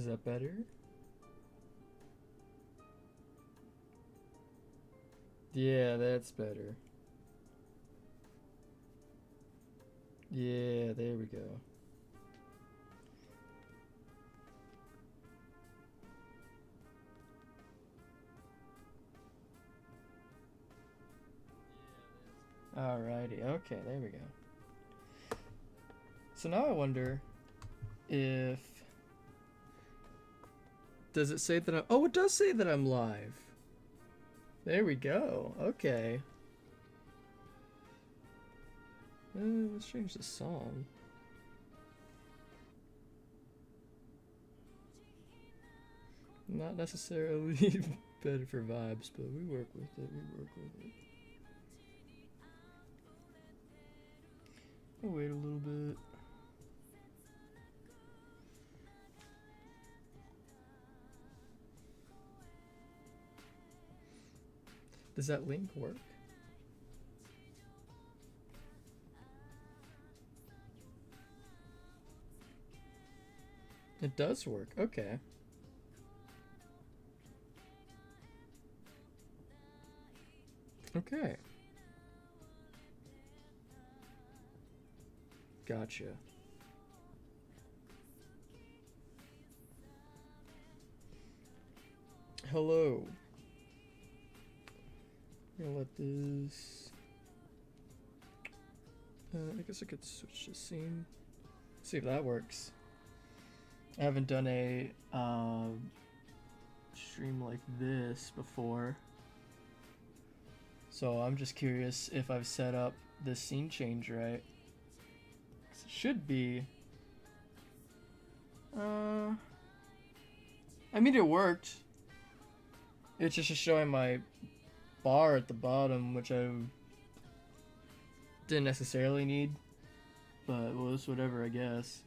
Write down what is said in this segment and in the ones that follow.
Is that better? Yeah, that's better. Yeah, there we go. Alrighty, okay, there we go. So now I wonder if... Does it say that I'm... Oh, it does say that I'm live. There we go, okay. Let's change the song. Not necessarily better for vibes, but we work with it, I'll wait a little bit. Does that link work? It does work, okay. Okay. Gotcha. Hello. I'm gonna let this... I guess I could switch the scene. See if that works. I haven't done a stream like this before. So I'm just curious if I've set up the scene change right. It should be. I mean, it worked. It's just showing my bar at the bottom, which I didn't necessarily need, but well, it's whatever, I guess.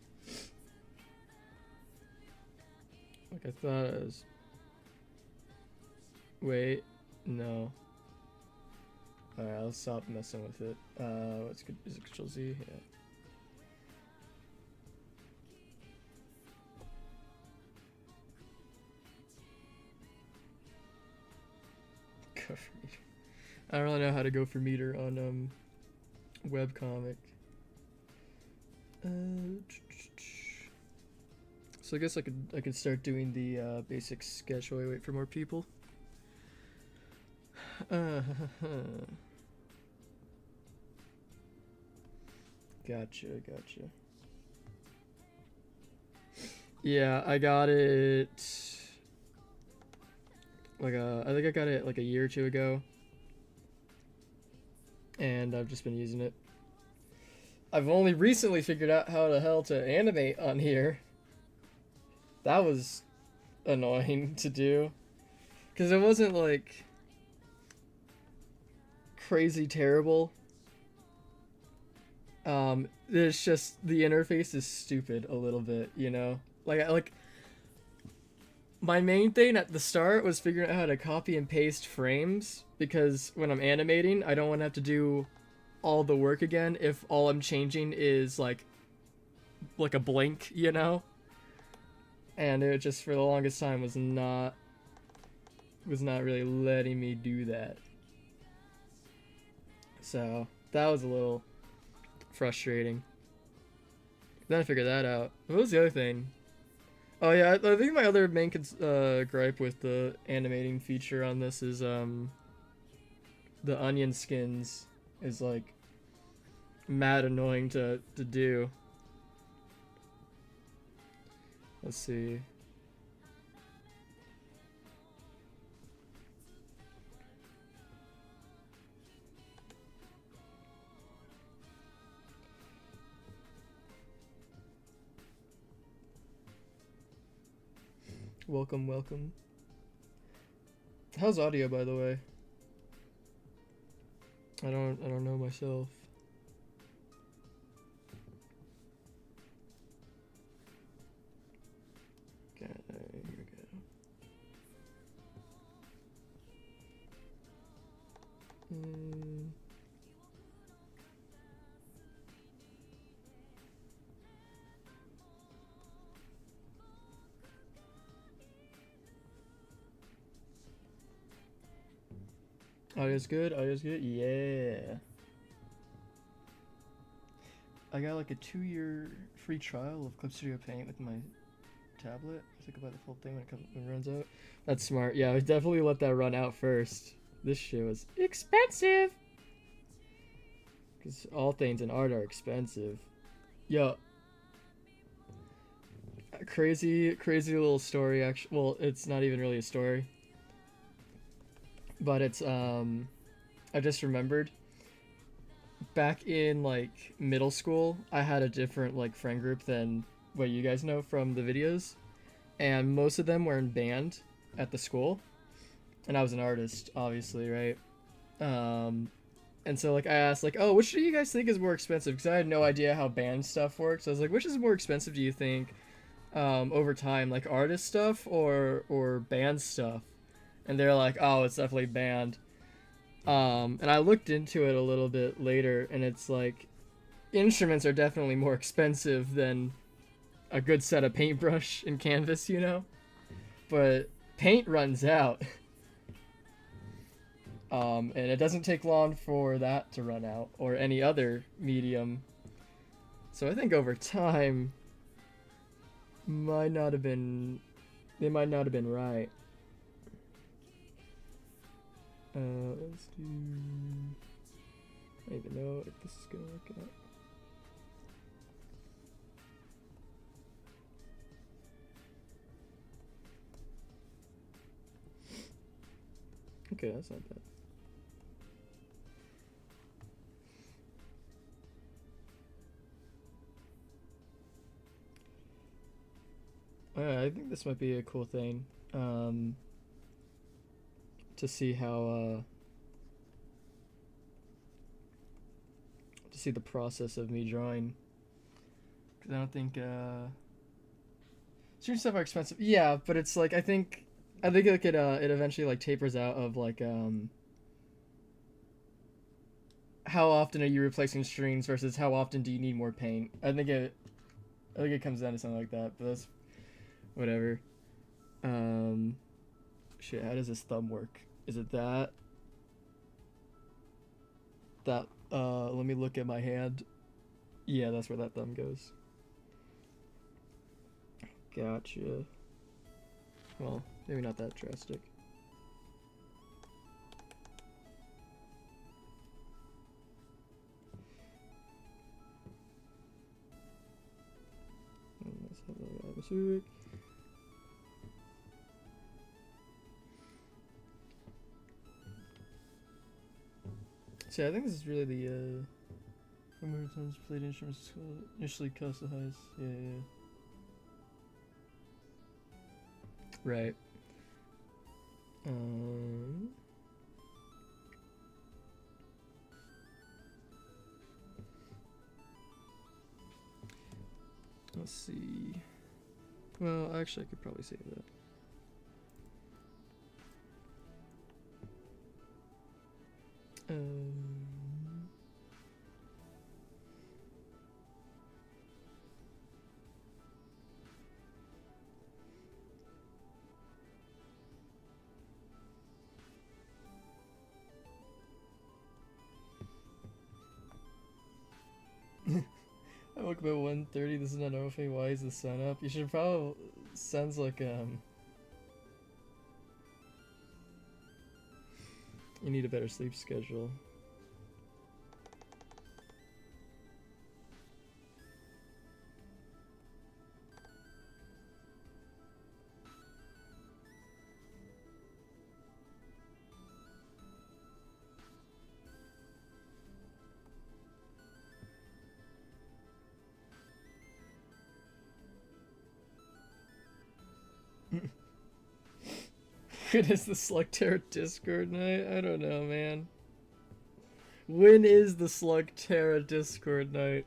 Like I thought it was... Wait, no. Alright, I'll stop messing with it. What's good? Is it Control Z? Yeah. Go for meter. I don't really know how to go for meter on Webcomic. So I guess I could start doing the basic sketch while I wait for more people. Gotcha. Yeah, I got it like I think I got it like a year or two ago, and I've just been using it. I've only recently figured out how the hell to animate on here. That was annoying to do, because it wasn't like crazy terrible. It's just the interface is stupid a little bit, you know? Like my main thing at the start was figuring out how to copy and paste frames, because when I'm animating, I don't want to have to do all the work again if all I'm changing is like a blink, you know? And it just for the longest time was not really letting me do that. So that was a little frustrating. Then I figured that out. What was the other thing? Oh yeah, I think my other main gripe with the animating feature on this is the onion skins is like mad annoying to do. Let's see. Welcome. How's audio, by the way? I don't know myself. Okay, here we go. Audio's good. Audio's good. Yeah. I got like a 2-year free trial of Clip Studio Paint with my tablet. I think about the full thing when it runs out. That's smart. Yeah, I would definitely let that run out first. This shit was expensive. Because all things in art are expensive. Yo. Crazy little story, actually. Well, it's not even really a story. But it's, I just remembered. Back in, like, middle school, I had a different, like, friend group than what you guys know from the videos. And most of them were in band at the school. And I was an artist, obviously, right? And so, like, I asked, like, oh, which do you guys think is more expensive? Because I had no idea how band stuff works. I was like, which is more expensive, do you think, over time? Like, artist stuff or band stuff? And they're like, oh, it's definitely band. And I looked into it a little bit later, and it's like, instruments are definitely more expensive than a good set of paintbrush and canvas, you know? But paint runs out. And it doesn't take long for that to run out, or any other medium. So I think over time, they might not have been right. Let's do... I don't even know if this is gonna work out. Okay, that's not bad. I think this might be a cool thing, to see how, to see the process of me drawing. Because I don't think, certain stuff are expensive. Yeah, but it's like, I think like it eventually like tapers out of like, how often are you replacing strings versus how often do you need more paint? I think it comes down to something like that, but that's whatever. Shit, how does this thumb work? Is it that? Let me look at my hand. Yeah, that's where that thumb goes. Gotcha. Well, maybe not that drastic. Let's have a atmospheric. So I think this is really the how many times played instruments initially cost the highest. Yeah. Right. Let's see. Well, actually, I could probably save that. I woke up at 1:30. This is not normal. Why is the sun up? You should probably... Sounds like, you need a better sleep schedule. When is the Slugterra Discord night? I don't know, man. When is the Slugterra Discord night?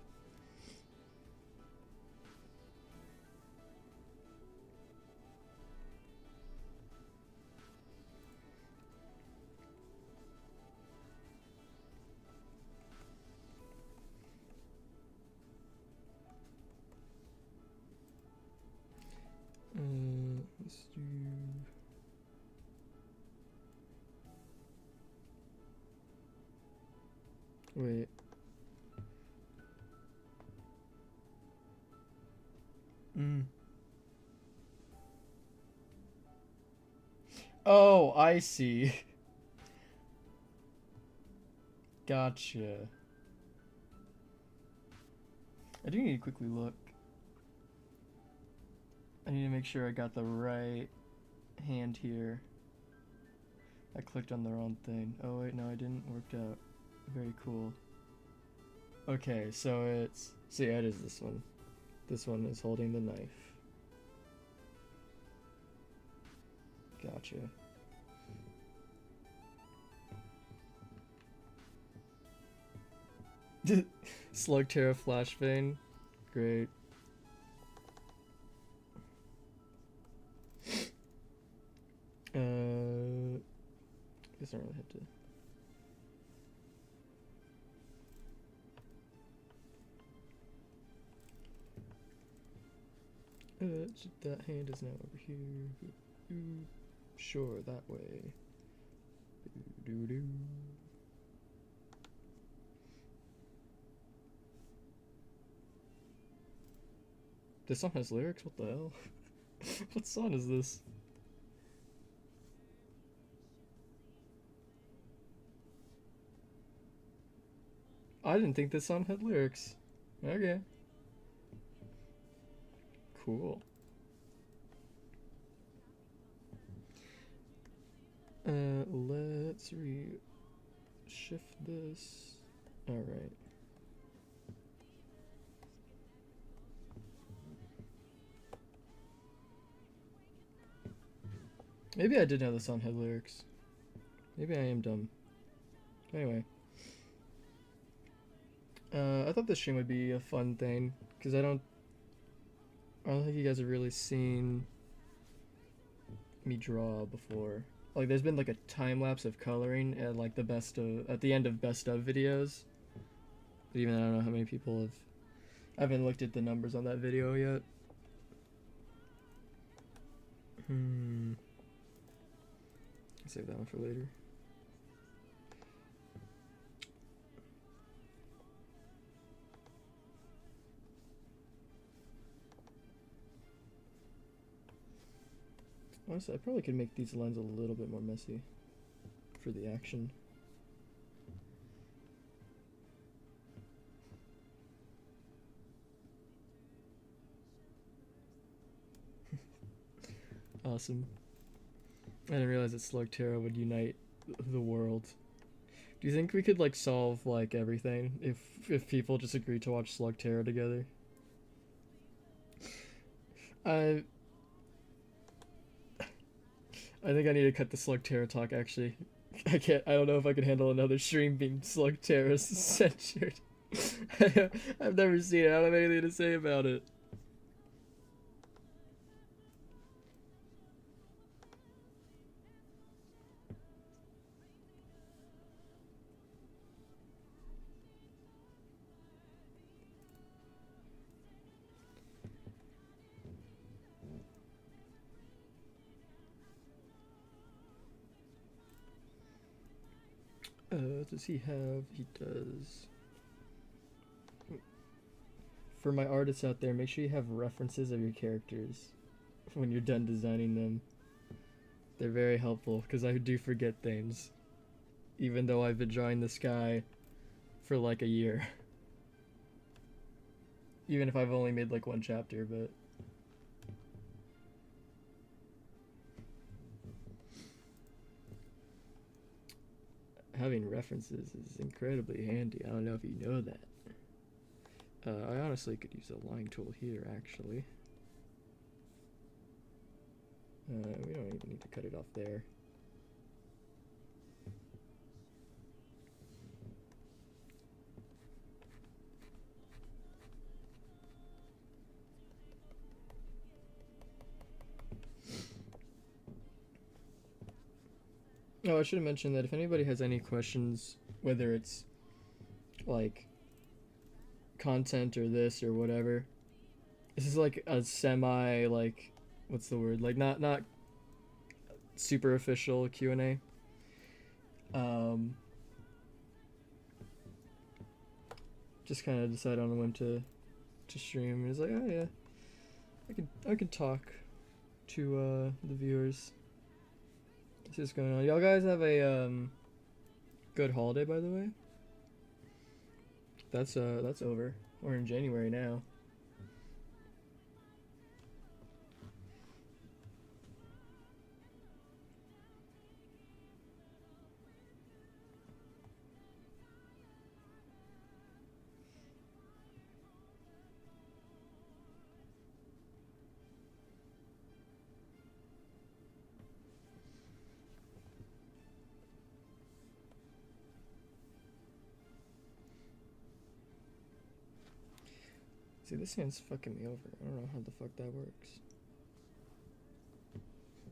Let's do... Wait. Mm. Oh, I see. Gotcha. I do need to quickly look. I need to make sure I got the right hand here. I clicked on the wrong thing. Oh wait, no, I didn't. Worked out. Very cool. Okay, so it's... So yeah, it is this one. This one is holding the knife. Gotcha. Slugterra Flashbang. Great. Guess I don't really have to. That hand is now over here. Sure, that way. This song has lyrics? What the hell? What song is this? I didn't think this song had lyrics. Okay. Cool. Let's shift this. Alright. Maybe I did know the song had lyrics. Maybe I am dumb. Anyway. I thought this stream would be a fun thing, because I don't think you guys have really seen me draw before. Like, there's been like a time lapse of coloring at like at the end of best of videos. But even I don't know how many people have. I haven't looked at the numbers on that video yet. Save that one for later. Honestly, I probably could make these lines a little bit more messy for the action. Awesome. I didn't realize that Slugterra would unite the world. Do you think we could like solve like everything if people just agreed to watch Slugterra together? I think I need to cut the Slugterra talk, actually. I don't know if I can handle another stream being Slugterra censored. I've never seen it. I don't have anything to say about it. Does he have? He does. For my artists out there, make sure you have references of your characters when you're done designing them. They're very helpful, because I do forget things. Even though I've been drawing this guy for like a year. Even if I've only made like one chapter, but... Having references is incredibly handy. I don't know if you know that. I honestly could use a line tool here, actually. We don't even need to cut it off there. Oh, I should have mentioned that if anybody has any questions, whether it's like content or this or whatever, this is like a semi, like, what's the word, like not super official Q&A. just kind of decided on when to stream. And he's like, oh yeah, I could talk to the viewers. See what's going on. Y'all guys have a good holiday, by the way. That's over. We're in January now. See, this hand's fucking me over. I don't know how the fuck that works.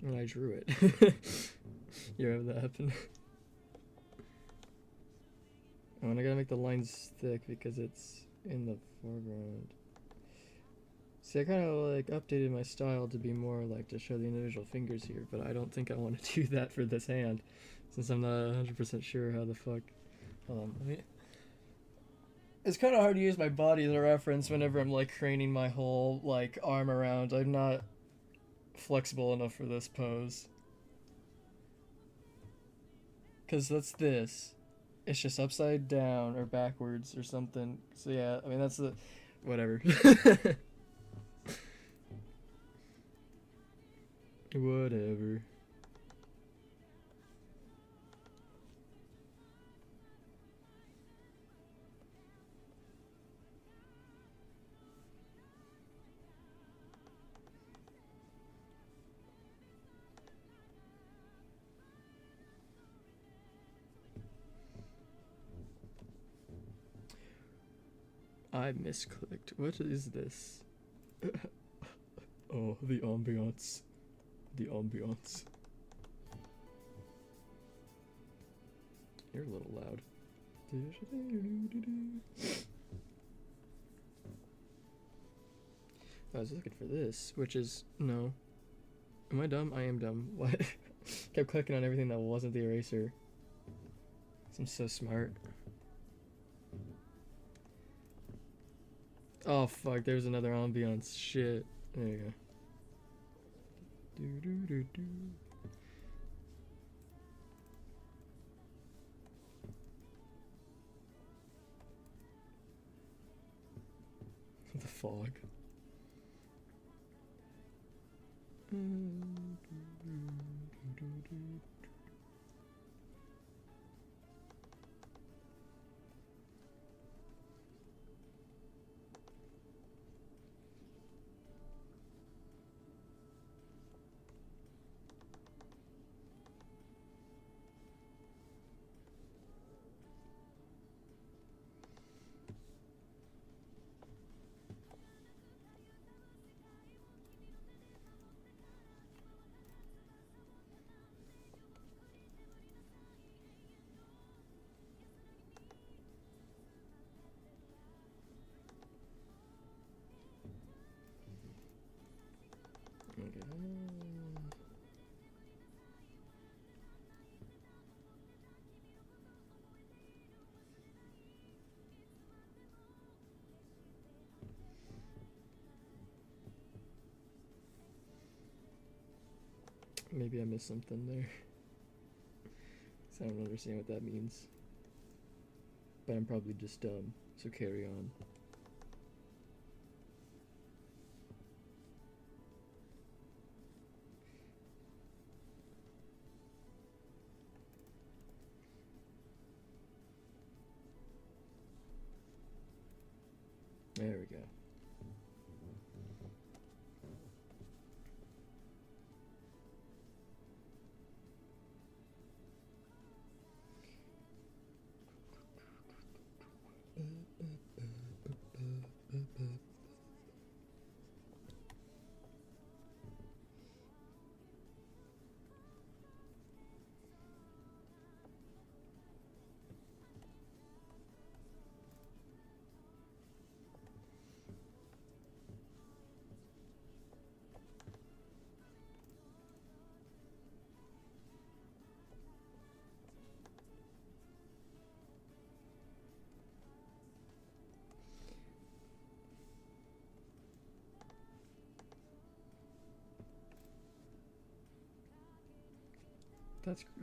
And I drew it. You ever have that happen? Oh, and I gotta make the lines thick because it's in the foreground. See, I kind of like updated my style to be more like to show the individual fingers here, but I don't think I want to do that for this hand since I'm not 100% sure how the fuck. Hold on, let me. It's kind of hard to use my body as a reference whenever I'm like craning my whole like arm around. I'm not flexible enough for this pose. Cause that's this. It's just upside down or backwards or something. So yeah, I mean that's the whatever. Whatever. I misclicked. What is this? Oh, the ambiance. The ambiance. You're a little loud. I was looking for this, which is no. Am I dumb? I am dumb. What? Kept clicking on everything that wasn't the eraser. I'm so smart. Oh fuck, there's another ambiance. Shit. There you go. Do do do do. The fog. Maybe I missed something there. So I don't understand what that means. But I'm probably just dumb, so carry on. There we go.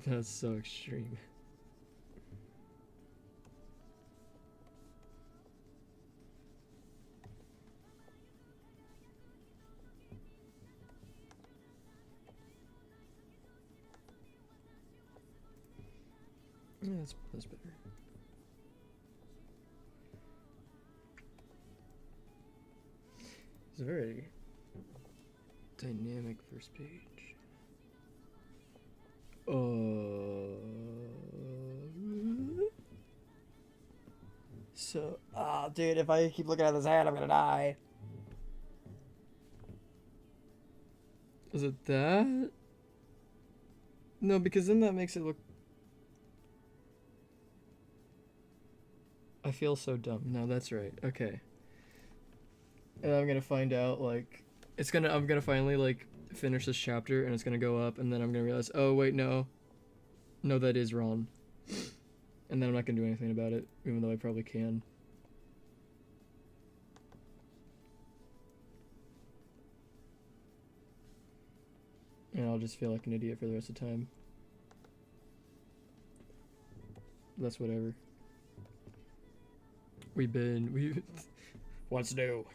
That's so extreme. Yeah, that's better. It's a very dynamic first page. So, dude, if I keep looking at this hand, I'm gonna die. Is it that? No, because then that makes it look... I feel so dumb. No, that's right. Okay. And I'm gonna find out, like... I'm gonna finally, like, finish this chapter, and it's gonna go up, and then I'm gonna realize, oh, wait, no. No, that is wrong. And then I'm not gonna do anything about it, even though I probably can. And I'll just feel like an idiot for the rest of the time. That's whatever. What's new?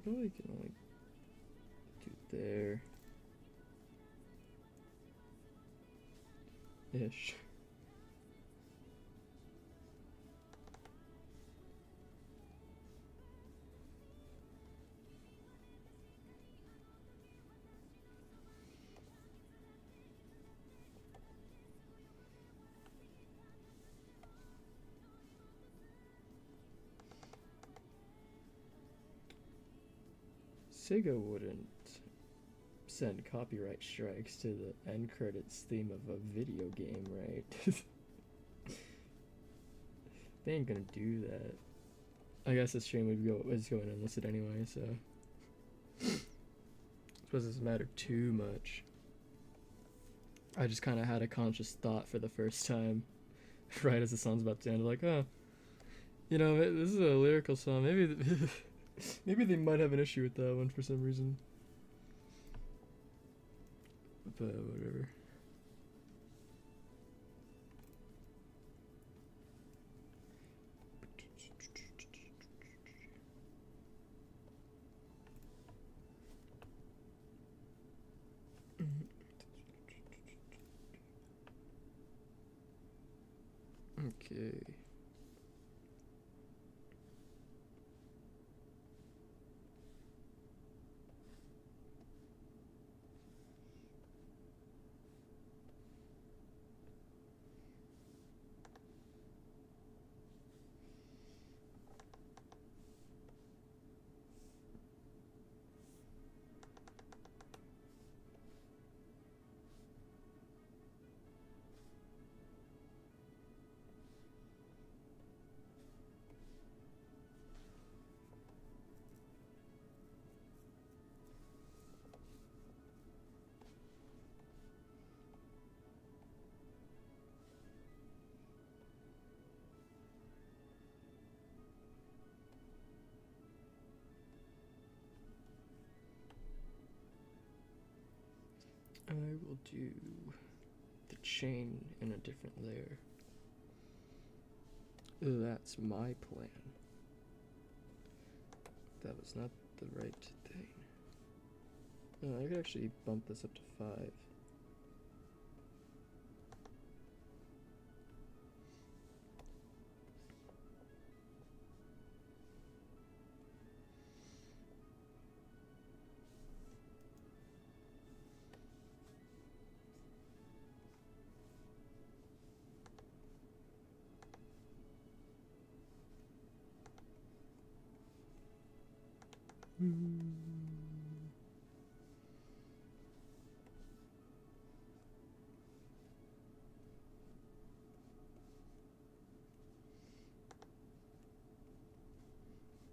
Probably can only do there. Ish. Sega wouldn't send copyright strikes to the end credits theme of a video game, right? They ain't gonna do that. I guess the stream was going unlisted anyway, so I suppose it doesn't matter too much. I just kind of had a conscious thought for the first time, right as the song's about to end, like, oh, you know, this is a lyrical song. Maybe they might have an issue with that one for some reason. But whatever. Okay. I will do the chain in a different layer. That's my plan. That was not the right thing. Oh, I could actually bump this up to 5.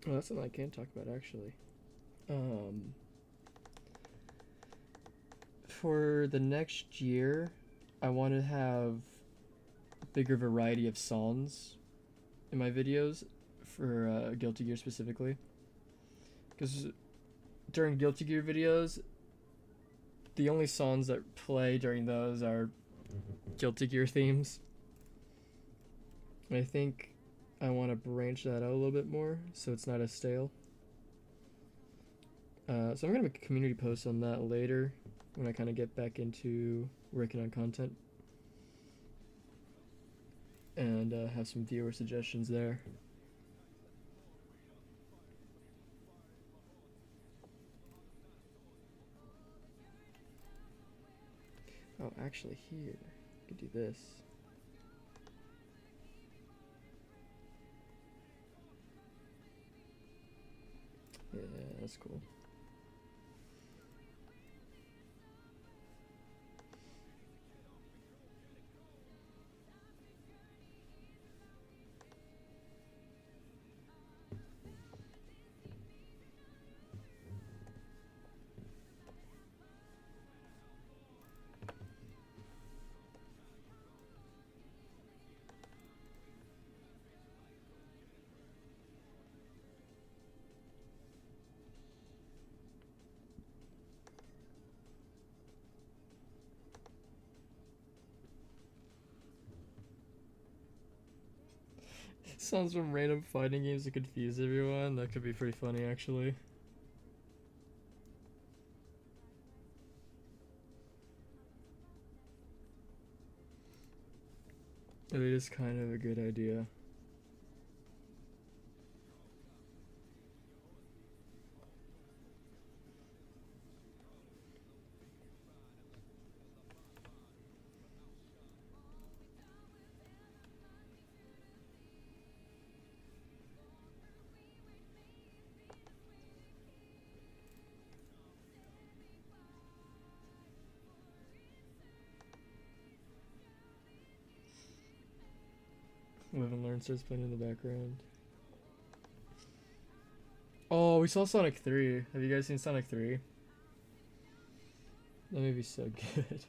Well, that's something I can talk about actually. Um, for the next year, I want to have a bigger variety of songs in my videos for Guilty Gear specifically. Because during Guilty Gear videos, the only songs that play during those are Guilty Gear themes. And I think I want to branch that out a little bit more so it's not as stale. So I'm going to make a community post on that later when I kind of get back into working on content. And have some viewer suggestions there. Oh, actually here, I could do this. Yeah, that's cool. Sounds from random fighting games to confuse everyone. That could be pretty funny, actually. It is kind of a good idea. Live and Learn starts playing in the background. Oh, we saw Sonic 3. Have you guys seen Sonic 3? That may be so good.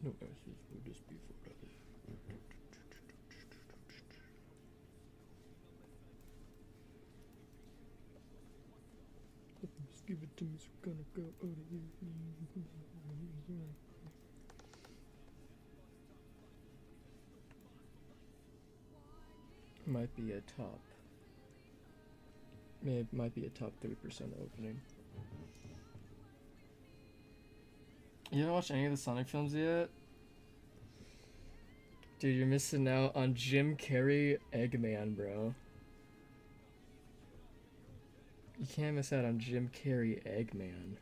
No answers will just be forever. Just give it to me, so we're gonna go out of here. Might be a top. It might be a top 3% opening. You haven't watched any of the Sonic films yet? Dude, you're missing out on Jim Carrey Eggman, bro. You can't miss out on Jim Carrey Eggman.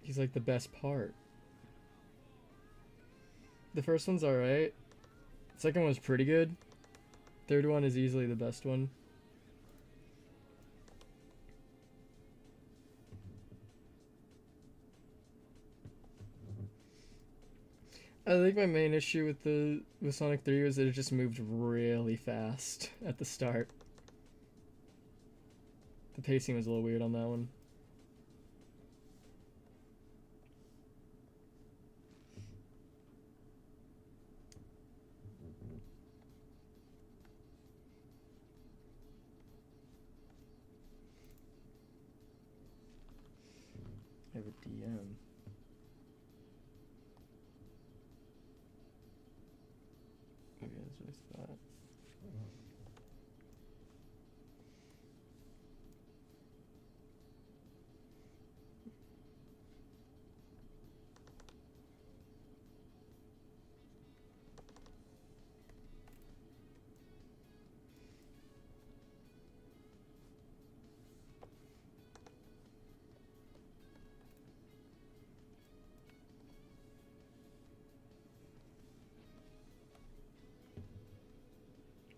He's like the best part. The first one's alright. The second one's pretty good. Third one is easily the best one. I think my main issue with Sonic 3 was that it just moved really fast at the start. The pacing was a little weird on that one. I have a DM. Okay, that's what I thought.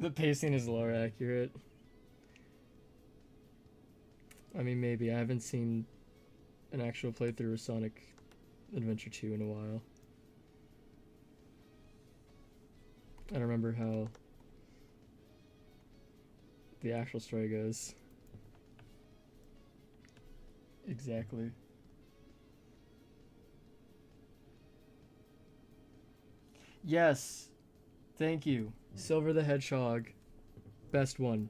The pacing is lore accurate. I mean, maybe. I haven't seen an actual playthrough of Sonic Adventure 2 in a while. I don't remember how the actual story goes. Exactly. Yes. Thank you. Silver the Hedgehog. Best one.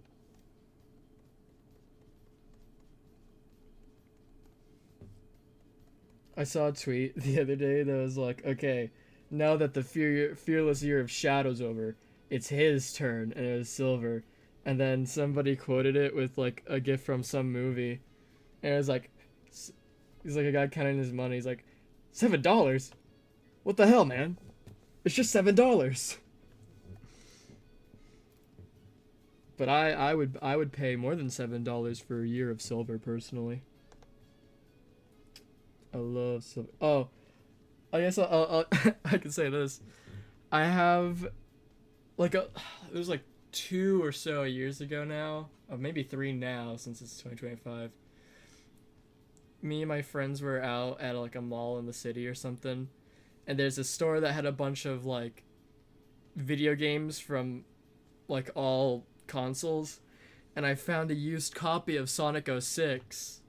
I saw a tweet the other day that was like, okay, now that the fearless year of Shadow's over, it's his turn, and it was Silver. And then somebody quoted it with like a gift from some movie, and it was like, he's like a guy counting his money. He's like, $7? What the hell, man? It's just $7. But I would pay more than $7 for a year of Silver personally. I love Silver. Oh, I guess I can say this. I have like it was like 2 or so years ago now, or maybe 3 now since it's 2025. Me and my friends were out at like a mall in the city or something, and there's a store that had a bunch of like video games from like all consoles, and I found a used copy of Sonic 06.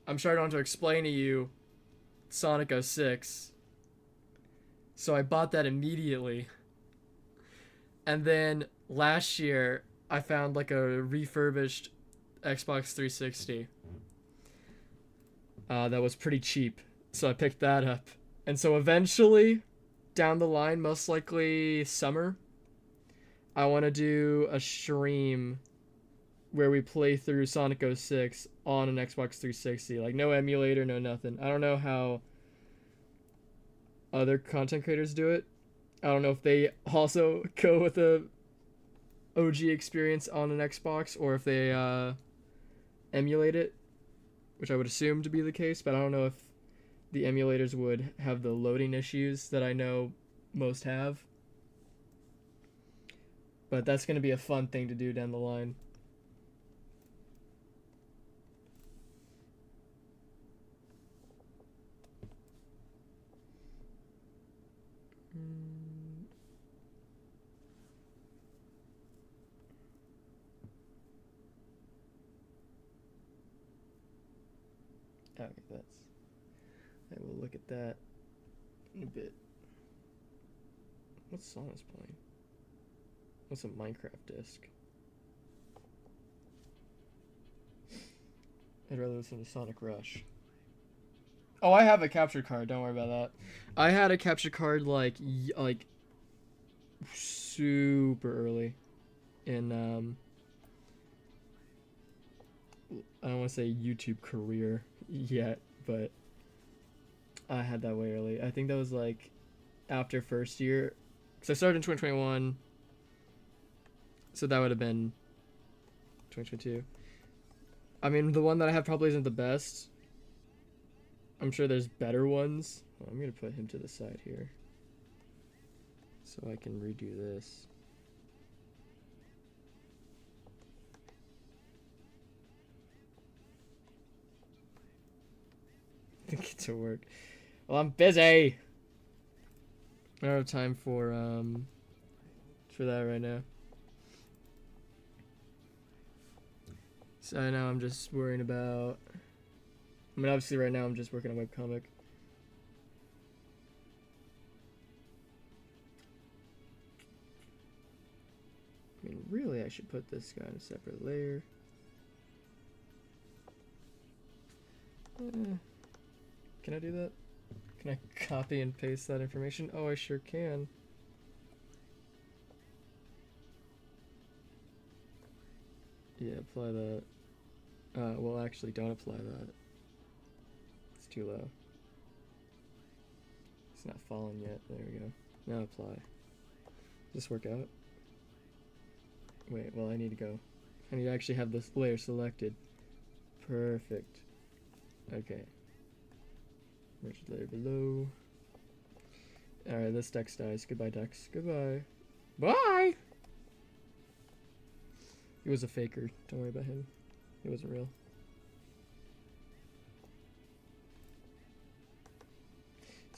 I'm sure I don't have to explain to you Sonic 06. So I bought that immediately. And then last year I found like a refurbished Xbox 360 that was pretty cheap. So I picked that up. And so eventually, down the line, most likely summer, I want to do a stream where we play through Sonic 06 on an Xbox 360. Like, no emulator, no nothing. I don't know how other content creators do it. I don't know if they also go with a OG experience on an Xbox or if they emulate it, which I would assume to be the case, but I don't know if the emulators would have the loading issues that I know most have. But that's going to be a fun thing to do down the line. Okay, I will look at that in a bit. What song is playing? What's a Minecraft disc? I'd rather listen to Sonic Rush. Oh, I have a capture card. Don't worry about that. I had a capture card like super early in I don't want to say YouTube career yet, but I had that way early. I think that was like after first year, because I started in 2021, so that would have been 2022. I mean, the one that I have probably isn't the best. I'm sure there's better ones. Oh, I'm gonna put him to the side here so I can redo this. Get to work. Well, I'm busy. I don't have time for that right now. So now I'm just worrying about. I mean, obviously, right now I'm just working on Webcomic. I mean, really, I should put this guy in a separate layer. Can I do that? Can I copy and paste that information? Oh, I sure can. Yeah, apply that. Well, actually, don't apply that. It's too low. It's not falling yet. There we go. Now apply. Does this work out? Wait, well, I need to go. I need to actually have this layer selected. Perfect. Okay. Merge layer below. Alright, this Dex dies. Goodbye, Dex. Goodbye. Bye! He was a faker. Don't worry about him. He wasn't real.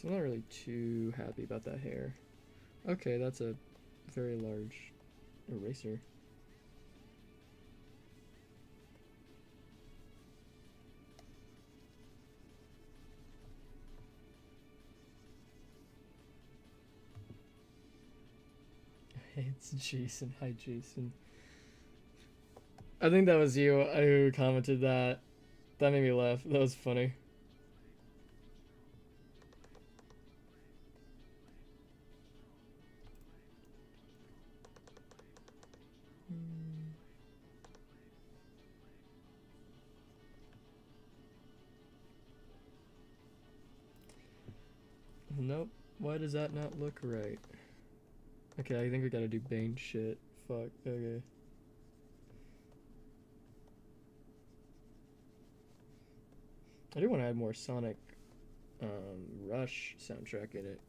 So I'm not really too happy about that hair. Okay, that's a very large eraser. It's Jason. Hi, Jason. I think that was you who commented that. That made me laugh. That was funny. Nope. Why does that not look right? Okay, I think we gotta do Bane shit. Fuck. Okay. I do want to add more Sonic Rush soundtrack in it.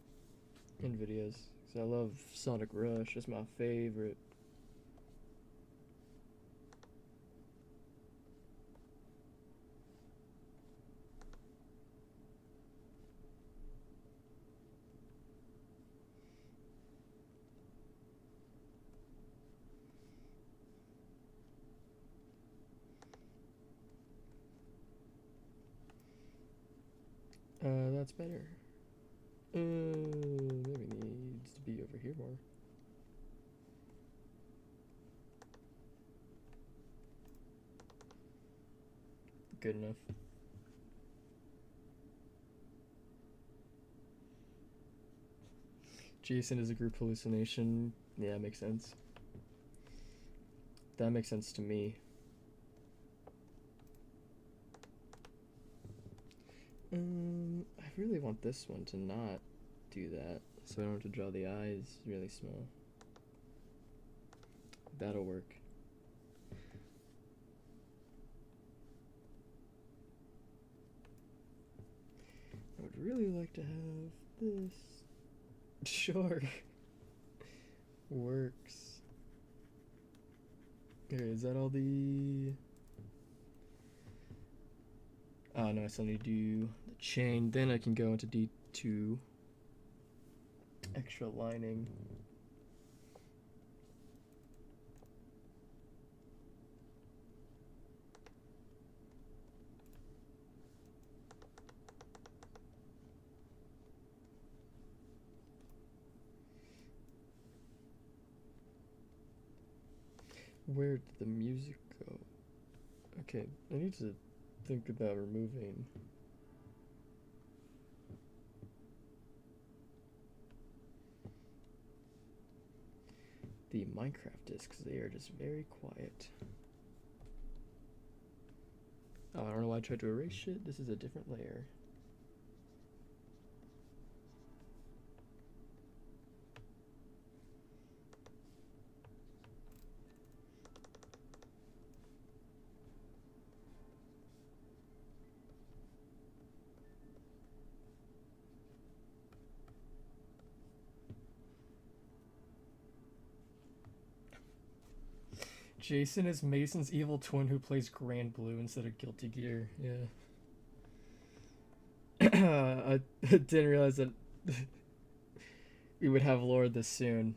In videos. Because I love Sonic Rush. It's my favorite. That's better. Maybe needs to be over here more. Good enough. Jason is a group hallucination. Yeah, it makes sense. That makes sense to me. I really want this one to not do that, so I don't have to draw the eyes really small. That'll work. I would really like to have this. Sure. Works. Okay, is that all the... Oh no, I still need to do the chain. Then I can go into D2. Extra lining. Where did the music go? Okay, I need to think about removing the Minecraft discs. They are just very quiet. Oh, I don't know why I tried to erase shit. This is a different layer. Jason is Mason's evil twin who plays Grand Blue instead of Guilty Gear. Yeah. I didn't realize that we would have lore this soon.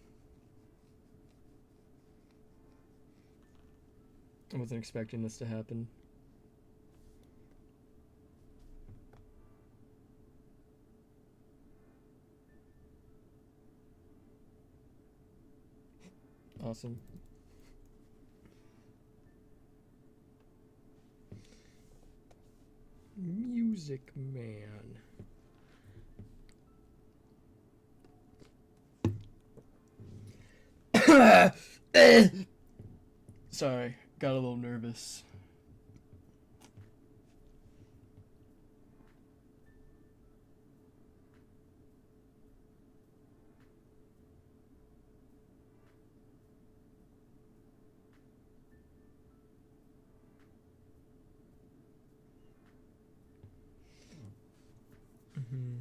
I wasn't expecting this to happen. Awesome. Music Man. Sorry, got a little nervous. Mm-hmm.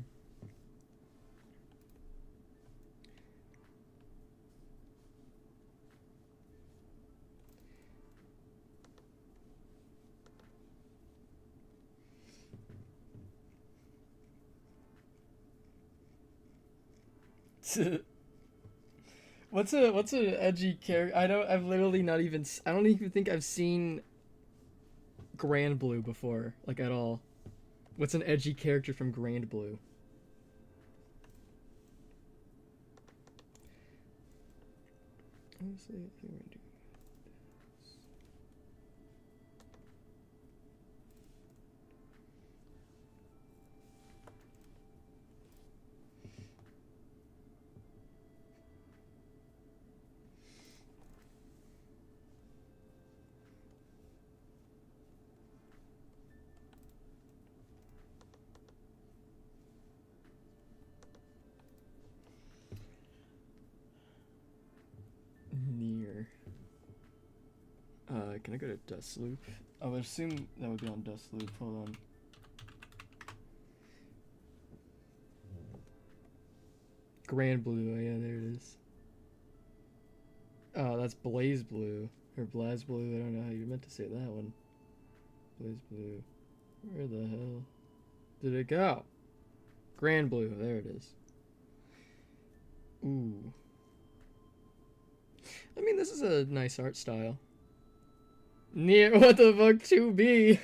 What's a edgy character? I've literally not even. I don't even think I've seen Grand Blue before, like at all. What's an edgy character from Grand Blue? Honestly, I think we're gonna do near. Can I go to Dust Loop? I would assume that would be on Dust Loop. Hold on. Grand Blue. Oh, yeah, there it is. Oh, that's Blaze Blue. Or Blaz Blue. I don't know how you meant to say that one. Blaze Blue. Where the hell did it go? Grand Blue. There it is. Ooh. I mean, this is a nice art style. Near, what the fuck, 2B?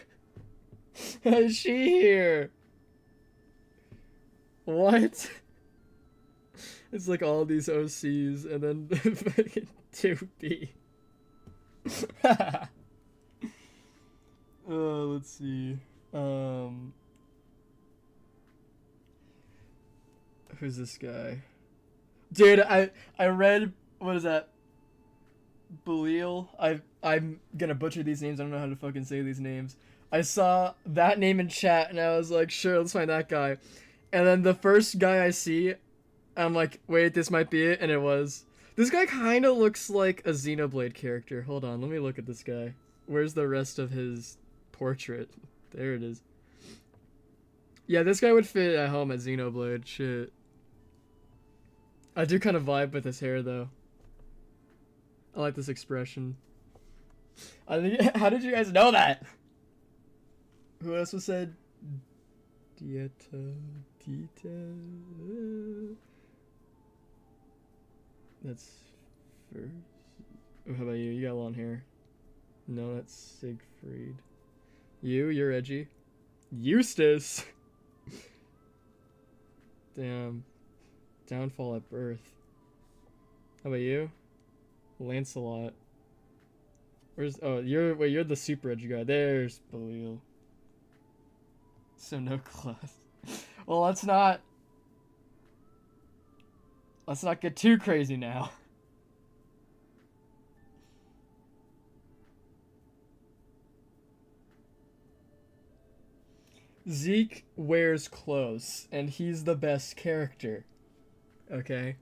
How is she here? What? It's like all these OCs and then fucking 2B. Let's see. Who's this guy? Dude, I read, what is that? Belial. I'm gonna butcher these names. I don't know how to fucking say these names. I saw that name in chat and I was like, sure, let's find that guy. And then the first guy I see, I'm like, wait, this might be it, and it was. This guy kind of looks like a Xenoblade character. Hold on, let me look at this guy. Where's the rest of his portrait? There it is. Yeah, this guy would fit at home at Xenoblade. Shit. I do kind of vibe with his hair, though. I like this expression. How did you guys know that? Who else was said? Dieta. That's first. Oh, how about you? You got long hair. No, that's Siegfried. You're edgy. Eustace. Damn. Downfall at birth. How about you? Lancelot. Where's you're the super edgy guy. There's Belial. So no class. Well, let's not get too crazy now. Zeke wears clothes, and he's the best character. Okay?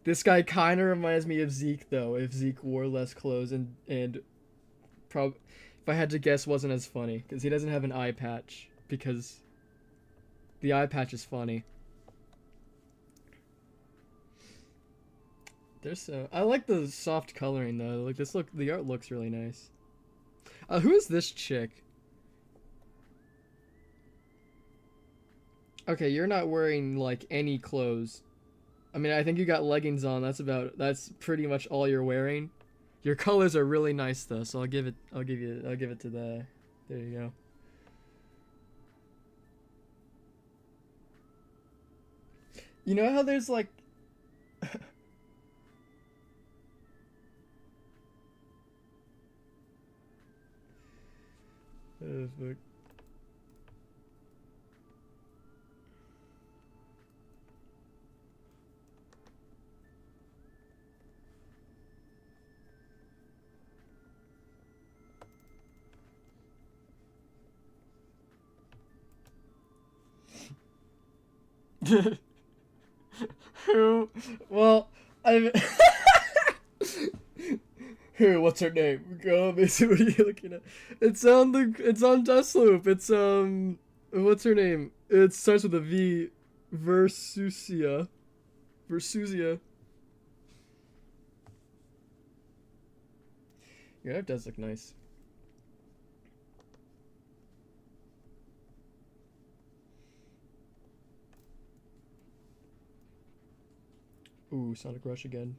This guy kind of reminds me of Zeke, though, if Zeke wore less clothes and if I had to guess, wasn't as funny, because he doesn't have an eye patch, because the eye patch is funny. I like the soft coloring, though. Like the art looks really nice. Who is this chick? Okay, you're not wearing like any clothes. I mean, I think you got leggings on. That's pretty much all you're wearing. Your colors are really nice though, so I'll give it to the. There you go. You know how there's like fuck. Who? Well, I'm. Who? What's her name? Girl, basically, what are you looking at? It's on the. It's on Deathloop. It's What's her name? It starts with a V. Versusia. Versusia. Yeah, that does look nice. Ooh, Sonic Rush again.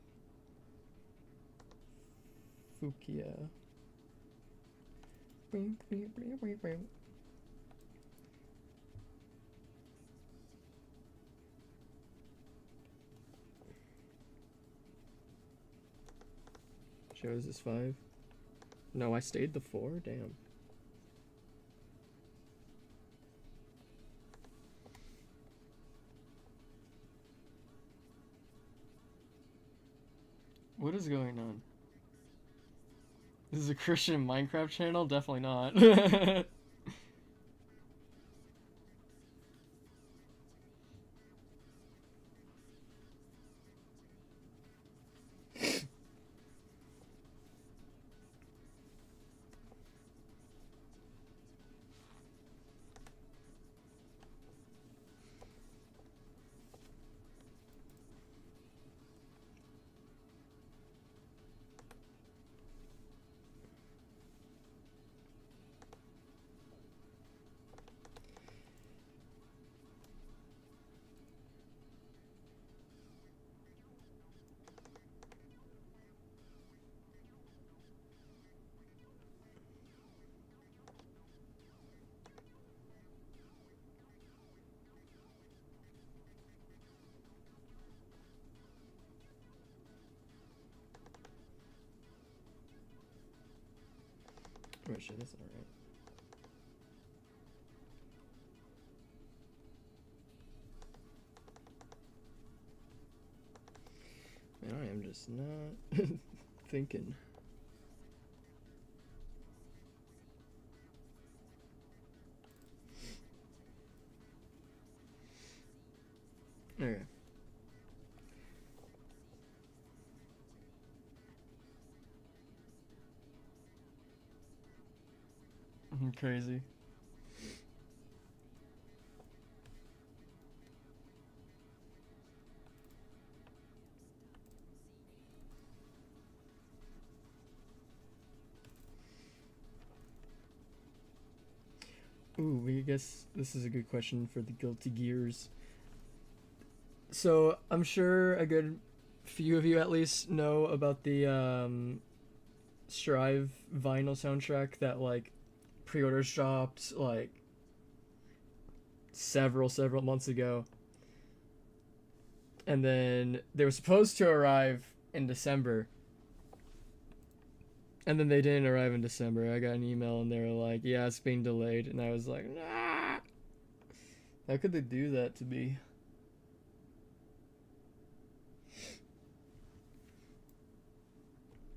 Fukia. Show is this 5? No, I stayed the 4? Damn. What is going on? This is a Christian Minecraft channel? Definitely not. Oh shit, that's alright. Man, I am just not thinking. Okay. Crazy. Ooh, I guess this is a good question for the Guilty Gears. So, I'm sure a good few of you at least know about the Strive vinyl soundtrack that like pre-orders dropped like several months ago. And then they were supposed to arrive in December. And then they didn't arrive in December. I got an email and they were like, yeah, it's being delayed. And I was like, nah. How could they do that to me?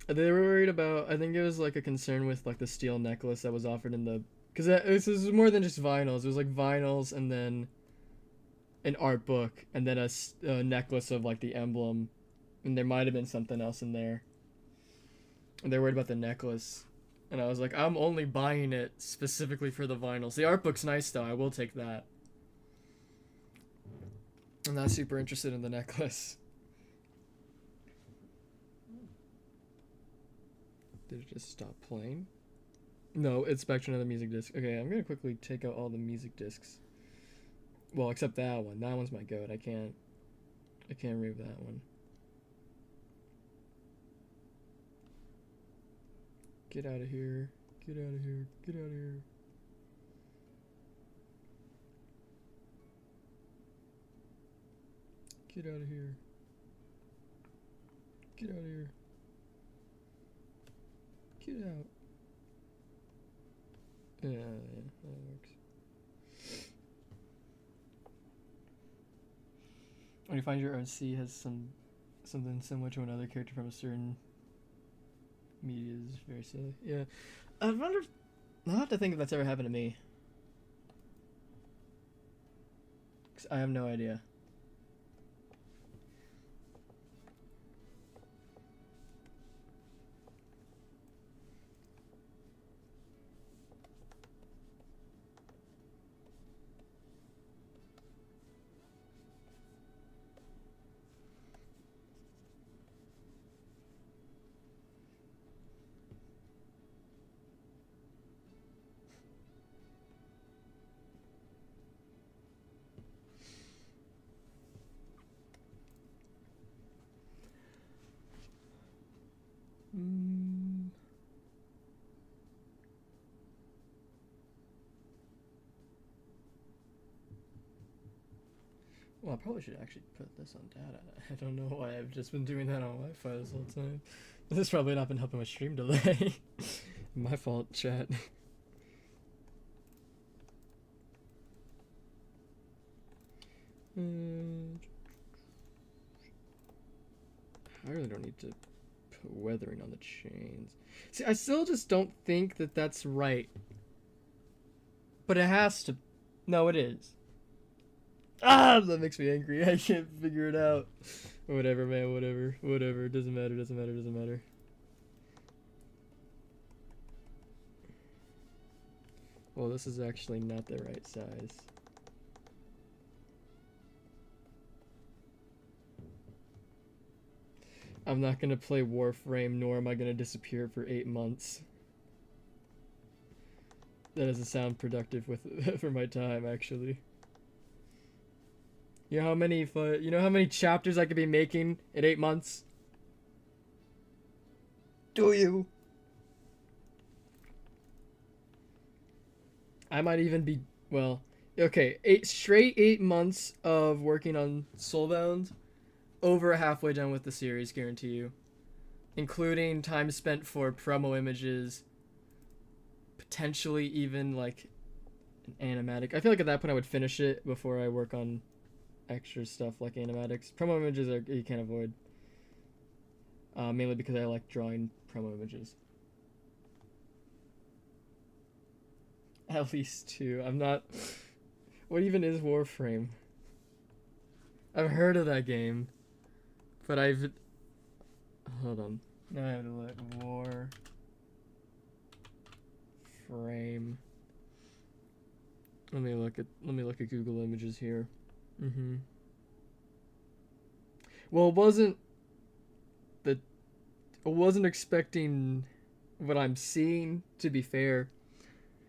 They were worried about, I think it was like a concern with like the steel necklace that was offered in the, because this is more than just vinyls. It was like vinyls and then an art book and then a necklace of like the emblem. And there might have been something else in there. And they're worried about the necklace. And I was like, I'm only buying it specifically for the vinyls. The art book's nice though, I will take that. I'm not super interested in the necklace. Did it just stop playing? No, it's back to another music disc. Okay, I'm gonna quickly take out all the music discs. Well, except that one. That one's my goat. I can't remove that one. Get out of here. Get out of here. Get out of here. Get out of here. Get out of here. Get out. Yeah, that works. When you find your OC has something similar to another character from a certain media is very silly. Yeah. I wonder, I'll have to think if that's ever happened to me. 'Cause I have no idea. Well, I probably should actually put this on data. I don't know why I've just been doing that on Wi-Fi this whole time. This has probably not been helping with stream delay. My fault, chat. I really don't need to put weathering on the chains. See, I still just don't think that that's right. But it has to. No, it is. Ah, that makes me angry. I can't figure it out. Whatever, man. Whatever. Whatever. Doesn't matter. Doesn't matter. Doesn't matter. Well, this is actually not the right size. I'm not gonna play Warframe, nor am I gonna disappear for 8 months. That doesn't sound productive with for my time, actually. You know how many chapters I could be making in 8 months? Do you? I might even be, well, okay, 8 months of working on Soulbound. Over halfway done with the series, guarantee you. Including time spent for promo images. Potentially even like an animatic. I feel like at that point I would finish it before I work on extra stuff like animatics. Promo images are you can't avoid. Mainly because I like drawing promo images. At least 2. I'm not... What even is Warframe? I've heard of that game. But I've... Hold on. Now I have to look. Warframe. Let me look at Google Images here. Well, I wasn't expecting what I'm seeing, to be fair.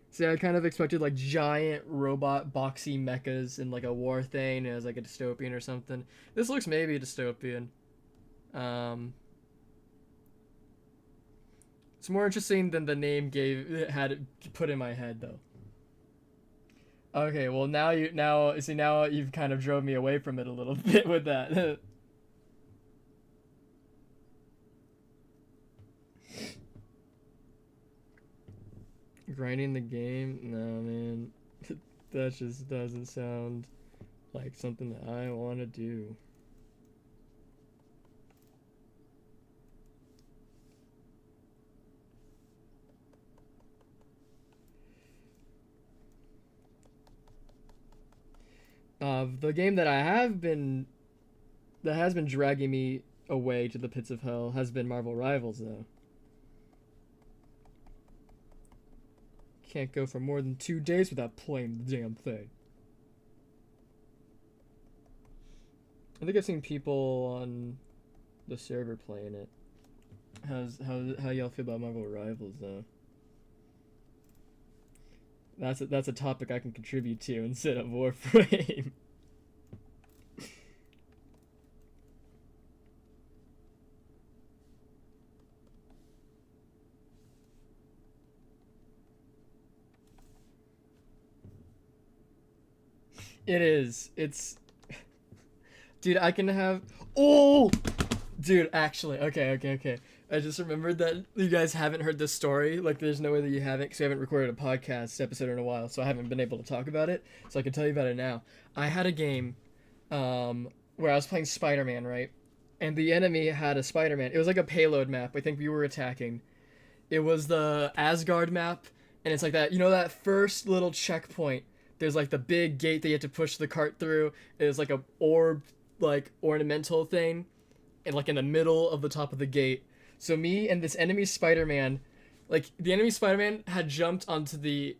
See, I kind of expected like giant robot boxy mechas in like a war thing as like a dystopian or something. This looks maybe dystopian. It's more interesting than the name had it put in my head though. Okay, well now you've kind of drove me away from it a little bit with that. Grinding the game? No, man. That just doesn't sound like something that I want to do. The game that has been dragging me away to the pits of hell has been Marvel Rivals, though. Can't go for more than 2 days without playing the damn thing. I think I've seen people on the server playing it. How y'all feel about Marvel Rivals, though? That's a topic I can contribute to instead of Warframe. It is. It's... Dude, I can have... Oh! Dude, actually, okay. I just remembered that you guys haven't heard this story. Like, there's no way that you haven't, because we haven't recorded a podcast episode in a while, so I haven't been able to talk about it. So I can tell you about it now. I had a game where I was playing Spider-Man, right? And the enemy had a Spider-Man. It was like a payload map. I think we were attacking. It was the Asgard map, and it's like that, you know, that first little checkpoint. There's like the big gate that you have to push the cart through. It's like a orb, like ornamental thing, and like in the middle of the top of the gate. So me and this enemy Spider-Man, like the enemy Spider-Man had jumped onto the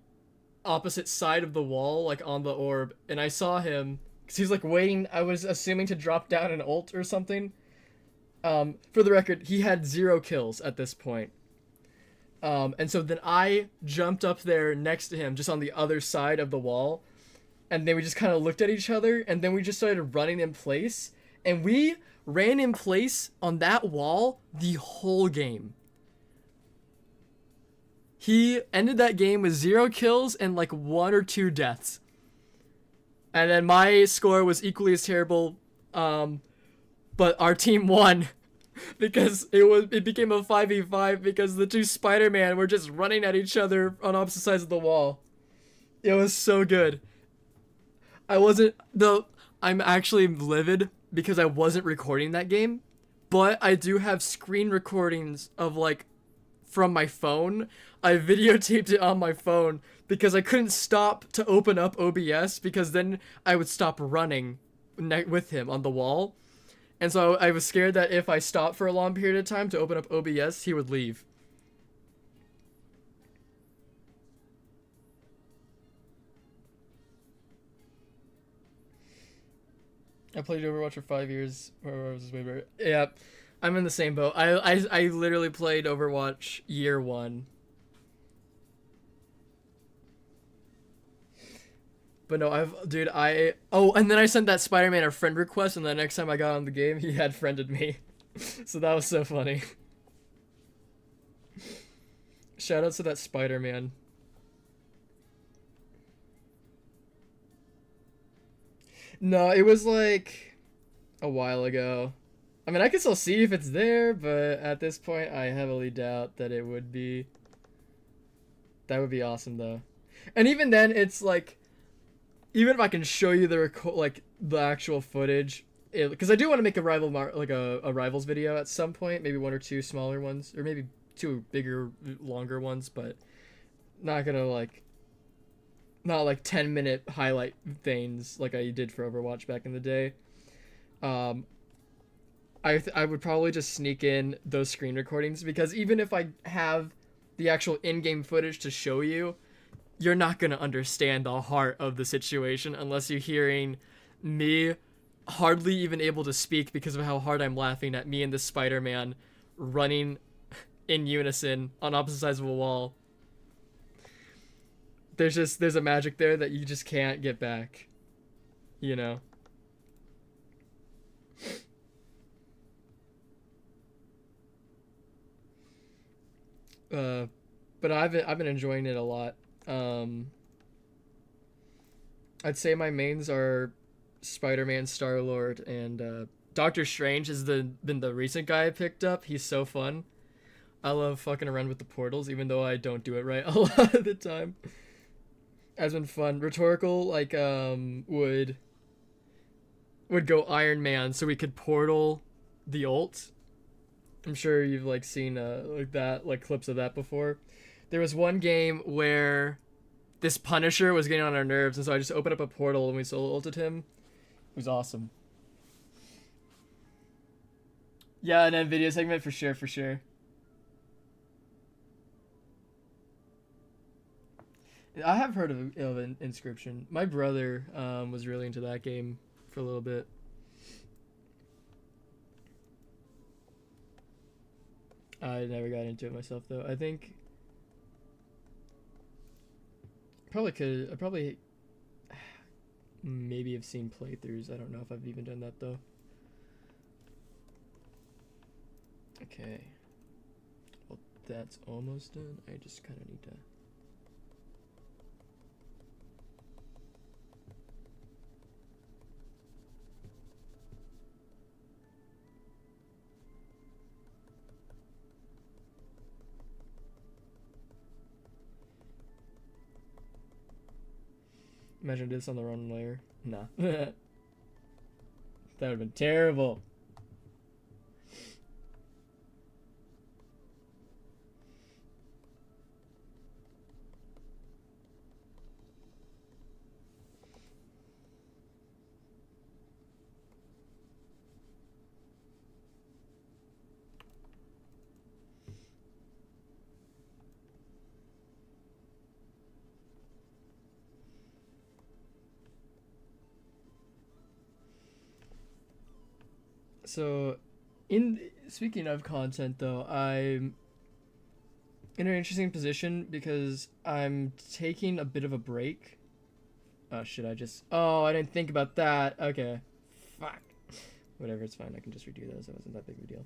opposite side of the wall, like on the orb, and I saw him because he's like waiting. I was assuming to drop down an ult or something. For the record, he had 0 kills at this point. And so then I jumped up there next to him, just on the other side of the wall, and then we just kind of looked at each other, and then we just started running in place, and we ran in place on that wall the whole game. He ended that game with 0 kills and like 1 or 2 deaths. And then my score was equally as terrible, but our team won because it became a 5v5 because the two Spider-Man were just running at each other on opposite sides of the wall. It was so good. I wasn't the I'm actually livid because I wasn't recording that game, but I do have screen recordings of like from my phone. I videotaped it on my phone because I couldn't stop to open up OBS because then I would stop running with him on the wall. And so I was scared that if I stopped for a long period of time to open up OBS, he would leave. I played Overwatch for 5 years. Or was way better. Yeah, I'm in the same boat. I literally played Overwatch year one. But no, and then I sent that Spider-Man a friend request, and the next time I got on the game, he had friended me. So that was so funny. Shout out to that Spider-Man. No, it was like a while ago. I mean, I can still see if it's there, but at this point, I heavily doubt that it would be. That would be awesome, though. And even then, it's like, even if I can show you the actual footage, because I do want to make a a rivals video at some point, maybe one or two smaller ones, or maybe two bigger, longer ones, but not gonna not like 10-minute highlight things like I did for Overwatch back in the day. I would probably just sneak in those screen recordings because even if I have the actual in-game footage to show you, you're not going to understand the heart of the situation unless you're hearing me hardly even able to speak because of how hard I'm laughing at me and this Spider-Man running in unison on opposite sides of a wall. There's a magic there that you just can't get back, you know. But I've been enjoying it a lot. I'd say my mains are Spider-Man, Star-Lord, and Doctor Strange has been the recent guy I picked up. He's so fun. I love fucking around with the portals, even though I don't do it right a lot of the time. Has been fun. Rhetorical would go Iron Man so we could portal the ult. I'm sure you've seen clips of that before. There was one game where this Punisher was getting on our nerves, and so I just opened up a portal and we solo ulted him. It was awesome. Yeah, and then video segment for sure. I have heard of an Inscription. My brother was really into that game for a little bit. I never got into it myself though. I think I probably maybe have seen playthroughs. I don't know if I've even done that though. Okay. Well, that's almost done. I just kind of need to. Imagine this on the wrong layer. Nah. That would have been terrible. So, speaking of content though, I'm in an interesting position because I'm taking a bit of a break. Oh shit, I didn't think about that. Okay. Fuck. Whatever, it's fine. I can just redo those. It wasn't that big of a deal.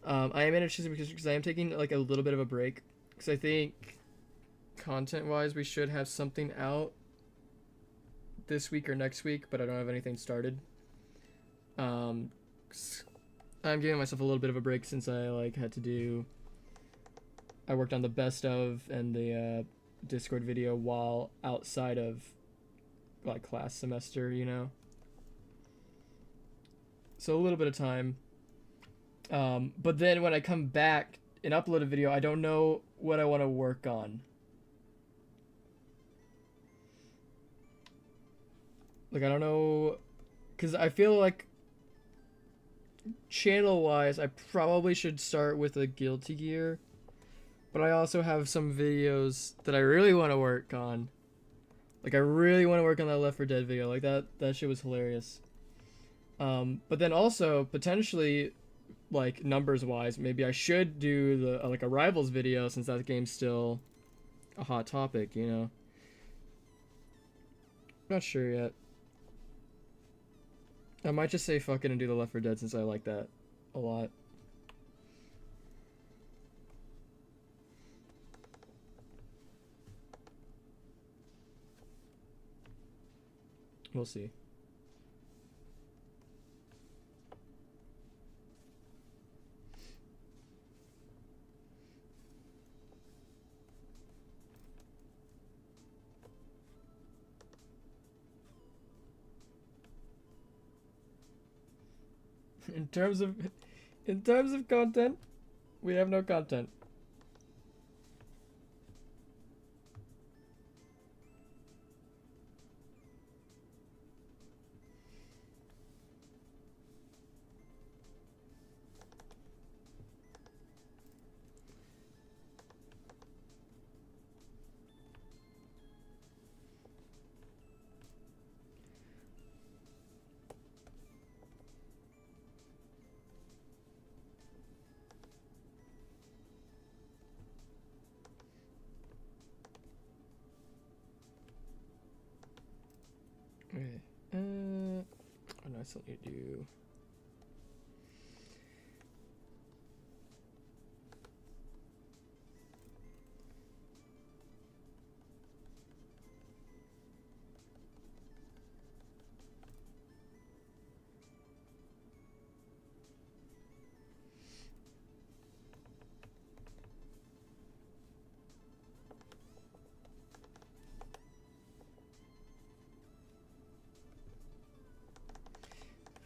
I am in an interesting position because I am taking a little bit of a break because I think content-wise we should have something out this week or next week, but I don't have anything started. I'm giving myself a little bit of a break since I I worked on the best of and the Discord video while outside of like class semester, you know. So a little bit of time. But then when I come back and upload a video, I don't know what I want to work on. Like, I don't know, because I feel like channel-wise, I probably should start with a Guilty Gear, but I also have some videos that I really want to work on. Like, I really want to work on that Left 4 Dead video. Like, that shit was hilarious. But then also, potentially, like, numbers-wise, maybe I should do the like a Rivals video since that game's still a hot topic, you know? Not sure yet. I might just say fuck it and do the Left 4 Dead since I like that a lot. We'll see. In terms of content, we have no content. Okay. Oh no, I still need to do.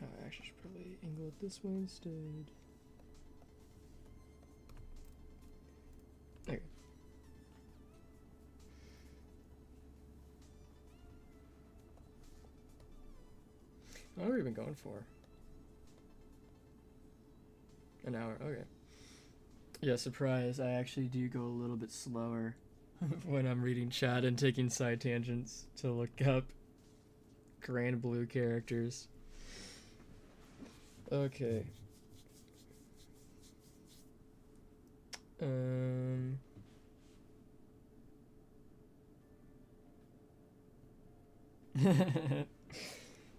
I actually should probably angle it this way instead. Okay. How long are we been going for? An hour, okay. Yeah, surprise, I actually do go a little bit slower when I'm reading chat and taking side tangents to look up Grand Blue characters. Okay.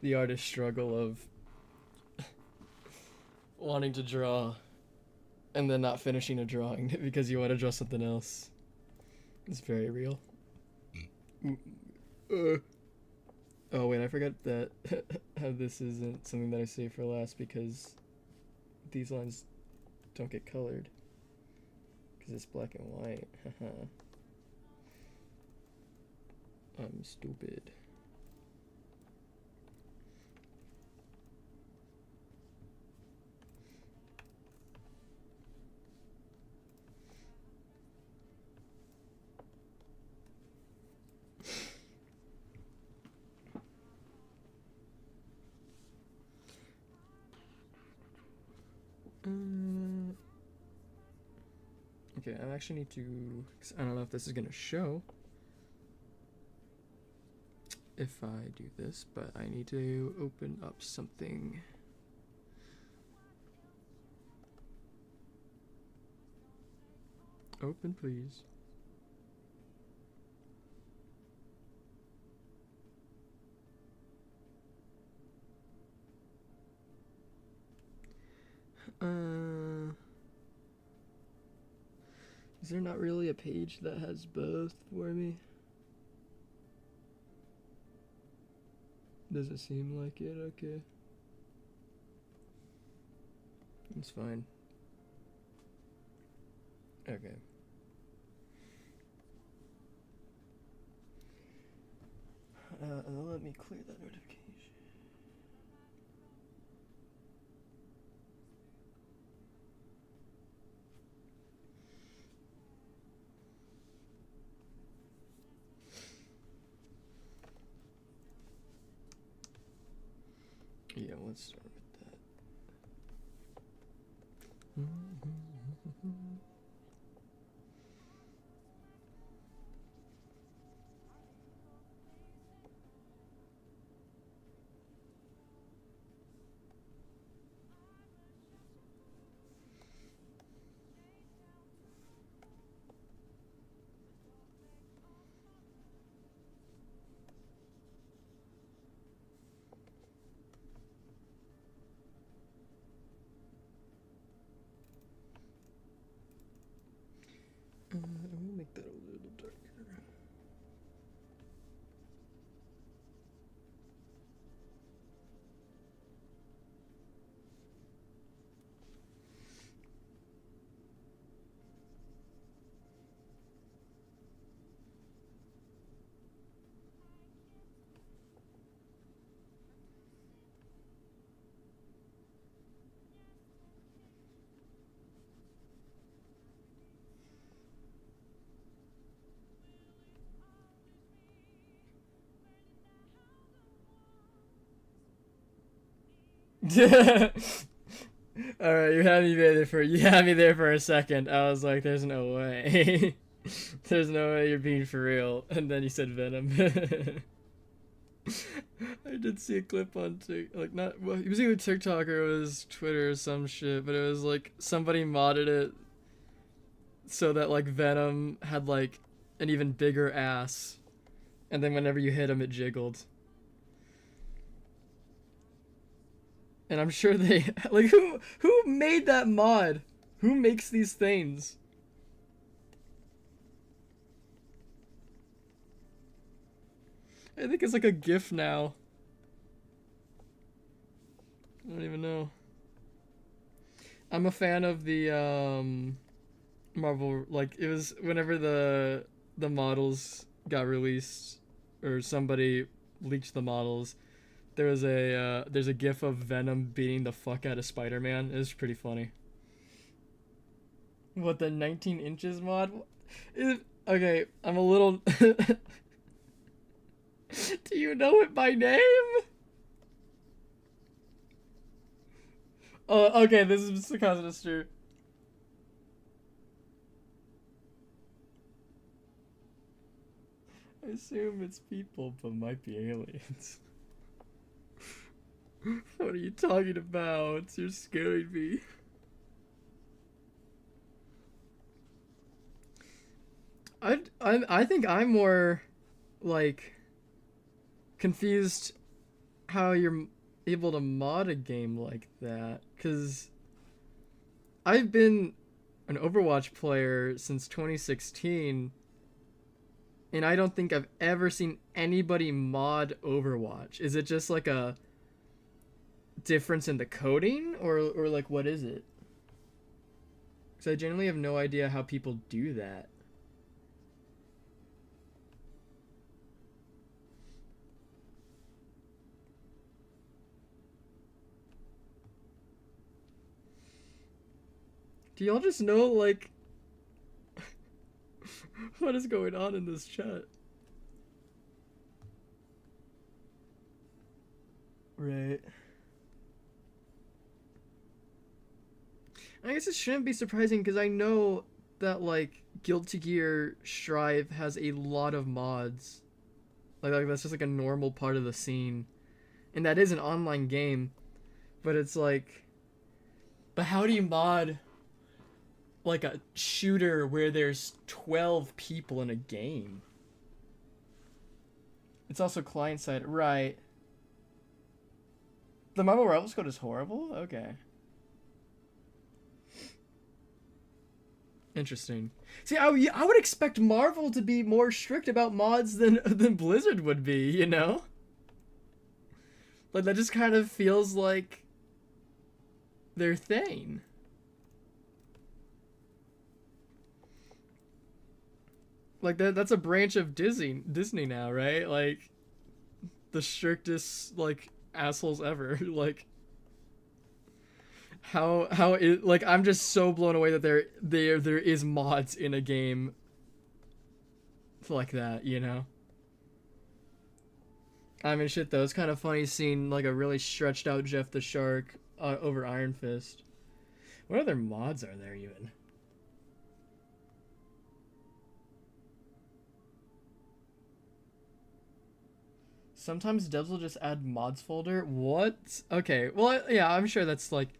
The artist struggle of wanting to draw and then not finishing a drawing because you want to draw something else. It's very real. Oh wait, I forgot that how this isn't something that I save for last because these lines don't get colored because it's black and white. I'm stupid. Okay, I actually need to, 'cause I don't know if this is gonna show if I do this, but I need to open up something. Open, please. Is there not really a page that has both for me? Does it seem like it? Okay. It's fine. Okay. Let me clear that notification. Yeah, let's start with that. I'm gonna make that a little darker. All right, you had me there for a second. I was like, "There's no way, there's no way you're being for real." And then you said Venom. I did see a clip on TikTok, well, it was either TikTok or it was Twitter or some shit, but it was like somebody modded it so that like Venom had like an even bigger ass, and then whenever you hit him, it jiggled. And I'm sure they like who made that mod? Who makes these things? I think it's like a GIF now. I don't even know. I'm a fan of the Marvel, like it was whenever the models got released or somebody leaked the models. There's a GIF of Venom beating the fuck out of Spider-Man. It was pretty funny. What, the 19 inches mod? Okay, I'm a little. Do you know it by name? Oh, okay. This is the Sinister. I assume it's people, but might be aliens. What are you talking about? You're scaring me. I think I'm more like confused how you're able to mod a game like that, because I've been an Overwatch player since 2016, and I don't think I've ever seen anybody mod Overwatch. Is it just like a difference in the coding, or like what is it? Because I generally have no idea how people do that. Do y'all just know like what is going on in this chat? Right. I guess it shouldn't be surprising because I know that like Guilty Gear Strive has a lot of mods. Like that's just like a normal part of the scene. And that is an online game, but it's like, but how do you mod like a shooter where there's 12 people in a game? It's also client side, right? The Marvel Rivals code is horrible? Okay. Interesting. See, I would expect Marvel to be more strict about mods than Blizzard would be, you know? Like that just kind of feels like their thing. Like that's a branch of Disney now, right? Like the strictest like assholes ever. Like how it like I'm just so blown away that there is mods in a game like that, you know? I mean, shit though, it's kind of funny seeing like a really stretched out Jeff the Shark over Iron Fist. What other mods are there even? Sometimes devs will just add mods folder. What? Okay, well, yeah, I'm sure that's like,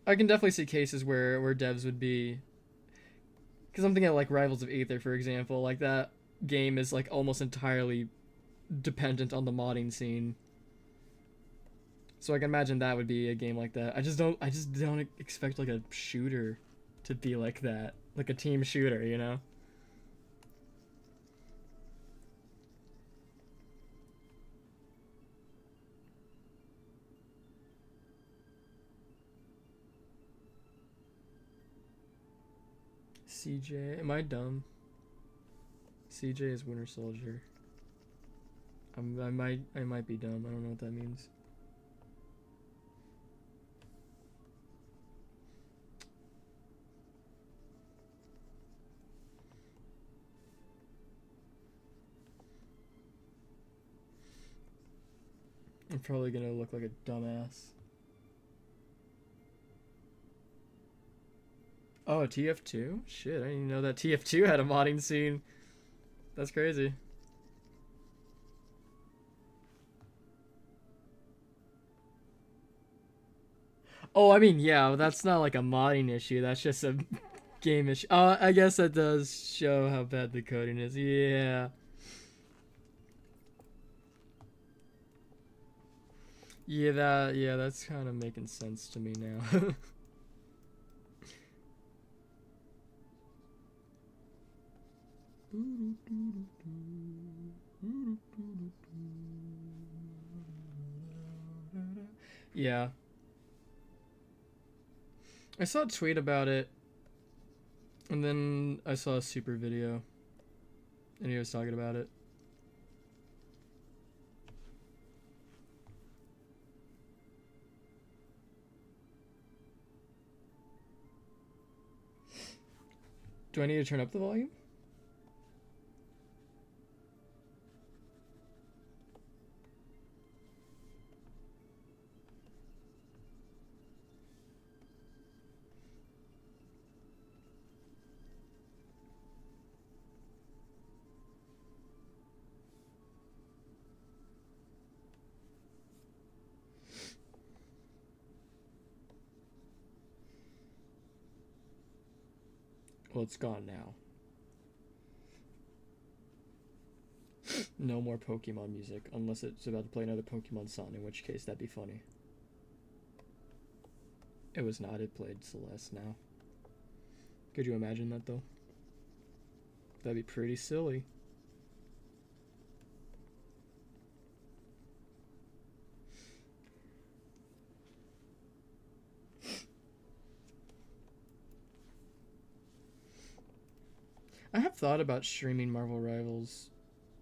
I can definitely see cases where devs would be, because I'm thinking of like Rivals of Aether, for example. Like that game is like almost entirely dependent on the modding scene. So I can imagine that would be a game like that. I just don't expect like a shooter to be like that, like a team shooter, you know? CJ, am I dumb? CJ is Winter Soldier. I might be dumb. I don't know what that means. I'm probably gonna look like a dumbass. Oh, TF2? Shit, I didn't even know that TF2 had a modding scene. That's crazy. Oh, I mean, yeah, that's not like a modding issue. That's just a game issue. I guess that does show how bad the coding is. Yeah. Yeah, that's kind of making sense to me now. Yeah. I saw a tweet about it, and then I saw a super video, and he was talking about it. Do I need to turn up the volume? Well, it's gone now. No more Pokemon music, unless it's about to play another Pokemon song, in which case that'd be funny. It was not, it played Celeste now. Could you imagine that, though? That'd be pretty silly. I have thought about streaming Marvel Rivals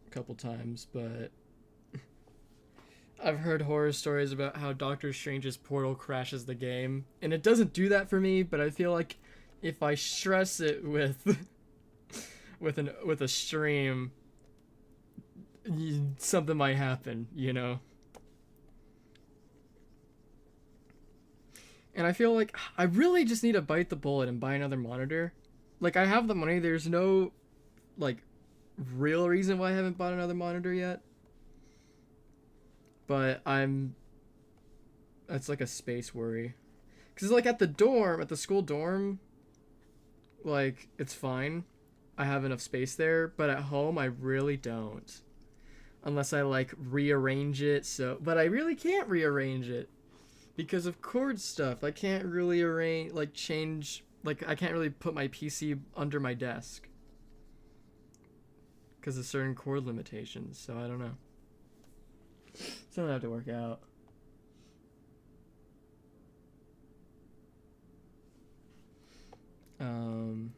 a couple times, but I've heard horror stories about how Doctor Strange's portal crashes the game, and it doesn't do that for me, but I feel like if I stress it with with a stream, something might happen, you know? And I feel like I really just need to bite the bullet and buy another monitor. Like, I have the money, there's no, like, real reason why I haven't bought another monitor yet. But that's like a space worry. Because, like, at the school dorm, like, it's fine. I have enough space there, but at home, I really don't. Unless I, like, rearrange it, so... But I really can't rearrange it. Because of cord stuff. I can't really arrange, like, change... Like, I can't really put my PC under my desk. Because of certain cord limitations, so I don't know. Something have to work out. Um.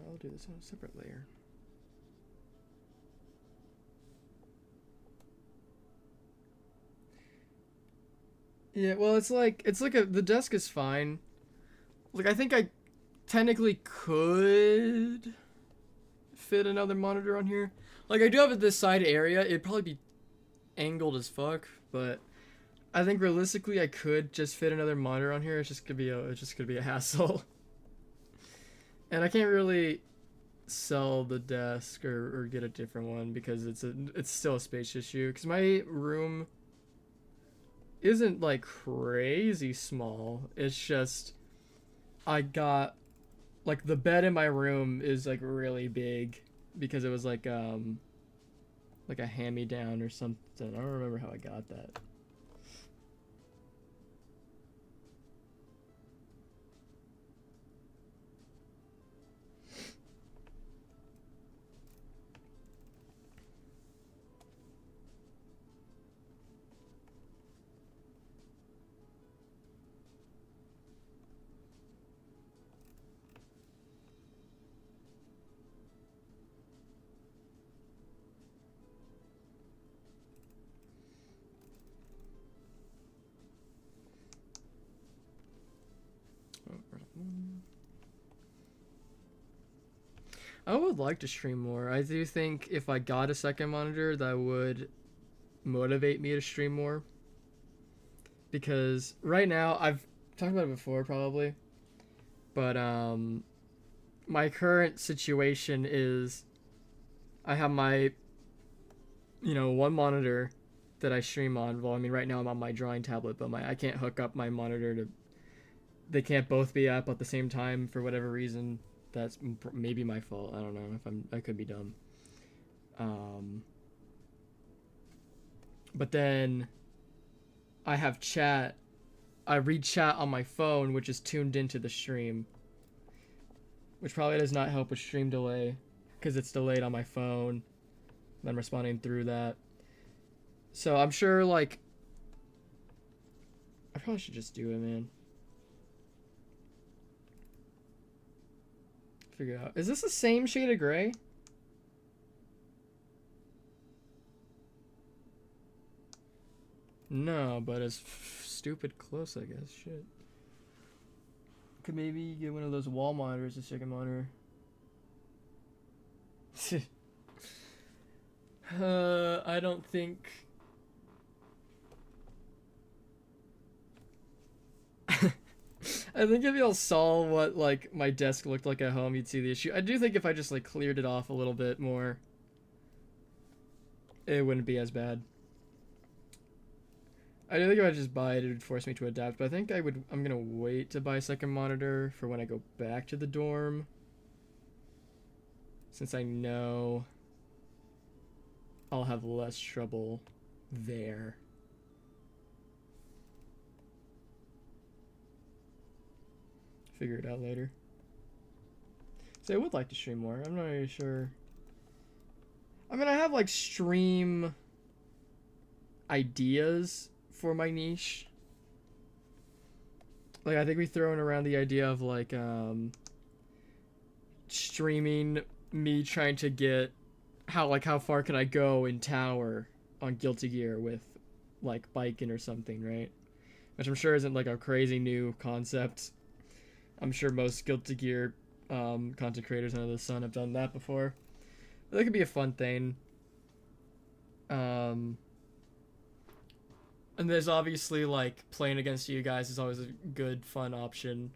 I'll do this on a separate layer. Yeah, well, it's like the desk is fine. Like I think I technically could fit another monitor on here. Like I do have this side area. It'd probably be angled as fuck, but I think realistically I could just fit another monitor on here. It's just gonna be a hassle. And I can't really sell the desk or get a different one because it's still a space issue. Because my room isn't like crazy small. It's just I got like the bed in my room is like really big because it was like a hand-me-down or something. I don't remember how I got that. I would like to stream more. I do think if I got a second monitor, that would motivate me to stream more. Because right now, I've talked about it before probably, but my current situation is I have my, one monitor that I stream on. Well, I mean, right now I'm on my drawing tablet, but I can't hook up my monitor to. They can't both be up at the same time for whatever reason. That's maybe my fault. I don't know if I could be dumb. But then I have chat. I read chat on my phone, which is tuned into the stream, which probably does not help with stream delay because it's delayed on my phone. And I'm responding through that. So I'm sure, like, I probably should just do it, man. Figure out. Is this the same shade of gray? No, but it's stupid close, I guess. Shit. Could maybe get one of those wall monitors, a second monitor. I don't think. I think if y'all saw what like my desk looked like at home, you'd see the issue. I do think if I just like cleared it off a little bit more, it wouldn't be as bad. I do think if I just buy it, it would force me to adapt. But I think I'm gonna wait to buy a second monitor for when I go back to the dorm, since I know I'll have less trouble there. Figure it out later. So I would like to stream more. I'm not really sure. I mean, I have like stream ideas for my niche. Like I think we thrown around the idea of like streaming me trying to get how far can I go in tower on Guilty Gear with like biking or something, right? Which I'm sure isn't like a crazy new concept. I'm sure most Guilty Gear content creators under the sun have done that before. But that could be a fun thing. And there's obviously like playing against you guys is always a good fun option.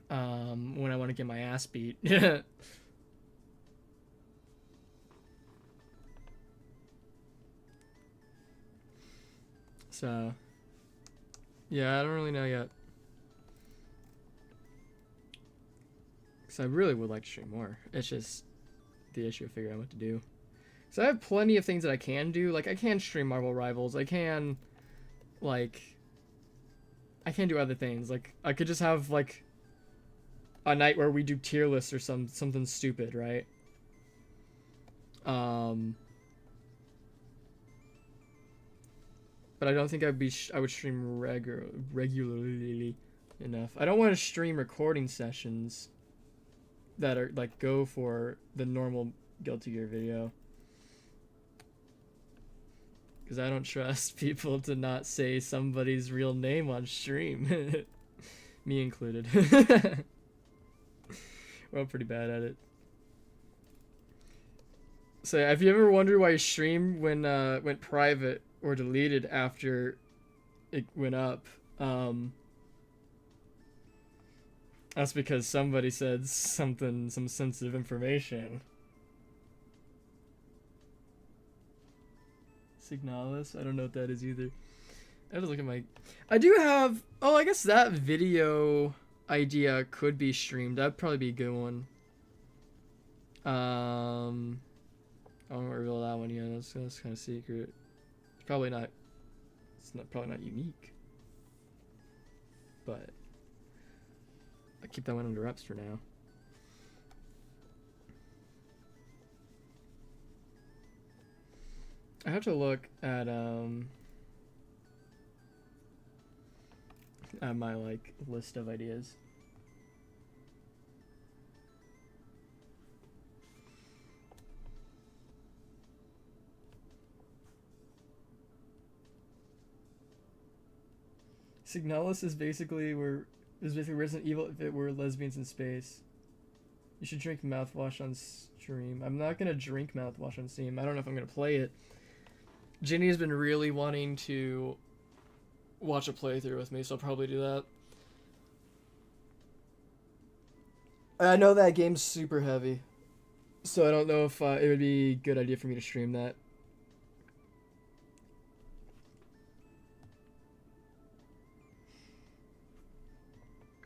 When I want to get my ass beat. So yeah, I don't really know yet. I really would like to stream more. It's just the issue of figuring out what to do. So I have plenty of things that I can do. Like I can stream Marvel Rivals. I can like I can't do other things. Like I could just have like a night where we do tier lists or something stupid, right? But I don't think I would stream regularly enough. I don't want to stream recording sessions that are like go for the normal Guilty Gear video, because I don't trust people to not say somebody's real name on stream. Me included. We're all pretty bad at it. So have you ever wondered why your stream went private or deleted after it went up? That's because somebody said some sensitive information. Signalis? I don't know what that is either. I have to look at my... I do have... Oh, I guess that video idea could be streamed. That'd probably be a good one. I won't reveal that one yet. That's kind of secret. It's probably not... probably not unique. But... I keep that one under wraps for now. I have to look at my like list of ideas. Signalis is basically Resident Evil if it were lesbians in space. You should drink mouthwash on stream. I'm not gonna drink mouthwash on stream. I don't know if I'm gonna play it. Ginny has been really wanting to watch a playthrough with me, so I'll probably do that. I know that game's super heavy, so I don't know if it would be a good idea for me to stream that.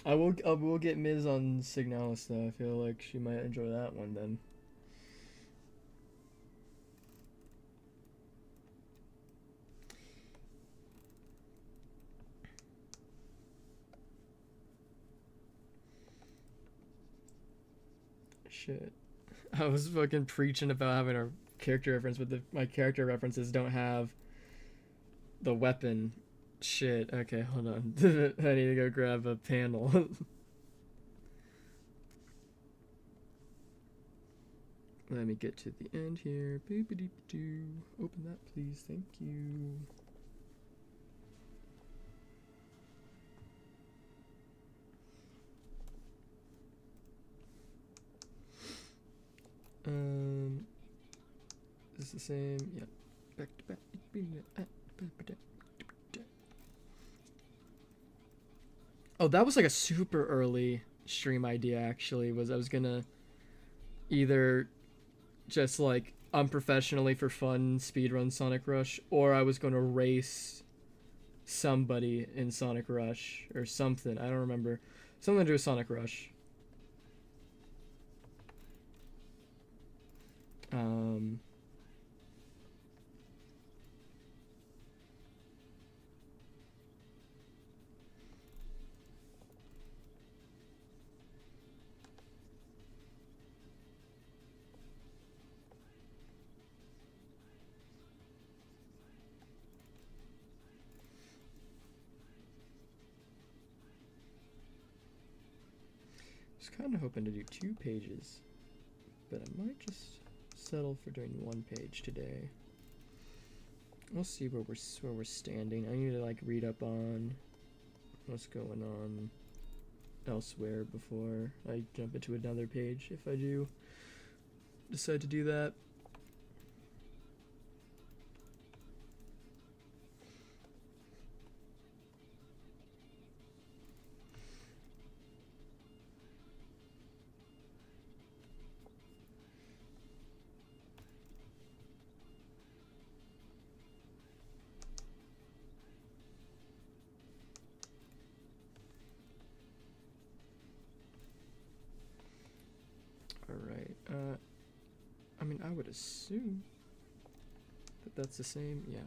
I will get Miz on Signalis though. I feel like she might enjoy that one then. Shit. I was fucking preaching about having a character reference, but my character references don't have the weapon. Shit. Okay, hold on. I need to go grab a panel. Let me get to the end here. Boop-a-doop-doo. Open that, please. Thank you. Is this the same? Yep. Back to back. Oh, that was like a super early stream idea actually. I was gonna either just like unprofessionally for fun speedrun Sonic Rush, or I was gonna race somebody in Sonic Rush or something. I don't remember. Something to do with Sonic Rush. I was kind of hoping to do 2 pages, but I might just settle for doing 1 page today. We'll see where we're standing. I need to like read up on what's going on elsewhere before I jump into another page, if I do decide to do that. Alright, I mean, I would assume that that's the same, yeah.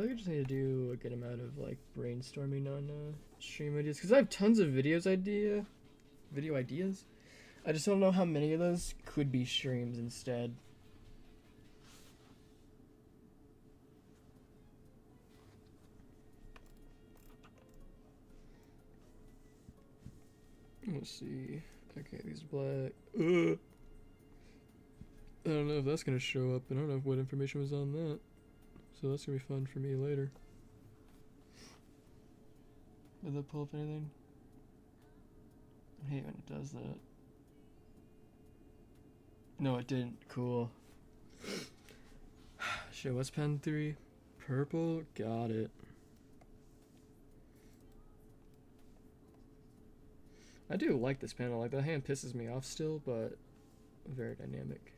feel like I just need to do a good amount of like brainstorming on stream ideas because I have tons of video ideas. I just don't know how many of those could be streams instead. Let's see. Okay, these black. I don't know if that's gonna show up. I don't know what information was on that. So that's gonna be fun for me later. Did that pull up anything? I hate when it does that. No, it didn't. Cool. Show us pen 3. Purple. Got it. I do like this panel. Like, the hand pisses me off still, but very dynamic.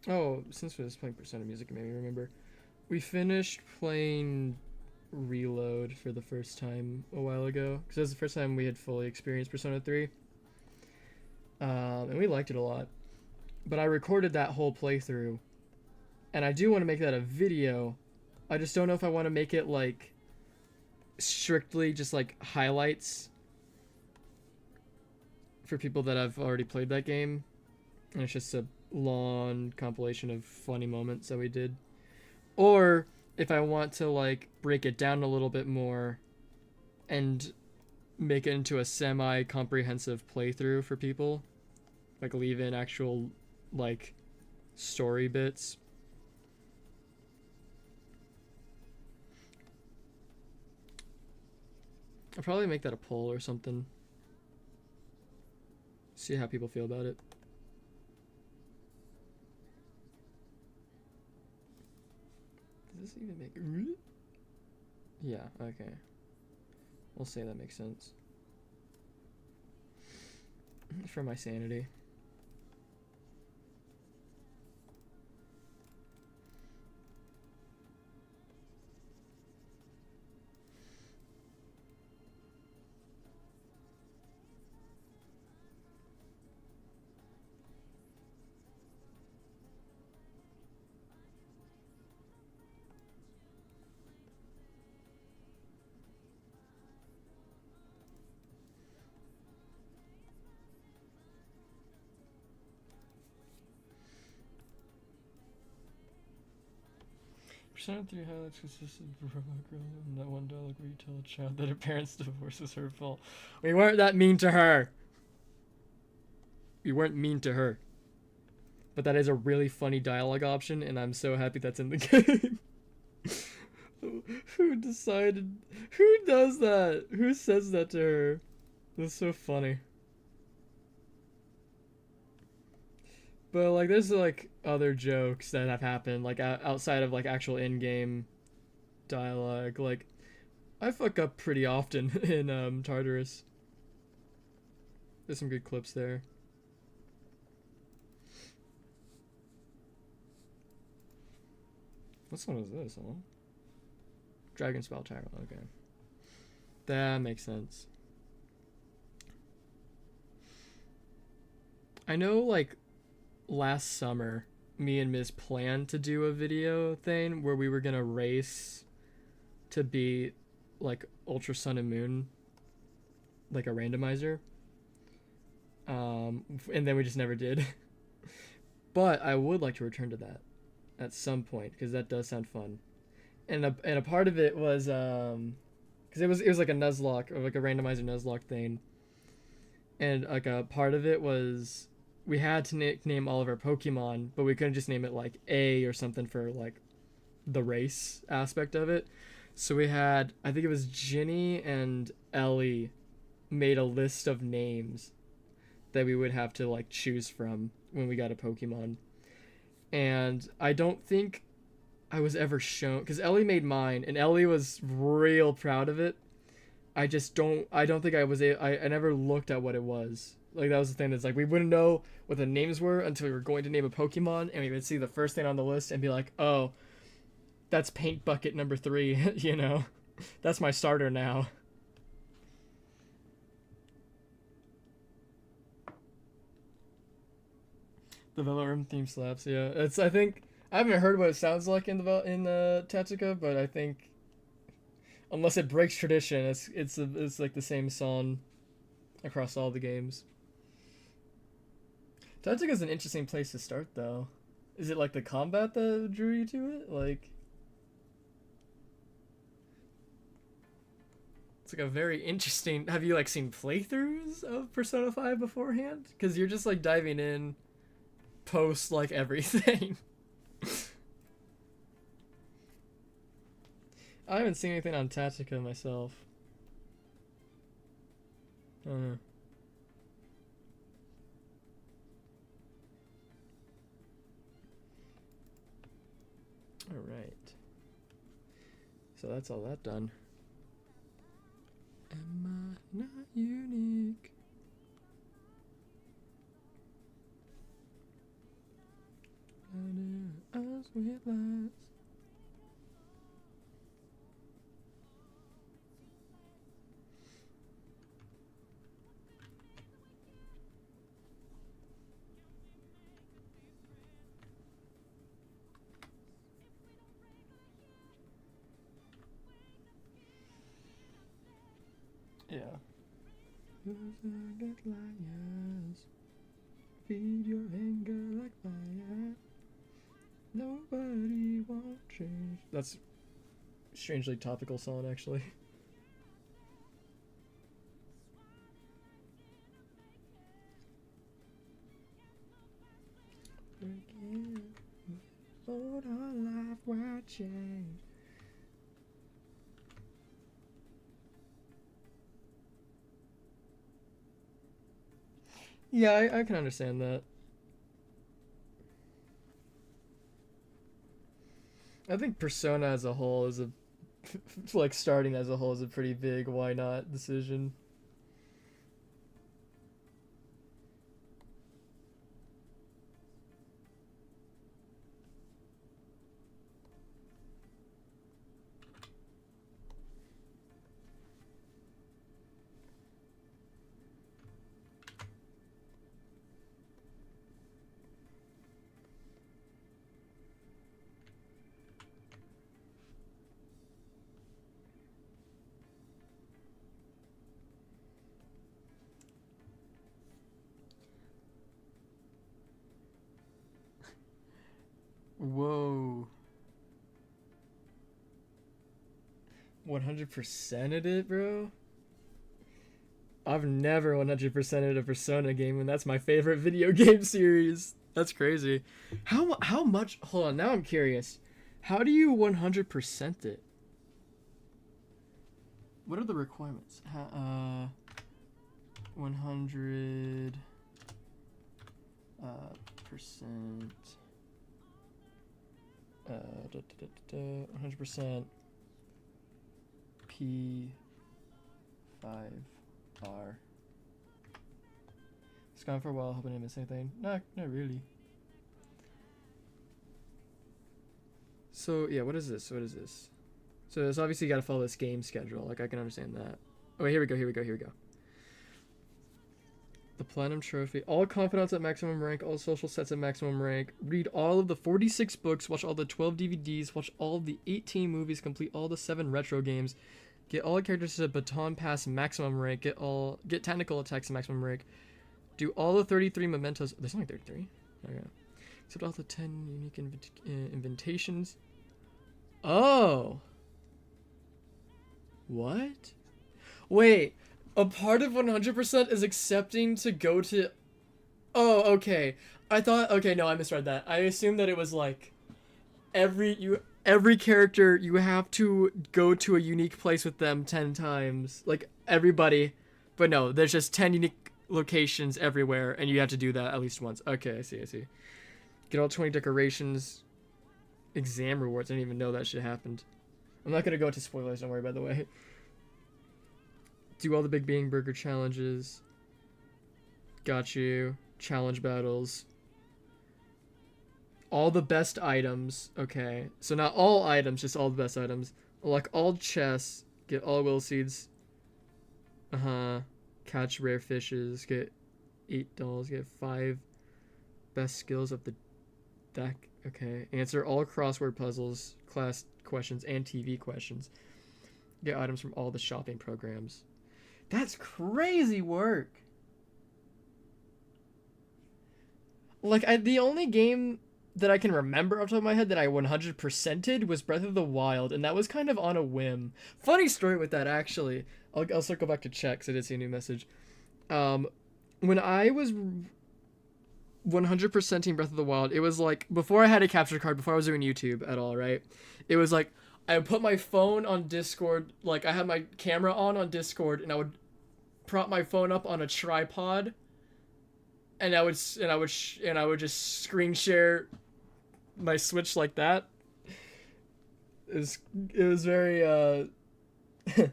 Oh, since we was playing Persona music, it made me remember. We finished playing Reload for the first time a while ago. Because that was the first time we had fully experienced Persona 3. And we liked it a lot. But I recorded that whole playthrough. And I do want to make that a video. I just don't know if I want to make it like strictly just like highlights for people that have already played that game. And it's just a long compilation of funny moments that we did. Or if I want to like break it down a little bit more and make it into a semi-comprehensive playthrough for people. Like leave in actual like story bits. I'll probably make that a poll or something. See how people feel about it. Does this even make... Yeah, okay. We'll say that makes sense. For my sanity. Persona 3 highlights consistent of robot girl and that one dialogue where you tell a child that her parents' divorce is her fault. We weren't that mean to her. We weren't mean to her. But that is a really funny dialogue option, and I'm so happy that's in the game. Who decided? Who does that? Who says that to her? That's so funny. But like, there's like other jokes that have happened, like outside of like actual in-game dialogue. Like, I fuck up pretty often in Tartarus. There's some good clips there. What song is this? Huh? Dragon Spell Tower. Okay, that makes sense. I know, like, last summer, me and Miz planned to do a video thing where we were gonna race to beat like Ultra Sun and Moon, like a randomizer. And then we just never did. But I would like to return to that at some point because that does sound fun. And a part of it was because it was like a Nuzlocke or like a randomizer Nuzlocke thing. And like a part of it was we had to name all of our Pokemon, but we couldn't just name it like A or something for like the race aspect of it. So we had, I think it was Ginny and Ellie made a list of names that we would have to like choose from when we got a Pokemon. And I don't think I was ever shown, because Ellie made mine and Ellie was real proud of it. I don't think I was I never looked at what it was. Like, that was the thing, that's like we wouldn't know what the names were until we were going to name a Pokemon, and we would see the first thing on the list and be like, oh, that's Paint Bucket number 3, you know? That's my starter now. The Valorant theme slaps. Yeah, it's. I think I haven't heard what it sounds like in the Tactica, but I think unless it breaks tradition, it's like the same song across all the games. Tactica is an interesting place to start, though. Is it like the combat that drew you to it? Like, it's like a very interesting. Have you like seen playthroughs of Persona 5 beforehand? Because you're just like diving in, post like everything. I haven't seen anything on Tactica myself. I don't know. Alright. So that's all that done. Am I not unique? Us with lies. Yeah. Like liars. Feed your anger like fire. Nobody won't change. That's a strangely topical song, actually. Hold on, life will change. Yeah, I can understand that. I think Persona as a whole is a like starting as a whole is a pretty big why not decision. Whoa. 100%ed it, bro? I've never 100%ed a Persona game, and that's my favorite video game series. That's crazy. How much? Hold on, now I'm curious. How do you 100% it? What are the requirements? 100 percent 100% P5R. It's gone for a while, hoping I didn't miss anything. Not really. So yeah, what is this? What is this? So it's obviously got to follow this game schedule. Like I can understand that. Oh wait, here we go. Here we go. Here we go. The Platinum Trophy. All confidants at maximum rank. All social sets at maximum rank. Read all of the 46 books. Watch all the 12 DVDs. Watch all of the 18 movies. Complete all the 7 retro games. Get all characters to Baton Pass maximum rank. Get technical attacks maximum rank. Do all the 33 mementos. There's only 33. Okay. Except all the 10 unique invitations. Oh. What? Wait. A part of 100% is accepting to go to... Oh, okay. I thought... Okay, no, I misread that. I assumed that it was like... Every character, you have to go to a unique place with them 10 times. Like, everybody. But no, there's just 10 unique locations everywhere, and you have to do that at least once. Okay, I see. Get all 20 decorations. Exam rewards. I didn't even know that shit happened. I'm not gonna go into spoilers, don't worry, by the way. Do all the Big Bang Burger challenges. Got you. Challenge battles. All the best items. Okay. So not all items, just all the best items. Like all chests. Get all will seeds. Catch rare fishes. Get 8 dolls. Get 5 Best skills of the deck. Okay. Answer all crossword puzzles, class questions, and TV questions. Get items from all the shopping programs. That's crazy work. Like, the only game that I can remember off the top of my head that I 100%ed was Breath of the Wild, and that was kind of on a whim. Funny story with that, actually. I'll circle back to check, because I did see a new message. When I was 100%ing Breath of the Wild, it was like, before I had a capture card, before I was doing YouTube at all, right? It was like, I would put my phone on Discord, like, I had my camera on Discord, and I would prop my phone up on a tripod, and I would just screen share my Switch like that. It was very it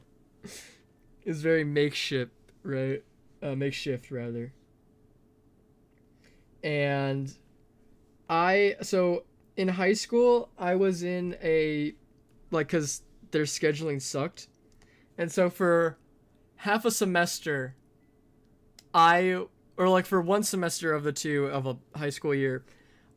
was very makeshift, right? Makeshift rather. And so in high school I was in a, like, cuz their scheduling sucked. And so for half a semester for one semester of the two of a high school year,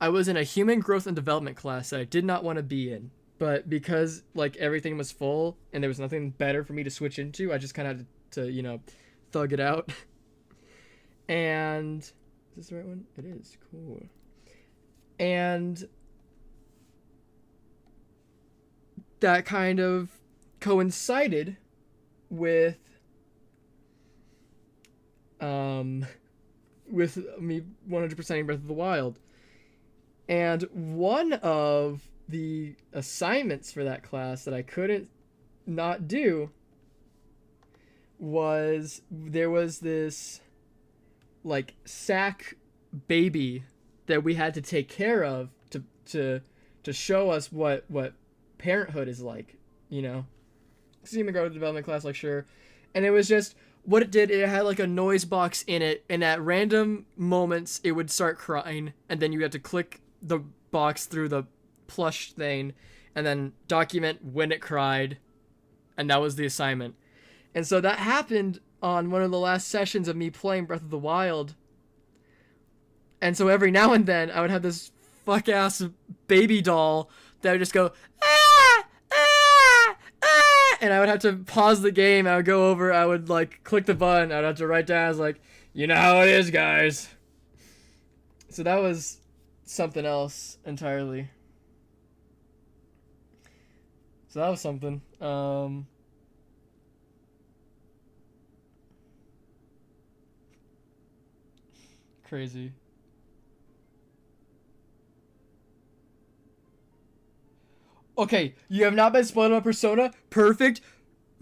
I was in a human growth and development class that I did not want to be in. But because, like, everything was full and there was nothing better for me to switch into, I just kind of had to, thug it out. And is this the right one? It is. Cool. And that kind of coincided with me 100%ing Breath of the Wild. And one of the assignments for that class that I couldn't not do was, there was this, like, sack baby that we had to take care of to show us what parenthood is like, Human growth development class, like, sure. And it was just, what it did, it had like a noise box in it, and at random moments it would start crying, and then you had to click the box through the plush thing and then document when it cried, and that was the assignment. And so that happened on one of the last sessions of me playing Breath of the Wild. And so every now and then I would have this fuck ass baby doll that would just go and I would have to pause the game. I would go over, I would, like, click the button. I would have to write down, I was like, you know how it is, guys. So that was something else entirely. So that was something. Crazy. Okay, you have not been spoiled on Persona? Perfect.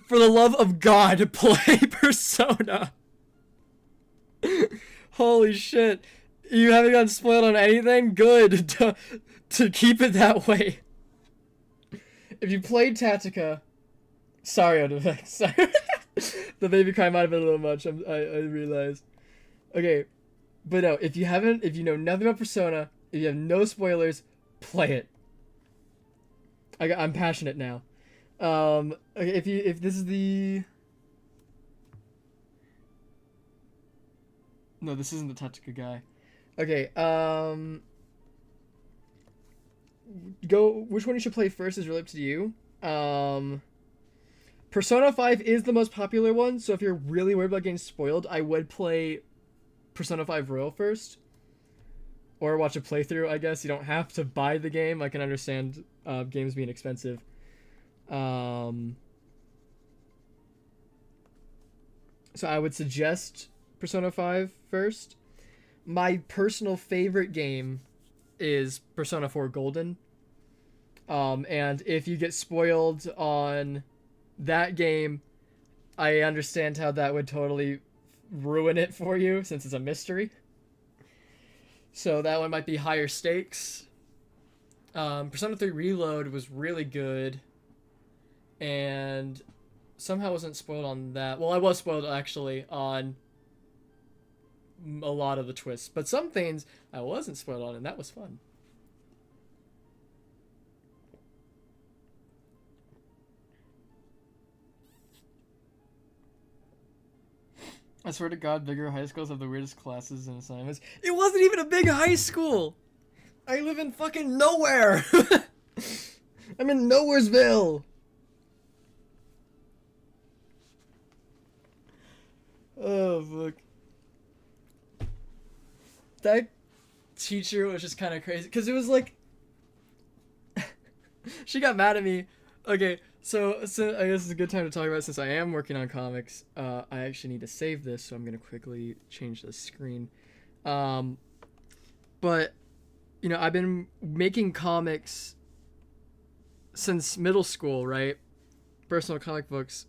For the love of God, play Persona. Holy shit. You haven't gotten spoiled on anything? Good. To keep it that way. If you played Tactica... Sorry, Odevex. Sorry. The baby cry might have been a little much, I realized. Okay. But no, if you know nothing about Persona, if you have no spoilers, play it. I'm passionate now. Okay, if this is the... No, this isn't the Tactica guy. Okay, which one you should play first is really up to you. Persona 5 is the most popular one, so if you're really worried about getting spoiled, I would play Persona 5 Royal first. Or watch a playthrough, I guess. You don't have to buy the game. I can understand games being expensive. So I would suggest Persona 5 first. My personal favorite game is Persona 4 Golden. And if you get spoiled on that game, I understand how that would totally ruin it for you, since it's a mystery. So that one might be higher stakes. Persona 3 Reload was really good. And somehow wasn't spoiled on that. Well, I was spoiled, actually, on a lot of the twists. But some things I wasn't spoiled on, and that was fun. I swear to God, bigger high schools have the weirdest classes and assignments. It wasn't even a big high school. I live in fucking nowhere. I'm in Nowheresville. Oh, fuck. That teacher was just kind of crazy. Because it was like... she got mad at me. Okay, so I guess it's a good time to talk about it since I am working on comics. I actually need to save this, so I'm going to quickly change the screen. But, you know, I've been making comics since middle school, right? Personal comic books.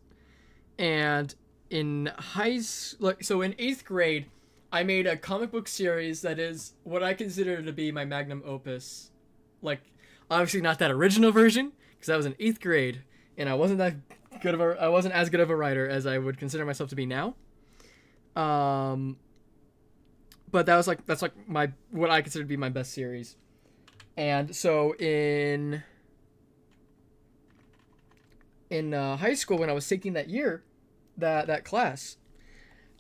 And in so in 8th grade, I made a comic book series that is what I consider to be my magnum opus. Like, obviously not that original version, because I was in 8th grade, and I wasn't as good of a writer as I would consider myself to be now. But that's like what I consider to be my best series. And so in high school, when I was taking that year, that class,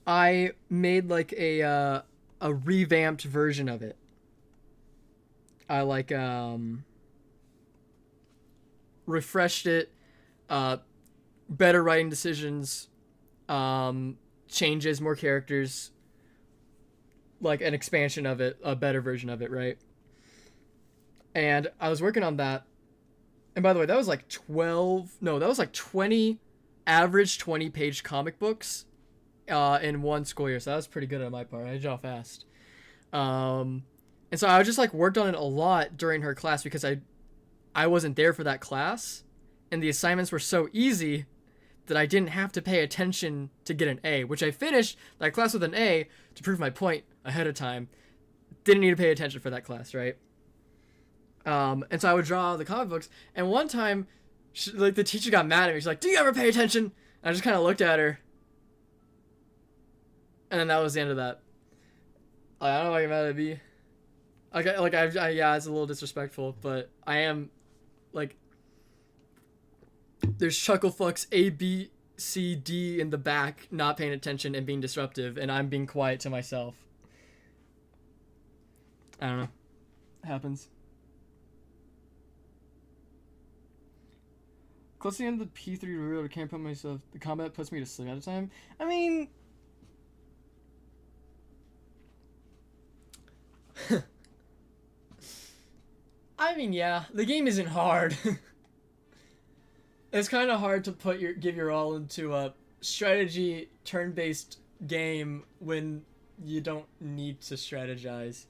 I made like a revamped version of it. I like refreshed it, better writing decisions, changes, more characters, like an expansion of it, a better version of it, right? And I was working on that. And by the way, that was like 20 average 20-page comic books in one school year. So that was pretty good on my part. I draw fast. And so I just like worked on it a lot during her class because I wasn't there for that class, and the assignments were so easy that I didn't have to pay attention to get an A, which I finished that class with an A to prove my point ahead of time. Didn't need to pay attention for that class, right? And so I would draw the comic books, and one time, the teacher got mad at me. She's like, "Do you ever pay attention?" And I just kind of looked at her, and then that was the end of that. I don't know why you're mad at me. Yeah, it's a little disrespectful, but I am, like, there's chucklefucks A, B, C, D in the back not paying attention and being disruptive, and I'm being quiet to myself. I don't know. It happens. Close to the end of the P3 reveal, I can't put myself... The combat puts me to sleep at a time. I mean... yeah, the game isn't hard. It's kind of hard to give your all into a strategy turn-based game when you don't need to strategize.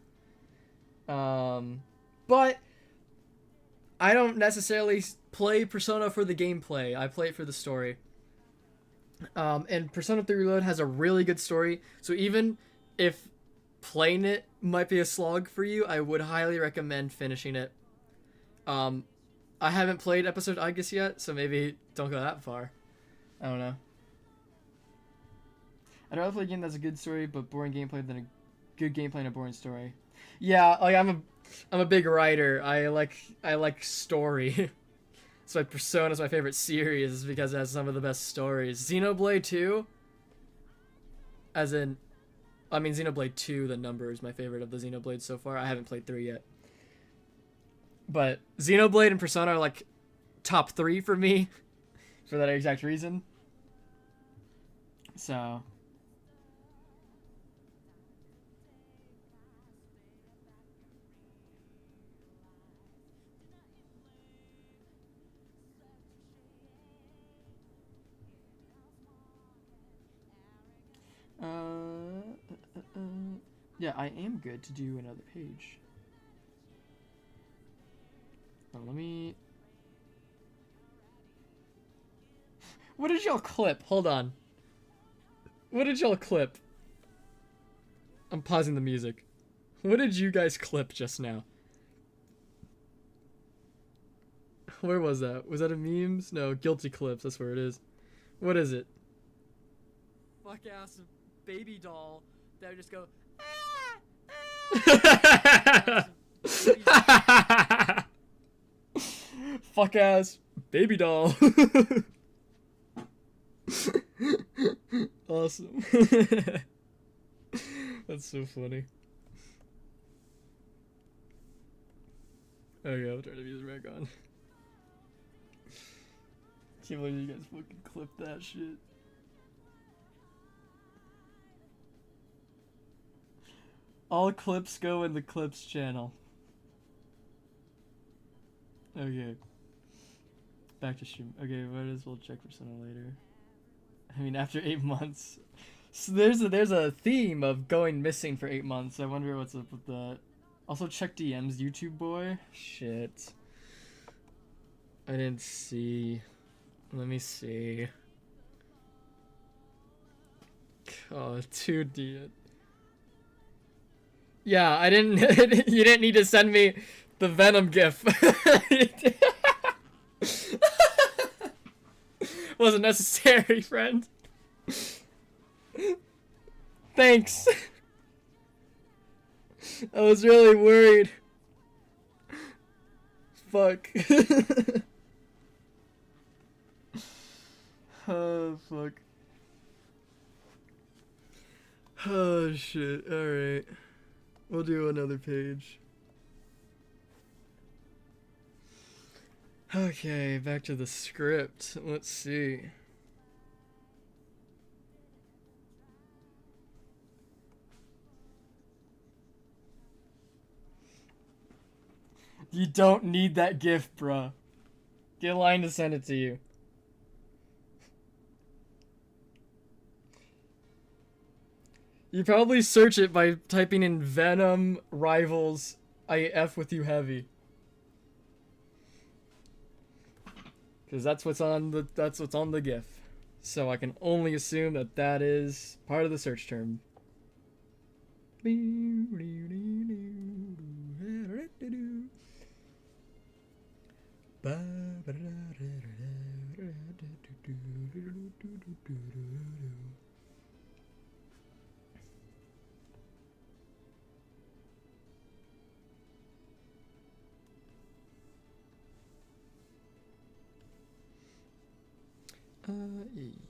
But I don't necessarily play Persona for the gameplay. I play it for the story. And Persona 3 Reload has a really good story. So even if playing it might be a slog for you, I would highly recommend finishing it. I haven't played Episode Aegis yet, so maybe don't go that far. I don't know. I'd rather play a game that's a good story but boring gameplay than a good gameplay and a boring story. Yeah, like I'm a big writer. I like story. That's why Persona is my favorite series, because it has some of the best stories. Xenoblade 2, as in, I mean Xenoblade 2, the number is my favorite of the Xenoblades so far. I haven't played 3 yet. But Xenoblade and Persona are like top 3 for me for that exact reason. So yeah, I am good to do another page. Let me... What did y'all clip? Hold on. What did y'all clip? I'm pausing the music. What did you guys clip just now? Where was that? Was that a memes? No, Guilty Clips. That's where it is. What is it? Fuck ass baby doll that would just go... Fuck ass baby doll. Awesome. That's so funny. Okay, I'll try to use back on. Can't believe you guys fucking clipped that shit. All clips go in the clips channel. Okay. Back to stream. Okay, might as well check Persona later. I mean, after 8 months. So there's a theme of going missing for 8 months. I wonder what's up with that. Also check DMs, YouTube boy. Shit. I didn't see. Let me see. Oh, 2D. Yeah, I didn't. You didn't need to send me the Venom gif. Wasn't necessary, friend. Thanks. I was really worried. Fuck. Oh, fuck. Oh, shit. Alright. We'll do another page. Okay, back to the script. Let's see. You don't need that gift, bruh. Get a line to send it to you. You probably search it by typing in Venom Rivals I F with you heavy. Because that's what's on the GIF. So I can only assume that that is part of the search term.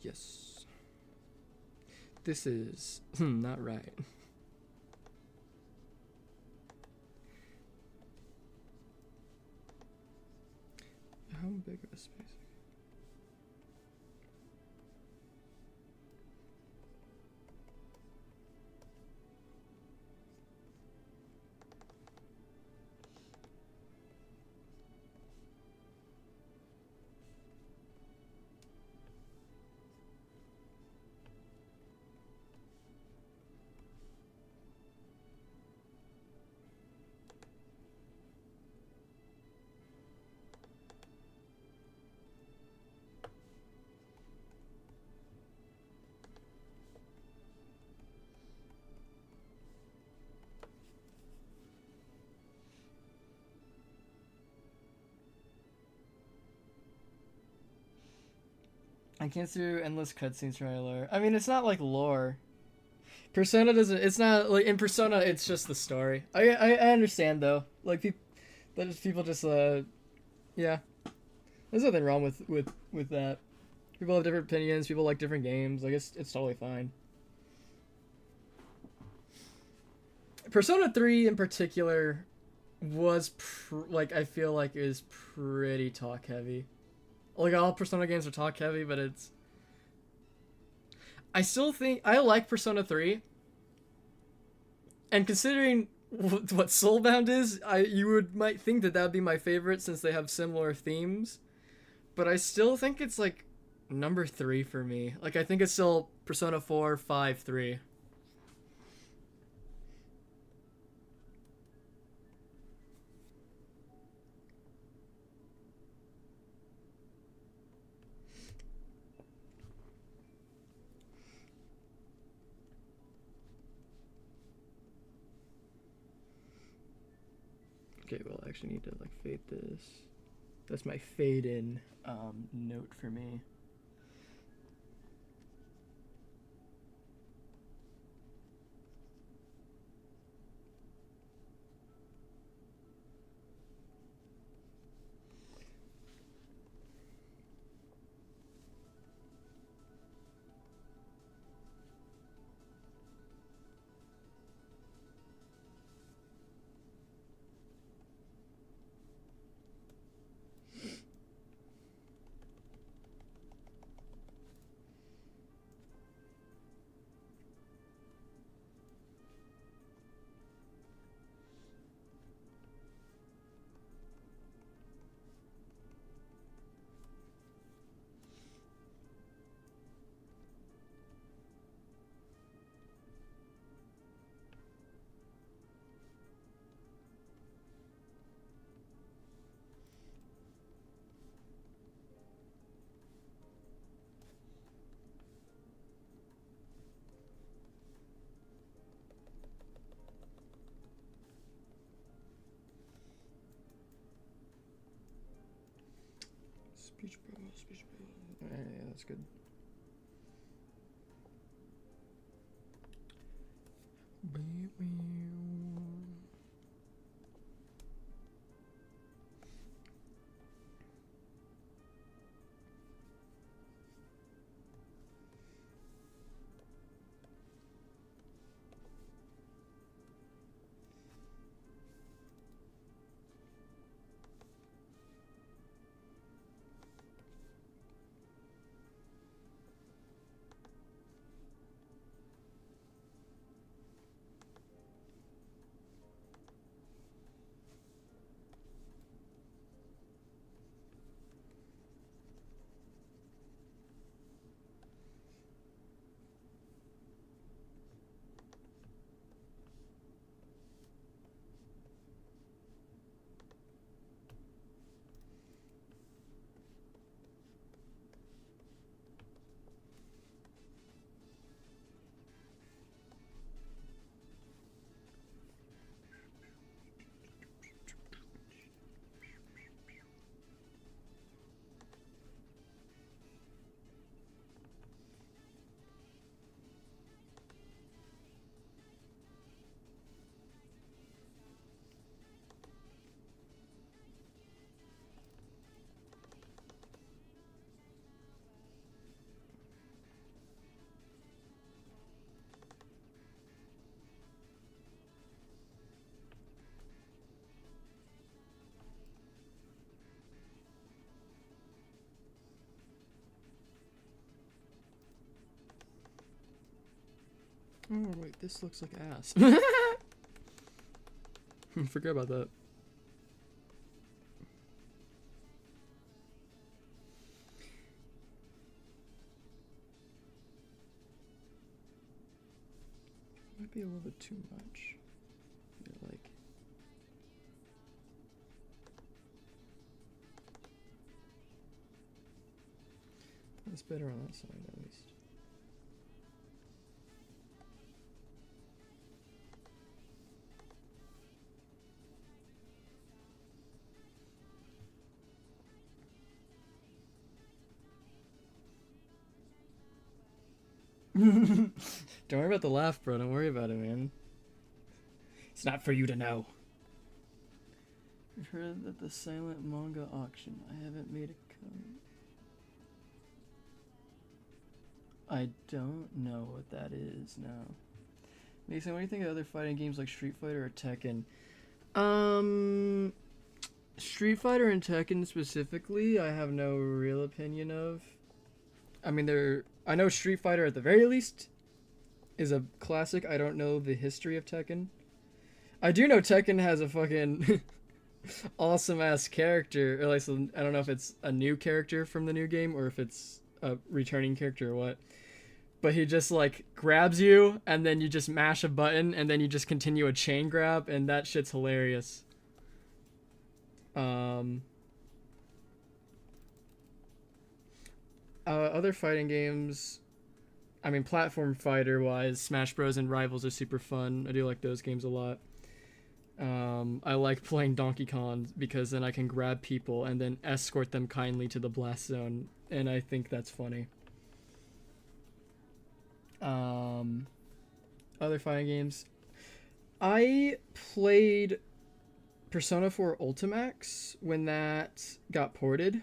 Yes. This is not right. How big of a space? I can't do endless cutscenes trailer. I mean, it's not like lore. Persona doesn't. It's not like in Persona. It's just the story. I understand though. Like people just yeah. There's nothing wrong with that. People have different opinions. People like different games. Like it's totally fine. Persona 3 in particular was like I feel like is pretty talk heavy. Like all Persona games are talk heavy, but it's. I still think I like Persona 3. And considering what Soulbound is, you might think that would be my favorite since they have similar themes. But I still think it's like number 3 for me. Like I think it's still Persona 4, 5, 3. Okay, well I actually need to like fade this. That's my fade in note for me. That's good. Oh wait, this looks like ass. Forget about that. Might be a little bit too much. Yeah, like. That's better on that side at least. Don't worry about the laugh, bro. Don't worry about it, man. It's not for you to know. I've heard that the silent manga auction. I haven't made a comment. I don't know what that is now. Mason, what do you think of other fighting games like Street Fighter or Tekken? Street Fighter and Tekken specifically, I have no real opinion of. I mean, I know Street Fighter at the very least is a classic. I don't know the history of Tekken. I do know Tekken has a fucking awesome ass character. Or like, I don't know if it's a new character from the new game or if it's a returning character or what. But he just like grabs you and then you just mash a button and then you just continue a chain grab and that shit's hilarious. Other fighting games, I mean, platform fighter wise, Smash Bros. And Rivals are super fun. I do like those games a lot. I like playing Donkey Kong because then I can grab people and then escort them kindly to the blast zone, and I think that's funny. Other fighting games, I played Persona 4 Ultimax when that got ported.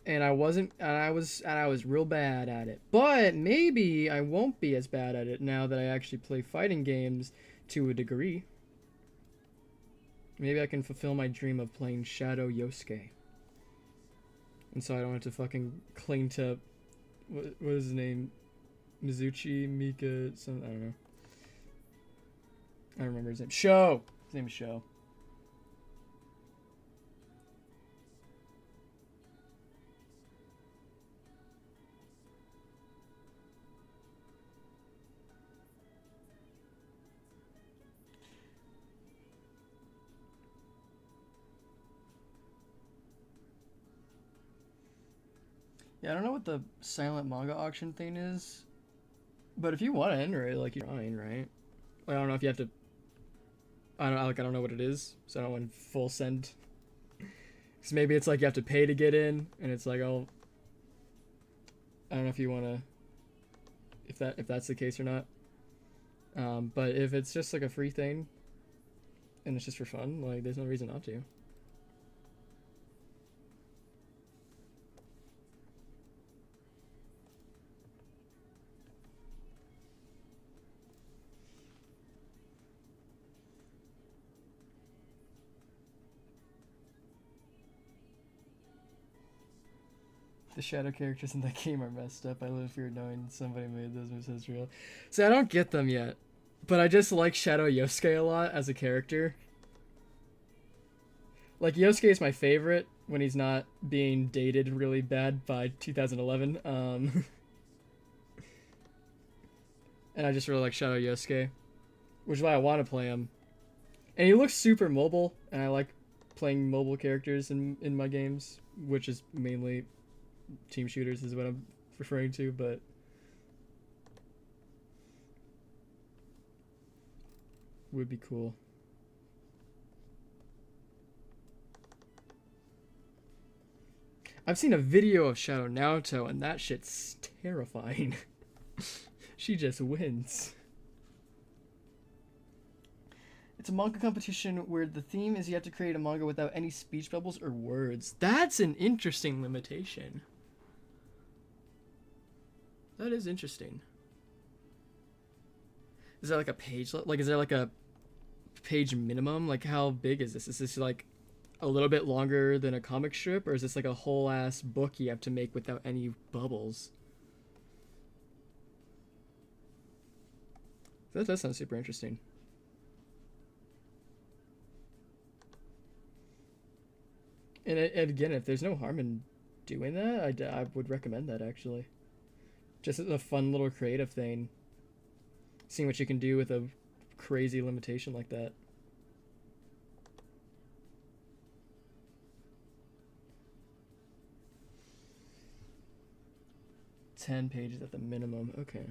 And I was real bad at it. But maybe I won't be as bad at it now that I actually play fighting games to a degree. Maybe I can fulfill my dream of playing Shadow Yosuke. And so I don't have to fucking cling to what is his name? Mizuchi, Mika, something, I don't know. I don't remember his name. Sho! His name is Sho. Yeah, I don't know what the silent manga auction thing is, but if you want to enter it, like, you're fine, right? Like, I don't know if you have to. I don't know what it is, so I don't want full send. Because maybe it's like you have to pay to get in, and it's like, oh, I don't know if you want to, if that's the case or not. But if it's just like a free thing, and it's just for fun, like there's no reason not to. The shadow characters in that game are messed up. I live fear knowing somebody made those moves real. So I don't get them yet, but I just like Shadow Yosuke a lot as a character. Like Yosuke is my favorite when he's not being dated really bad by 2011. And I just really like Shadow Yosuke, which is why I want to play him. And he looks super mobile, and I like playing mobile characters in my games, which is mainly team shooters is what I'm referring to, but would be cool. I've seen a video of Shadow Naoto, and that shit's terrifying. She just wins. It's a manga competition where the theme is you have to create a manga without any speech bubbles or words. That's an interesting limitation. That is interesting. Is there like a page? Like, is there like a page minimum? Like, how big is this? Is this like a little bit longer than a comic strip, or is this like a whole ass book you have to make without any bubbles? That does sound super interesting. And again, if there's no harm in doing that, I would recommend that actually. Just as a fun little creative thing. Seeing what you can do with a crazy limitation like that. "10 pages at the minimum." Okay.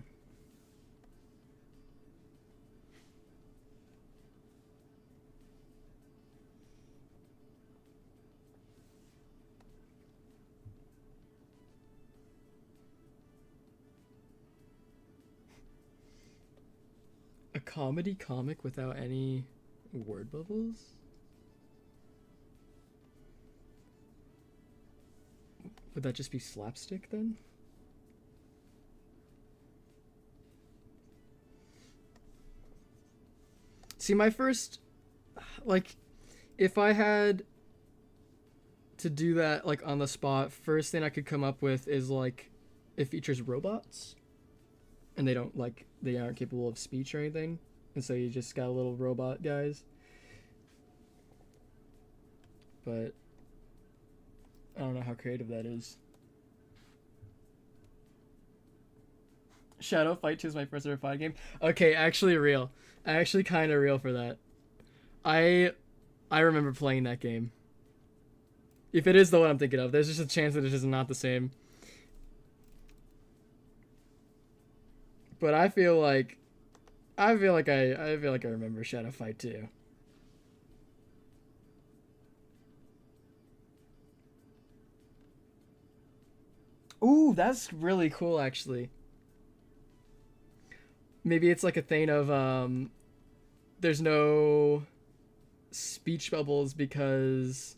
A comedy comic without any word bubbles? Would that just be slapstick then? See, my first, like, if I had to do that, like, on the spot, first thing I could come up with is, like, it features robots. And they don't, like, they aren't capable of speech or anything. And so you just got little robot guys. But I don't know how creative that is. Shadow Fight 2 is my first ever fighting game. Okay, actually real. Actually kind of real for that. I remember playing that game. If it is the one I'm thinking of, there's just a chance that it's just not the same. But I feel like I remember Shadow Fight 2. Ooh, that's really cool actually. Maybe it's like a thing of there's no speech bubbles because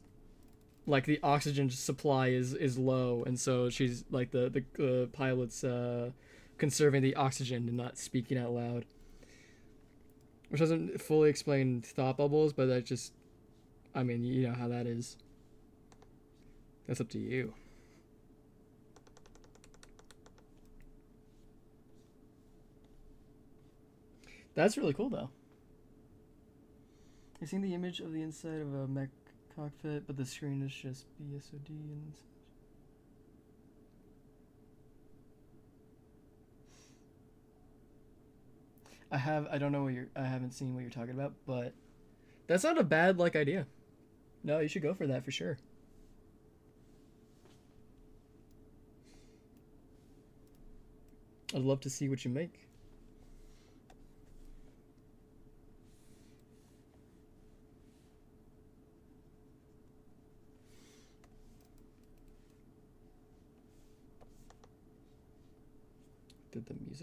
like the oxygen supply is low, and so she's like the pilot's conserving the oxygen and not speaking out loud, which doesn't fully explain thought bubbles, but that just, I mean, you know how that is. That's up to you. That's really cool though. I've seen the image of the inside of a mech cockpit, but the screen is just BSOD and such. I don't know I haven't seen what you're talking about, but that's not a bad like idea. No, you should go for that for sure. I'd love to see what you make.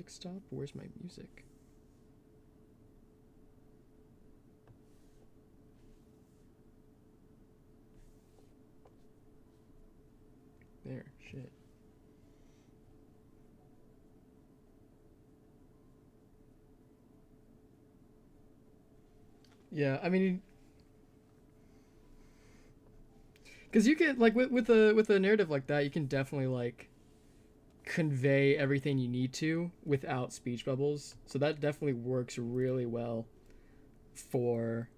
music stop? Where's my music? There, shit. Yeah, I mean, because you can like with a narrative like that, you can definitely like convey everything you need to without speech bubbles. So that definitely works really well for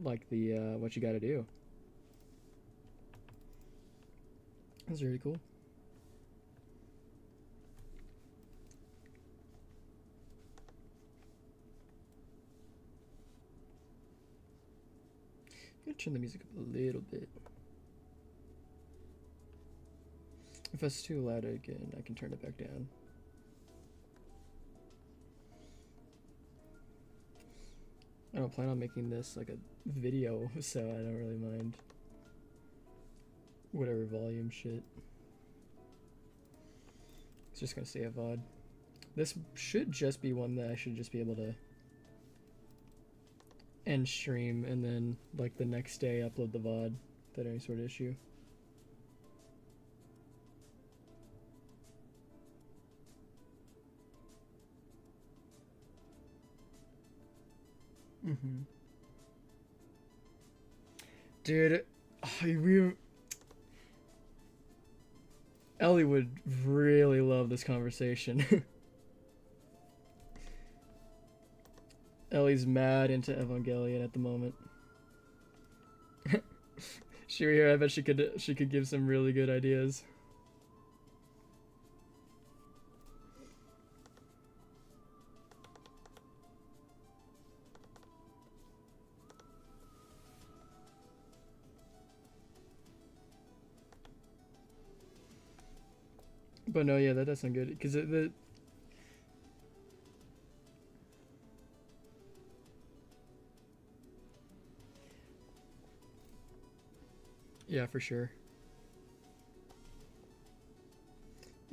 like the what you got to do. That's really cool. I'm gonna turn the music up a little bit. If it's too loud again, I can turn it back down. I don't plan on making this like a video, so I don't really mind whatever volume shit. It's just gonna stay a VOD. This should just be one that I should just be able to end stream and then like the next day upload the VOD without any sort of issue. Mm-hmm. Dude, Ellie would really love this conversation. Ellie's mad into Evangelion at the moment. She were here, I bet she could give some really good ideas. But no, yeah, that does sound good because the yeah, for sure.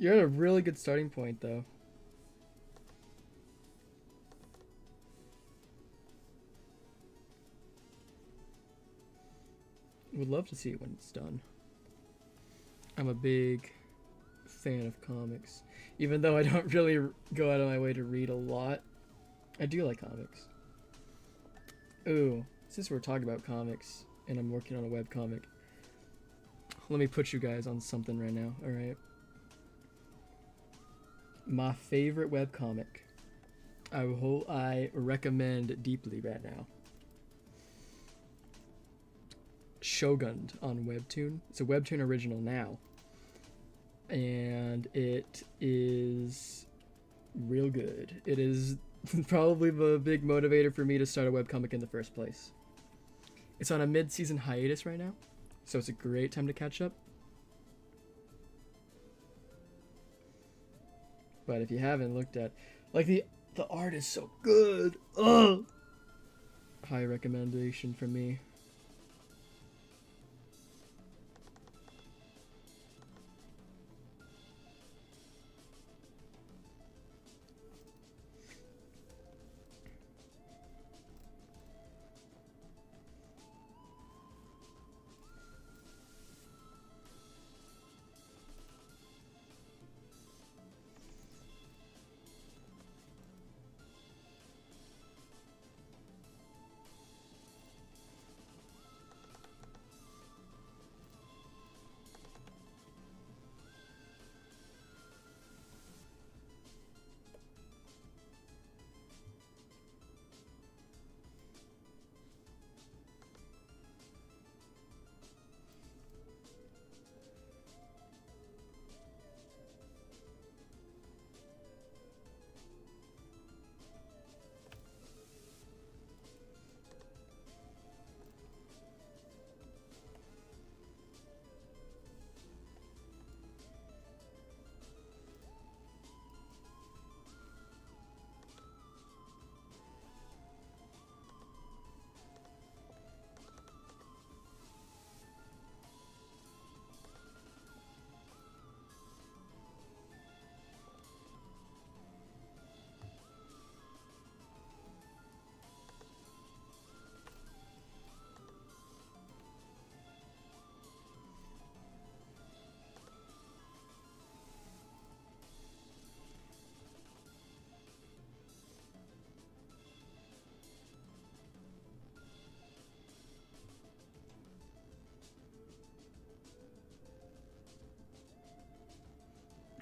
You're at a really good starting point, though. Would love to see it when it's done. I'm a big fan of comics. Even though I don't really go out of my way to read a lot, I do like comics. Ooh, since we're talking about comics and I'm working on a webcomic, let me put you guys on something right now, alright? My favorite webcomic. I recommend deeply right now. Shogunned on Webtoon. It's a Webtoon original now. And it is real good. It is probably the big motivator for me to start a webcomic in the first place. It's on a mid-season hiatus right now, so it's a great time to catch up. But if you haven't looked at, like the art is so good. Ugh. High recommendation from me.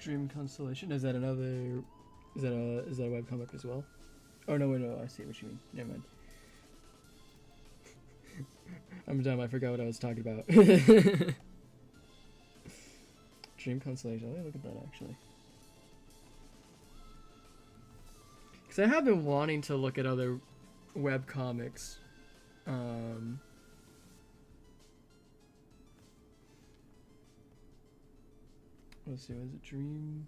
Dream Constellation. Is that another? Is that a webcomic as well? Oh no, wait, no. I see what you mean. Never mind. I'm dumb. I forgot what I was talking about. Dream Constellation. Let me look at that actually. Because I have been wanting to look at other webcomics. Let's see, was it Dream?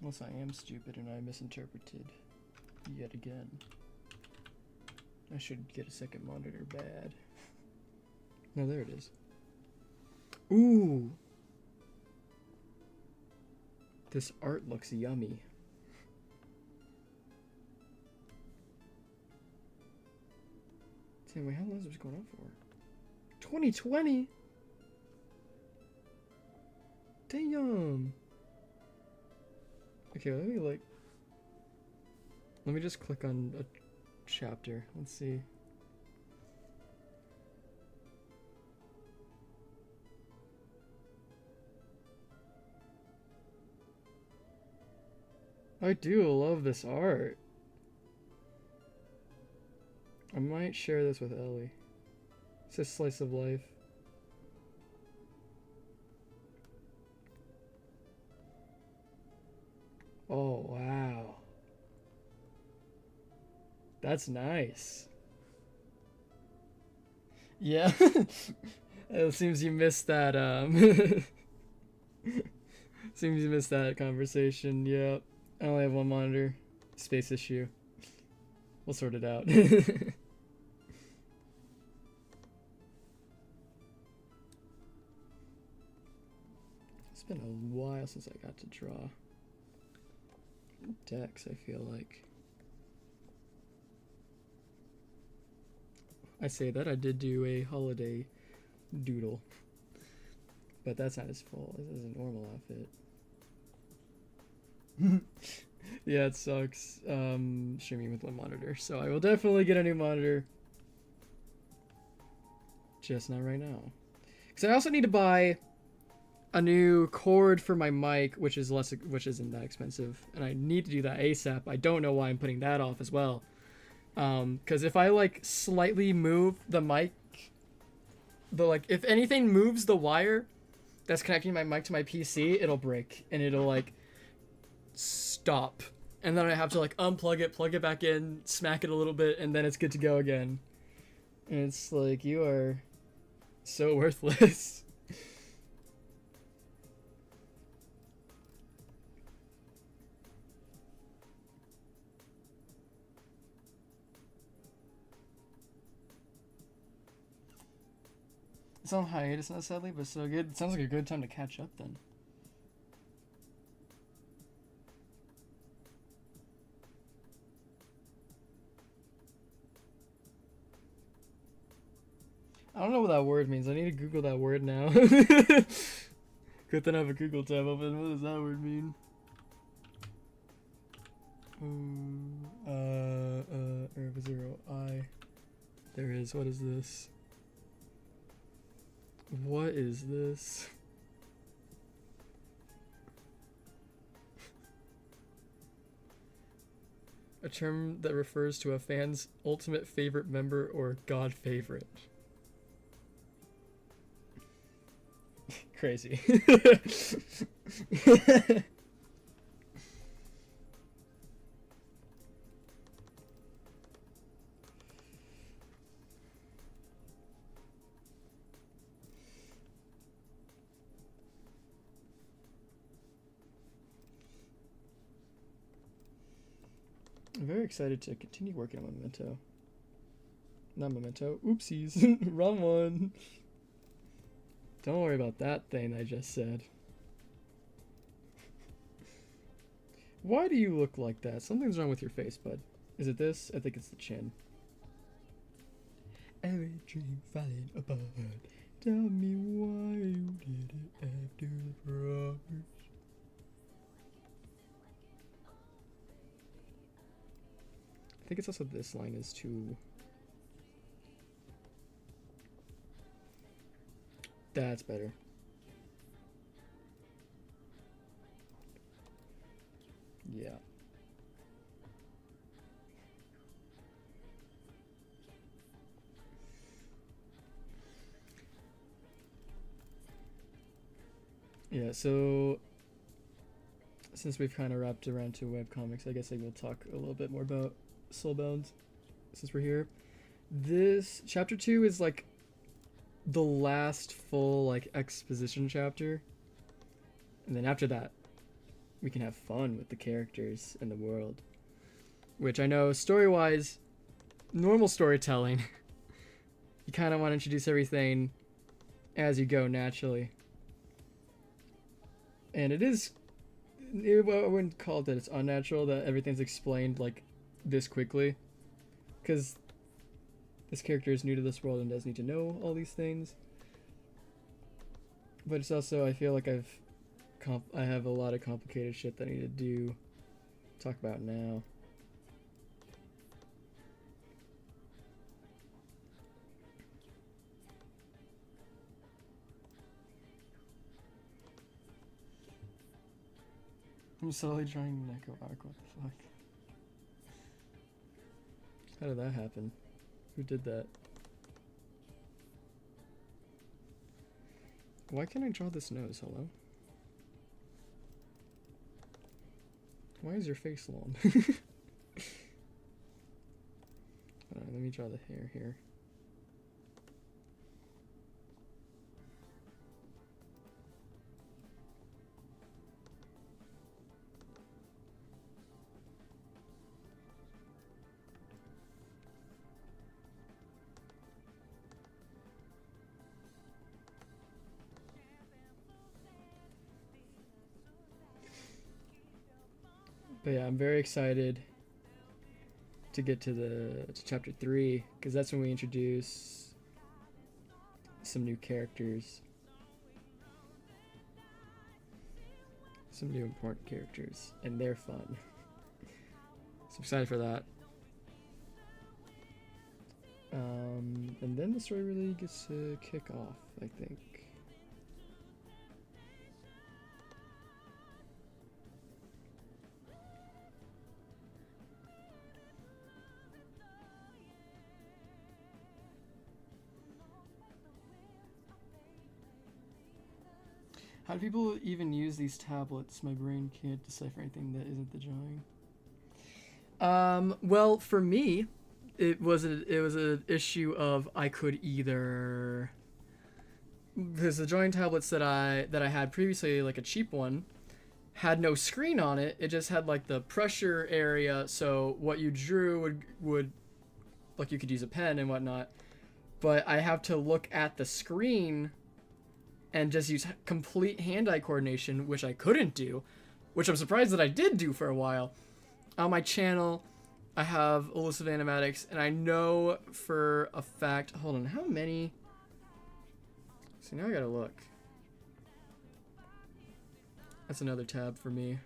Unless I am stupid and I misinterpreted yet again. I should get a second monitor bad. No, there it is. Ooh! This art looks yummy. Damn, wait, how long is this going on for? 2020? Damn! Okay, let me just click on a chapter. Let's see. I do love this art. I might share this with Ellie. It's a slice of life. Oh, wow. That's nice. Yeah. It seems you missed that, seems you missed that conversation. Yep. I only have one monitor. Space issue. We'll sort it out. It's been a while since I got to draw decks, I feel like. I say that I did do a holiday doodle, but that's not his fault. This is a normal outfit. Yeah, it sucks streaming with one monitor, so I will definitely get a new monitor, just not right now, because I also need to buy a new cord for my mic, which isn't that expensive, and I need to do that ASAP. I don't know why I'm putting that off as well, because if I like slightly move the mic, if anything moves the wire that's connecting my mic to my PC, it'll break and it'll like stop, and then I have to like unplug it, plug it back in, smack it a little bit, and then it's good to go again. And it's like, you are so worthless. It's on hiatus now, sadly, but so good. It sounds like a good time to catch up then. I don't know what that word means. I need to Google that word now. Good thing I have a Google tab open. What does that word mean? Zero I. There is. What is this? What is this? A term that refers to a fan's ultimate favorite member or god favorite. Crazy. I'm very excited to continue working on Memento. Not Memento. Oopsies. Wrong one. Don't worry about that thing I just said. Why do you look like that? Something's wrong with your face, bud. Is it this? I think it's the chin. Every dream falling apart. Tell me why you did it after the promise. I think it's also this line is too... That's better. Yeah. Yeah, so since we've kind of wrapped around to webcomics, I guess I will talk a little bit more about Soulbound since we're here. This chapter 2 is like the last full like exposition chapter, and then after that we can have fun with the characters and the world, which I know story-wise, normal storytelling, you kind of want to introduce everything as you go naturally. And it is, I wouldn't call it that it's unnatural that everything's explained like this quickly, because this character is new to this world and does need to know all these things. But it's also, I feel like I have a lot of complicated shit that I need to talk about now. I'm slowly trying to Neko arc, what the fuck? How did that happen? Who did that? Why can't I draw this nose? Hello? Why is your face long? Alright, let me draw the hair here. But yeah, I'm very excited to get to chapter 3, because that's when we introduce some new characters. Some new important characters, and they're fun. So I'm excited for that. And then the story really gets to kick off, I think. How do people even use these tablets? My brain can't decipher anything that isn't the drawing. Well, for me, it was an issue of I could either, because the drawing tablets that I had previously, like a cheap one, had no screen on it. It just had like the pressure area, so what you drew would like you could use a pen and whatnot. But I have to look at the screen and just use complete hand-eye coordination, which I couldn't do, which I'm surprised that I did do for a while. On my channel, I have Elusive Animatics, and I know for a fact... Hold on, how many... See, now I gotta look. That's another tab for me.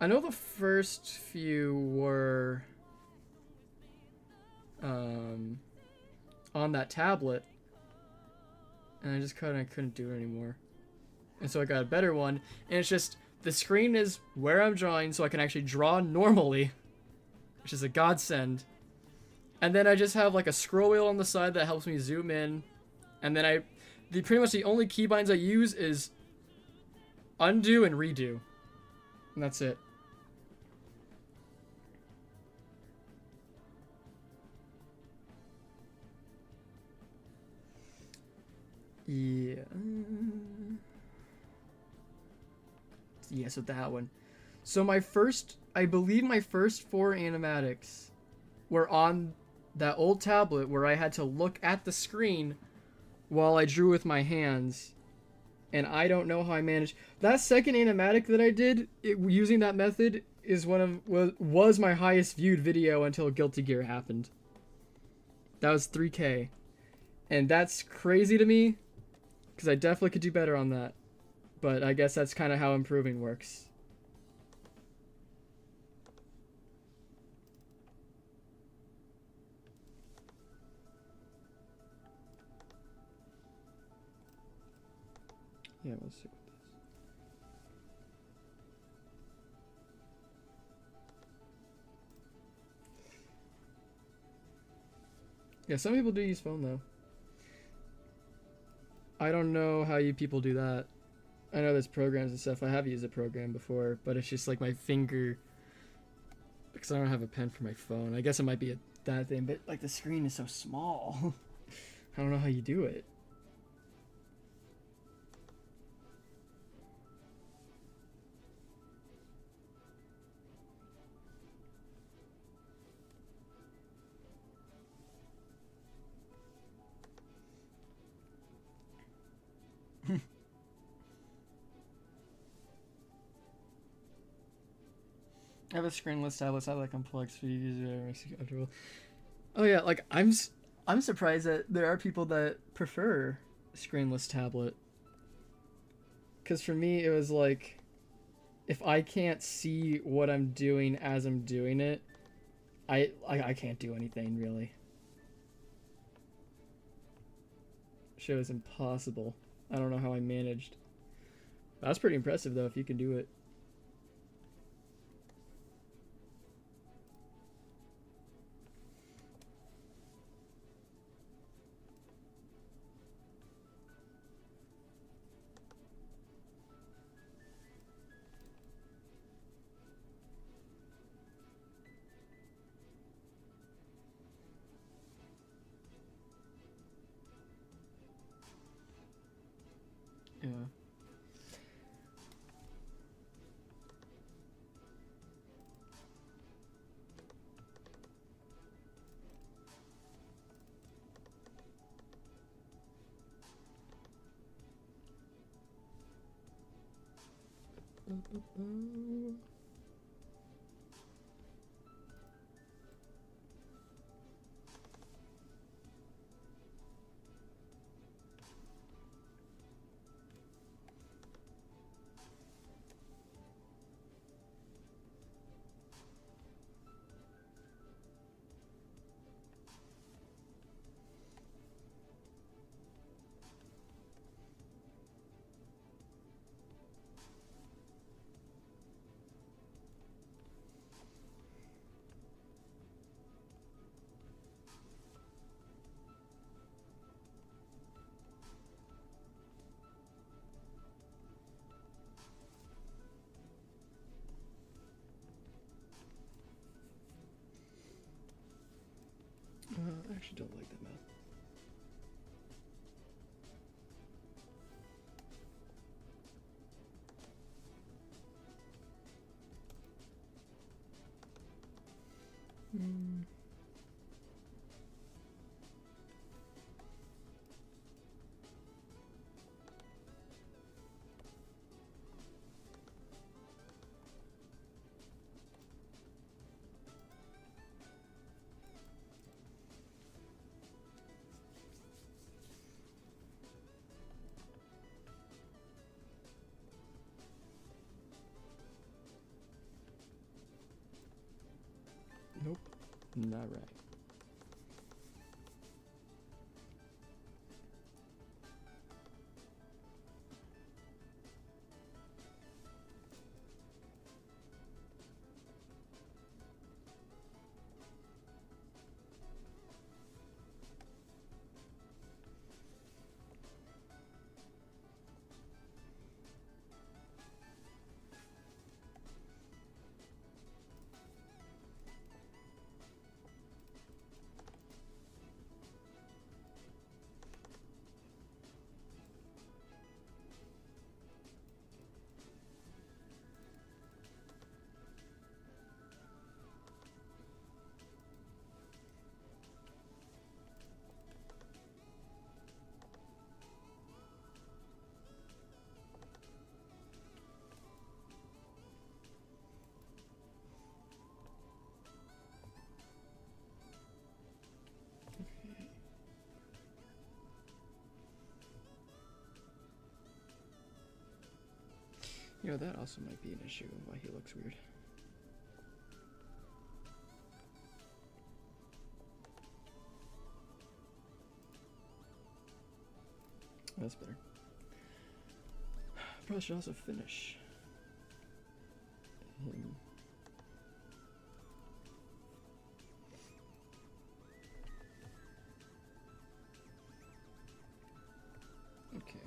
I know the first few were... on that tablet, and I just couldn't do it anymore, and so I got a better one, and it's just the screen is where I'm drawing, so I can actually draw normally, which is a godsend. And then I just have like a scroll wheel on the side that helps me zoom in, and then pretty much the only keybinds I use is undo and redo, and that's it. Yeah. Yes, with that one. So I believe my first 4 animatics were on that old tablet where I had to look at the screen while I drew with my hands. And I don't know how I managed. That second animatic that I did using that method is was my highest viewed video until Guilty Gear happened. That was 3K. And that's crazy to me, because I definitely could do better on that. But I guess that's kind of how improving works. Yeah, we'll stick with this. Yeah, some people do use phone though. I don't know how you people do that. I know there's programs and stuff. I have used a program before, but it's just like my finger, because I don't have a pen for my phone. I guess it might be that thing, but like the screen is so small. I don't know how you do it. I have a screenless tablet. I like complex for user makes it comfortable. Oh yeah, like I'm surprised that there are people that prefer screenless tablet. Cause for me it was like, if I can't see what I'm doing as I'm doing it, I can't do anything really. Shit was impossible. I don't know how I managed. That's pretty impressive though if you can do it. Yeah. I actually don't like that mouth. Nope, not right. You know, that also might be an issue of why he looks weird. That's better. Probably should also finish him. Okay.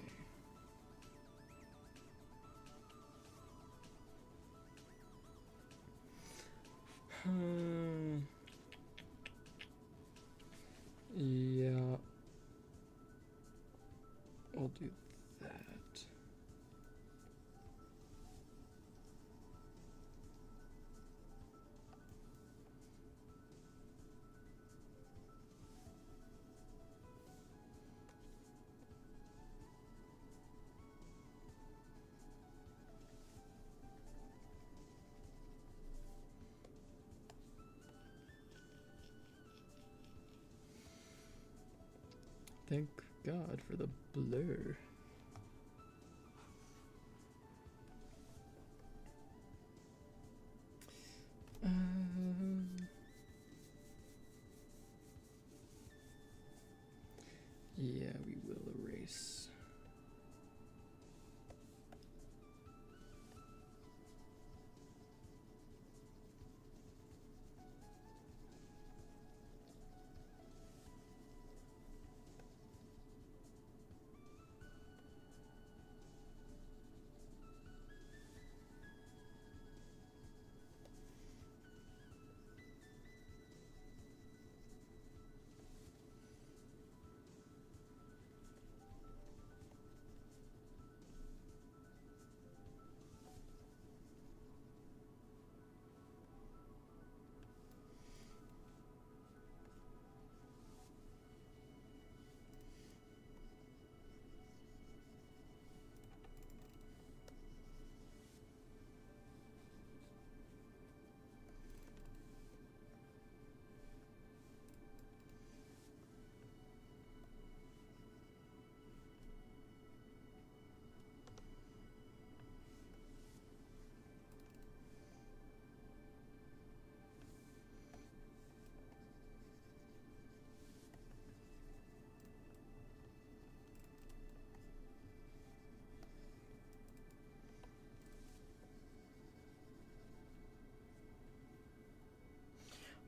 Yeah. I'll do that. Thank God for the blur. Yeah, we will erase.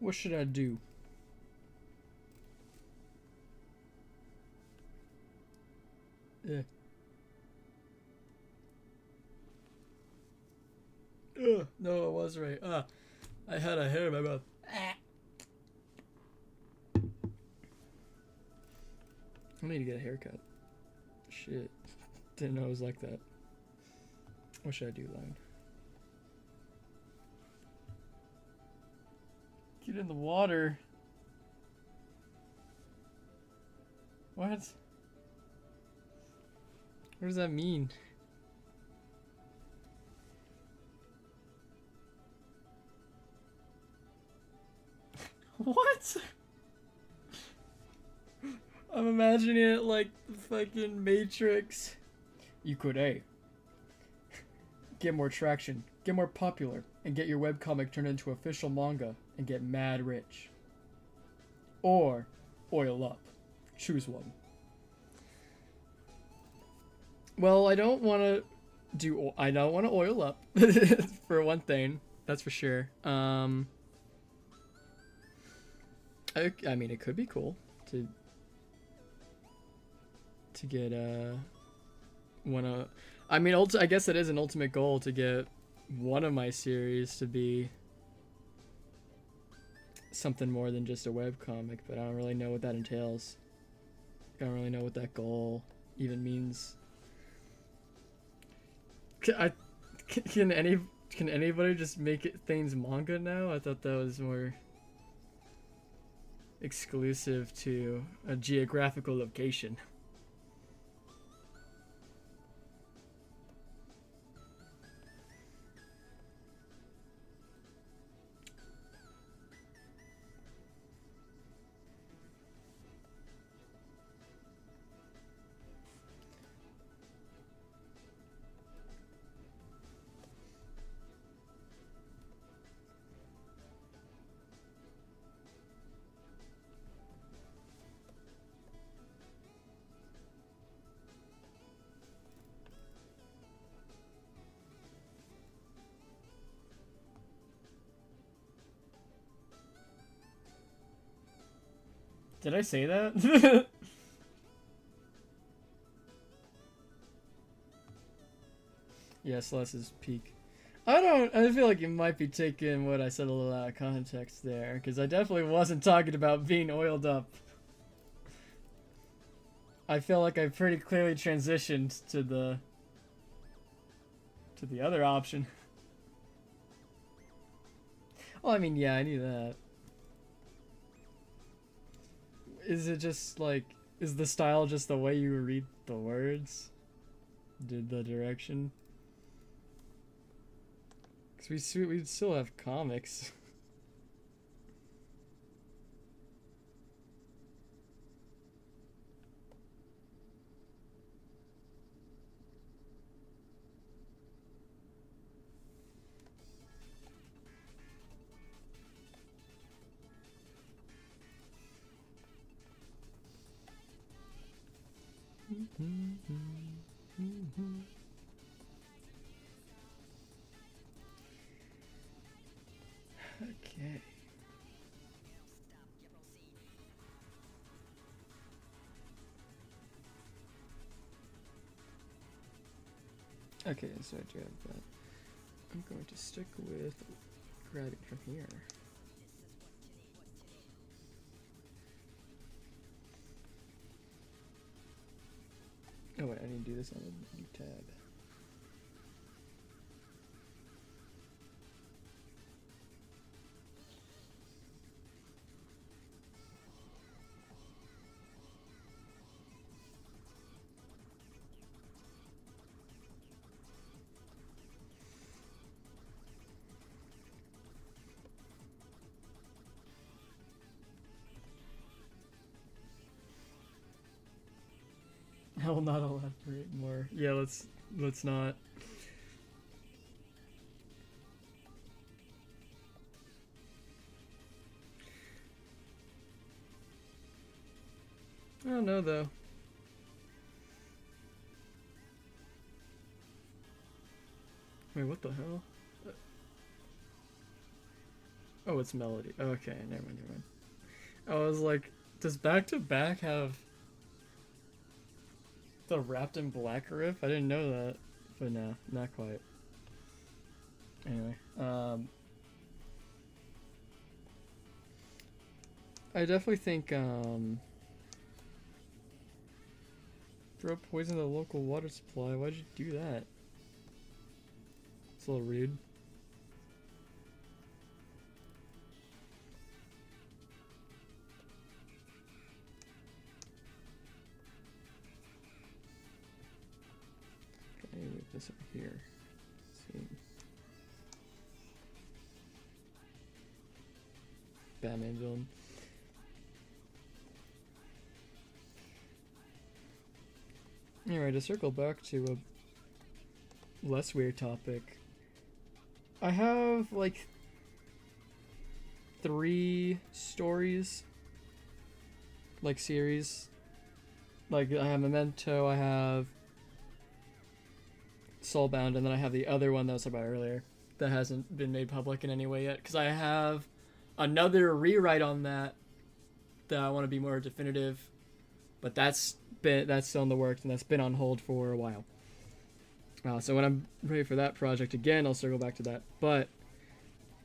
What should I do? Yeah. No, I was right. I had a hair in my mouth. I need to get a haircut. Shit. Didn't know it was like that. What should I do, Lion? Get in the water. What? What does that mean? What? I'm imagining it like the fucking Matrix. You could A. Get more traction, get more popular, and get your webcomic turned into official manga and get mad rich. Or oil up. Choose one. Well, I don't want to oil up for one thing. That's for sure. I mean, it could be cool to get I mean, I guess it is an ultimate goal to get one of my series to be something more than just a webcomic, but I don't really know what that entails. I don't really know what that goal even means. Can anybody just make things manga now? I thought that was more exclusive to a geographical location. Did I say that? Yes, less is peak. I feel like you might be taking what I said a little out of context there, because I definitely wasn't talking about being oiled up. I feel like I pretty clearly transitioned to the other option. Well, I mean, yeah, I knew that. Is it just like, is the style just the way you read the words? Did the direction? Because we still have comics. Okay. Okay, so I do have that. I'm going to stick with grabbing from here. Oh wait, I need to do this on a new tab. I will not elaborate more. Yeah, let's not. I don't know though. Wait, what the hell? Oh, it's melody. Okay, never mind. I was like, does Back to Back have the Wrapped in Black riff? I didn't know that, but no, not quite. Anyway, I definitely think throw poison in the local water supply. Why'd you do that? It's a little rude. Okay, move this over here. Let's see. Batman villain. Alright, to circle back to a less weird topic. I have like 3 stories, like series. Like I have Memento, I have Soulbound, and then I have the other one that I was about earlier that hasn't been made public in any way yet. Because I have another rewrite on that I want to be more definitive, but that's still in the works and that's been on hold for a while. So when I'm ready for that project again, I'll circle back to that. But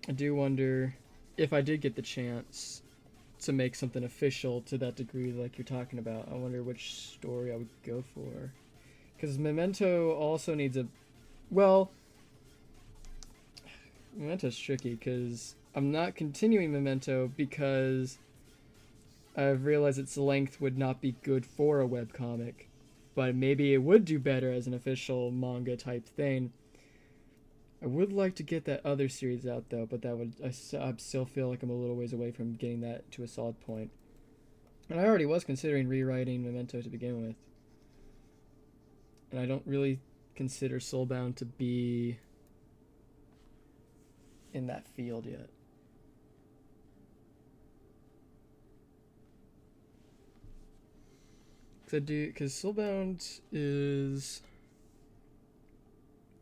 I do wonder if I did get the chance to make something official to that degree like you're talking about. I wonder which story I would go for. Because Memento also needs a... Well, Memento's tricky because I'm not continuing Memento because I've realized its length would not be good for a webcomic. But maybe it would do better as an official manga type thing. I would like to get that other series out though, but that would I still feel like I'm a little ways away from getting that to a solid point. And I already was considering rewriting Memento to begin with. And I don't really consider Soulbound to be in that field yet. Because Soulbound is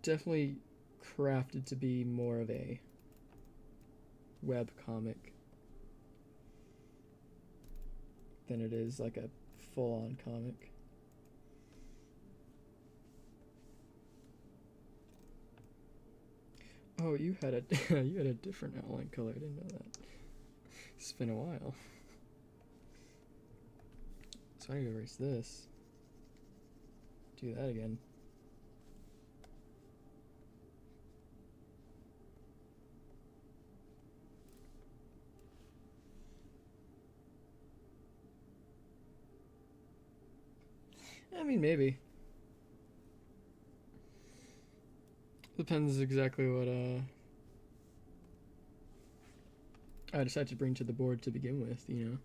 definitely crafted to be more of a web comic. than it is like a full-on comic. Oh, you had a you had a different outline color. I didn't know that. It's been a while. So I need to erase this. Do that again. I mean, maybe. Depends exactly what I decide to bring to the board to begin with, you know.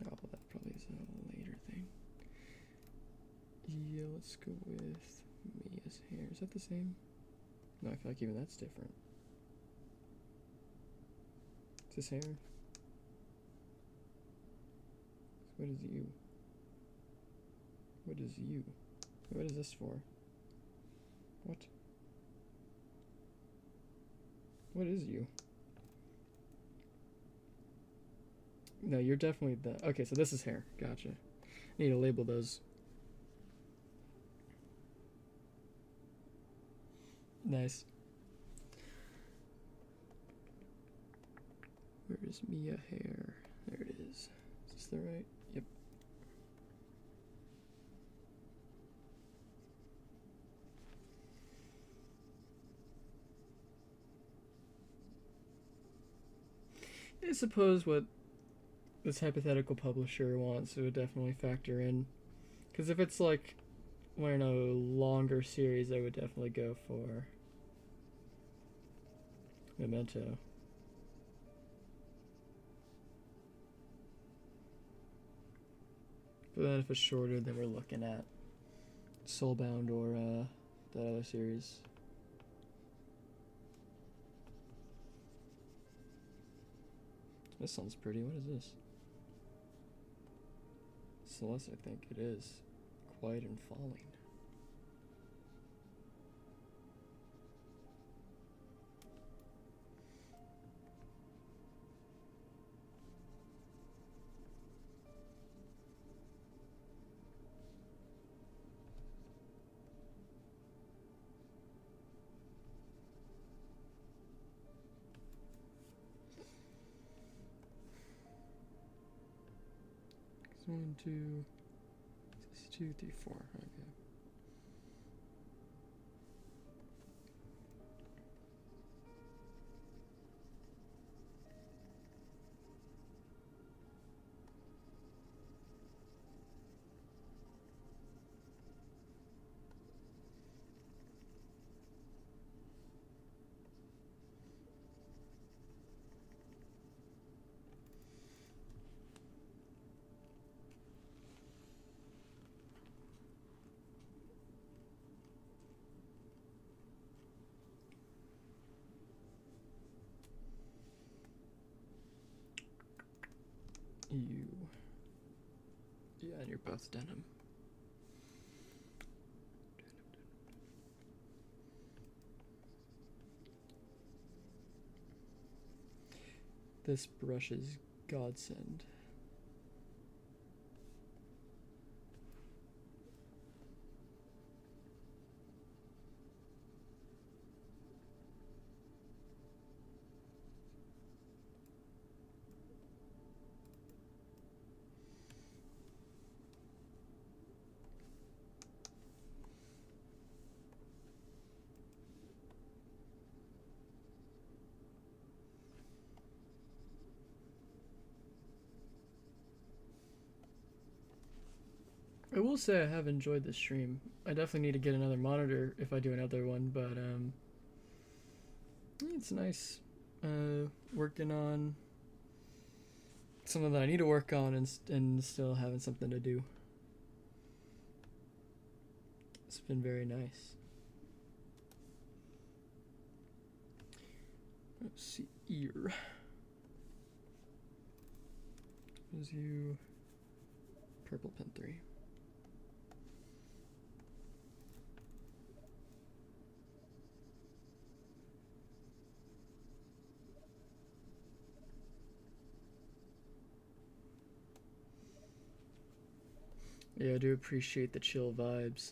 Oh, that probably is a later thing. Yeah, let's go with Mia's hair. Is that the same? No, I feel like even that's different. Is this hair? What is you? What is you? What is this for? What? What is you? No, you're definitely the... Okay, so this is hair. Gotcha. I need to label those. Nice. Where is Mia hair? There it is. Is this the right? Yep. I suppose what this hypothetical publisher wants would definitely factor in. Because if it's like, I don't know, longer series, I would definitely go for Memento. But then if it's shorter, then we're looking at Soulbound or that other series. This sounds pretty. What is this? Celeste, I think it is. Quiet and Falling. One, two, 2, 3, 4. Okay. You. Yeah, and you're both denim. This brush is godsend. I will say I have enjoyed the stream. I definitely need to get another monitor if I do another one, but it's nice working on something that I need to work on and still having something to do. It's been very nice. Let's see, ear. Is you purple pen 3. Yeah, I do appreciate the chill vibes.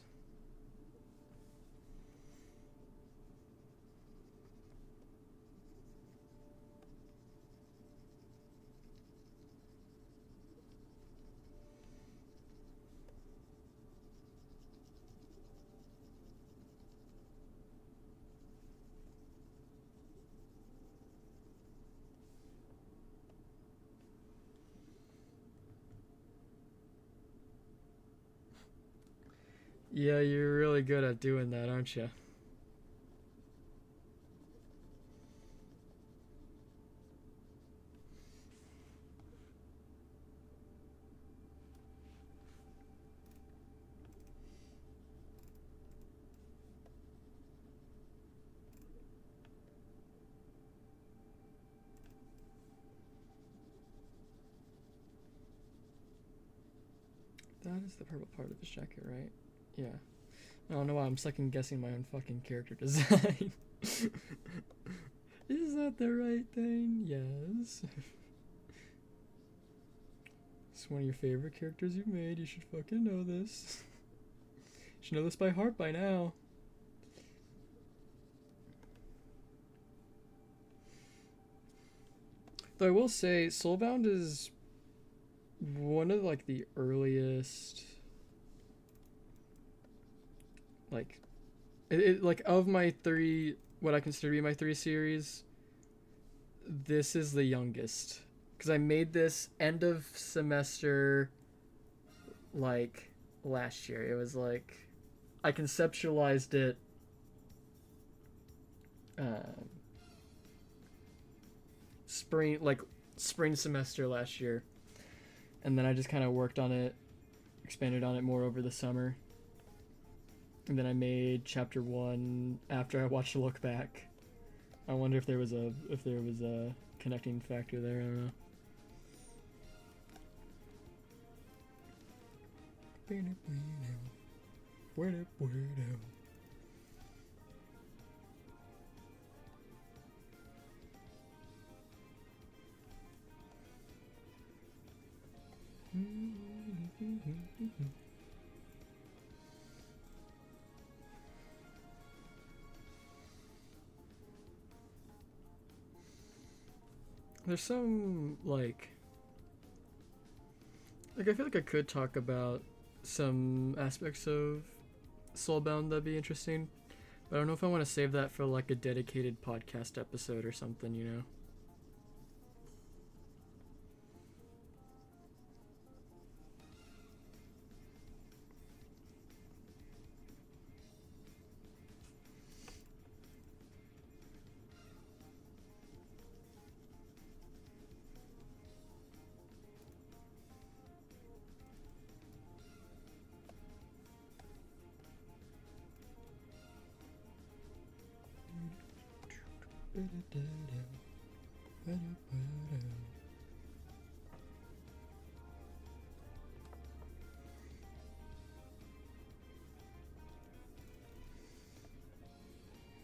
Yeah, you're really good at doing that, aren't you? That is the purple part of his jacket, right? Yeah. I don't know why I'm second guessing my own fucking character design. Is that the right thing? Yes. It's one of your favorite characters you've made. You should fucking know this. You should know this by heart by now. Though I will say, Soulbound is one of like the earliest, like, like of my three, what I consider to be my three series. This is the youngest because I made this end of semester, like last year. It was like I conceptualized it. Um, spring semester last year, and then I just kind of worked on it, expanded on it more over the summer, and then I made chapter 1 after I watched Look Back. I wonder if there was a connecting factor there. I don't know. There's some like I feel like I could talk about some aspects of Soulbound that'd be interesting, but I don't know if I want to save that for like a dedicated podcast episode or something, you know.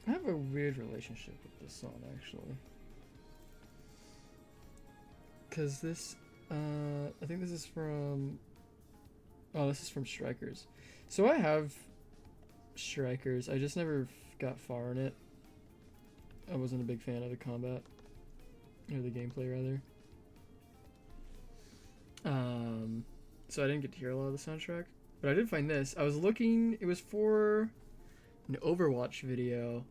I have a weird relationship with this song actually, because this, I think this is from. Oh, this is from Strikers. So I have Strikers. I just never got far in it. I wasn't a big fan of the combat or the gameplay rather. So I didn't get to hear a lot of the soundtrack, but I did find this. I was looking. It was for an Overwatch video.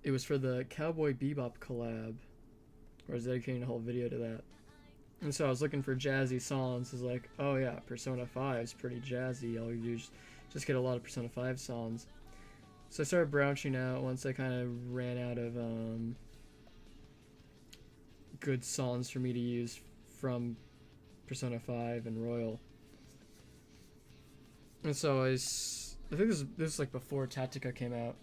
It was for the Cowboy Bebop collab. I was dedicating a whole video to that. And so I was looking for jazzy songs. It's like, oh yeah, Persona 5 is pretty jazzy. All you do is just get a lot of Persona 5 songs. So I started branching out once I kind of ran out of good songs for me to use from Persona 5 and Royal. And so I think this is like before Tactica came out.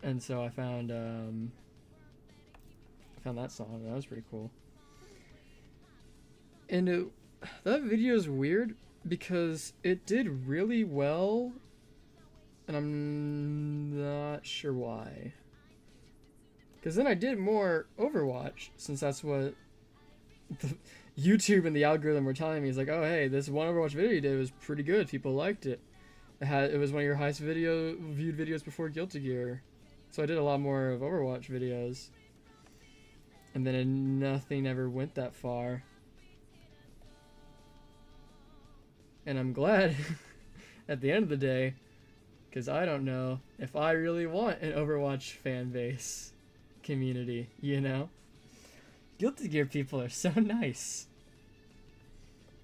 And so I found that song. That was pretty cool. And that video is weird because it did really well, and I'm not sure why. Because then I did more Overwatch, since that's what YouTube and the algorithm were telling me, it's like, oh hey, this one Overwatch video you did was pretty good. People liked it. It was one of your highest viewed videos before Guilty Gear. So I did a lot more of Overwatch videos. And then nothing ever went that far. And I'm glad at the end of the day, because I don't know if I really want an Overwatch fan base community, you know? Guilty Gear people are so nice.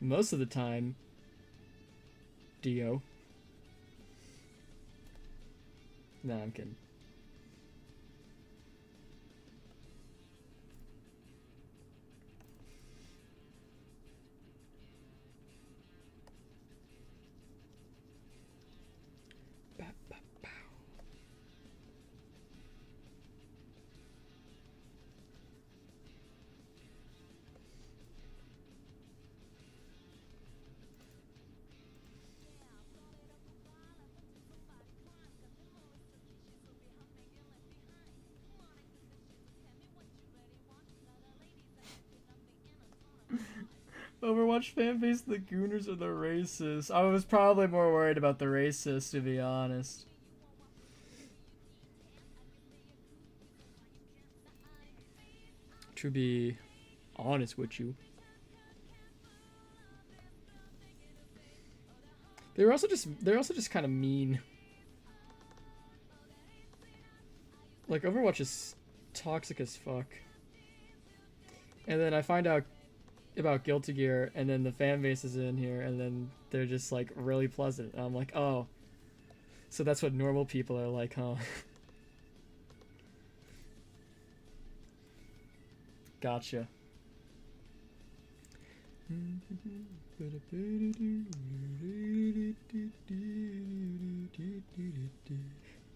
Most of the time, Dio. Nah, I'm kidding. Overwatch fanbase, the Gooners or the racists? I was probably more worried about the racists, to be honest. To be honest with you. They're also just kind of mean. Like, Overwatch is toxic as fuck. And then I find out about Guilty Gear, and then the fan base is in here, and then they're just like really pleasant. And I'm like, oh, so that's what normal people are like, huh? Gotcha.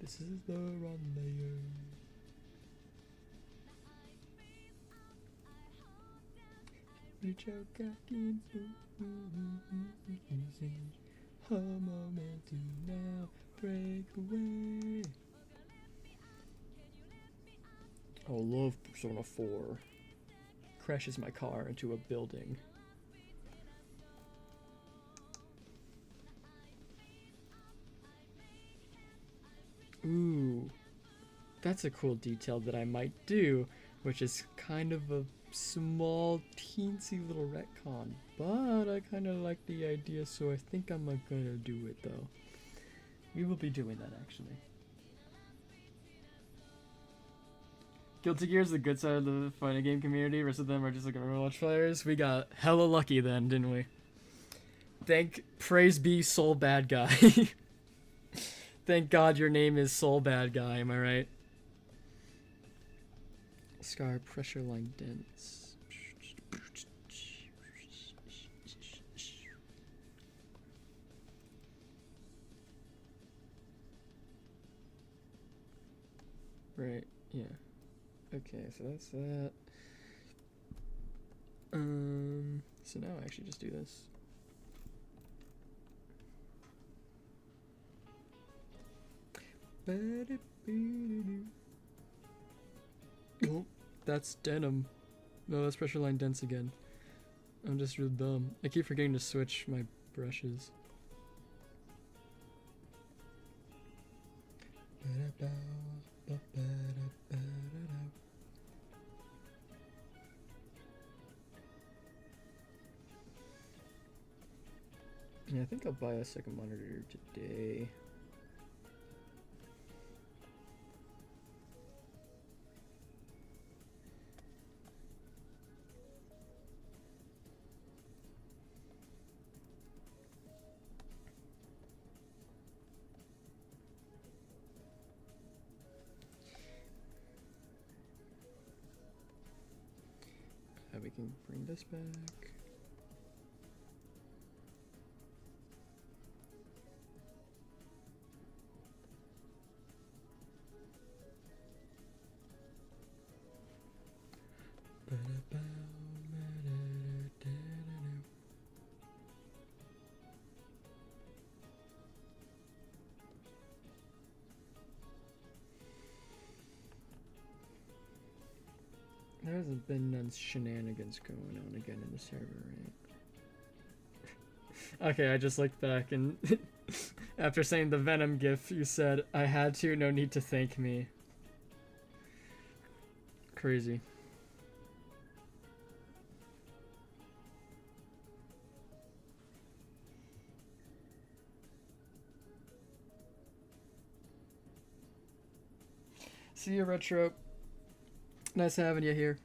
This is the rendezvous. Now break away. I love Persona 4. Crashes my car into a building. Ooh, that's a cool detail that I might do, which is kind of a small, teensy little retcon, but I kind of like the idea, so I think I'm gonna do it though. We will be doing that actually. Guilty Gear is the good side of the fighting game community. The rest of them are just like Overwatch players. We got hella lucky then, didn't we? Praise be Soul Bad Guy. Thank God your name is Soul Bad Guy, am I right? Scar pressure line dense. Right, yeah. Okay, so that's that. So now I actually just do this. Oh, that's denim. No, that's pressure line dense again. I'm just real dumb. I keep forgetting to switch my brushes. Yeah, I think I'll buy a second monitor today. We can bring this back. There's hasn't been none shenanigans going on again in the server, right? Okay, I just looked back and after saying the Venom gif, you said, I had to, no need to thank me. Crazy. See you, Retro. Nice having you here.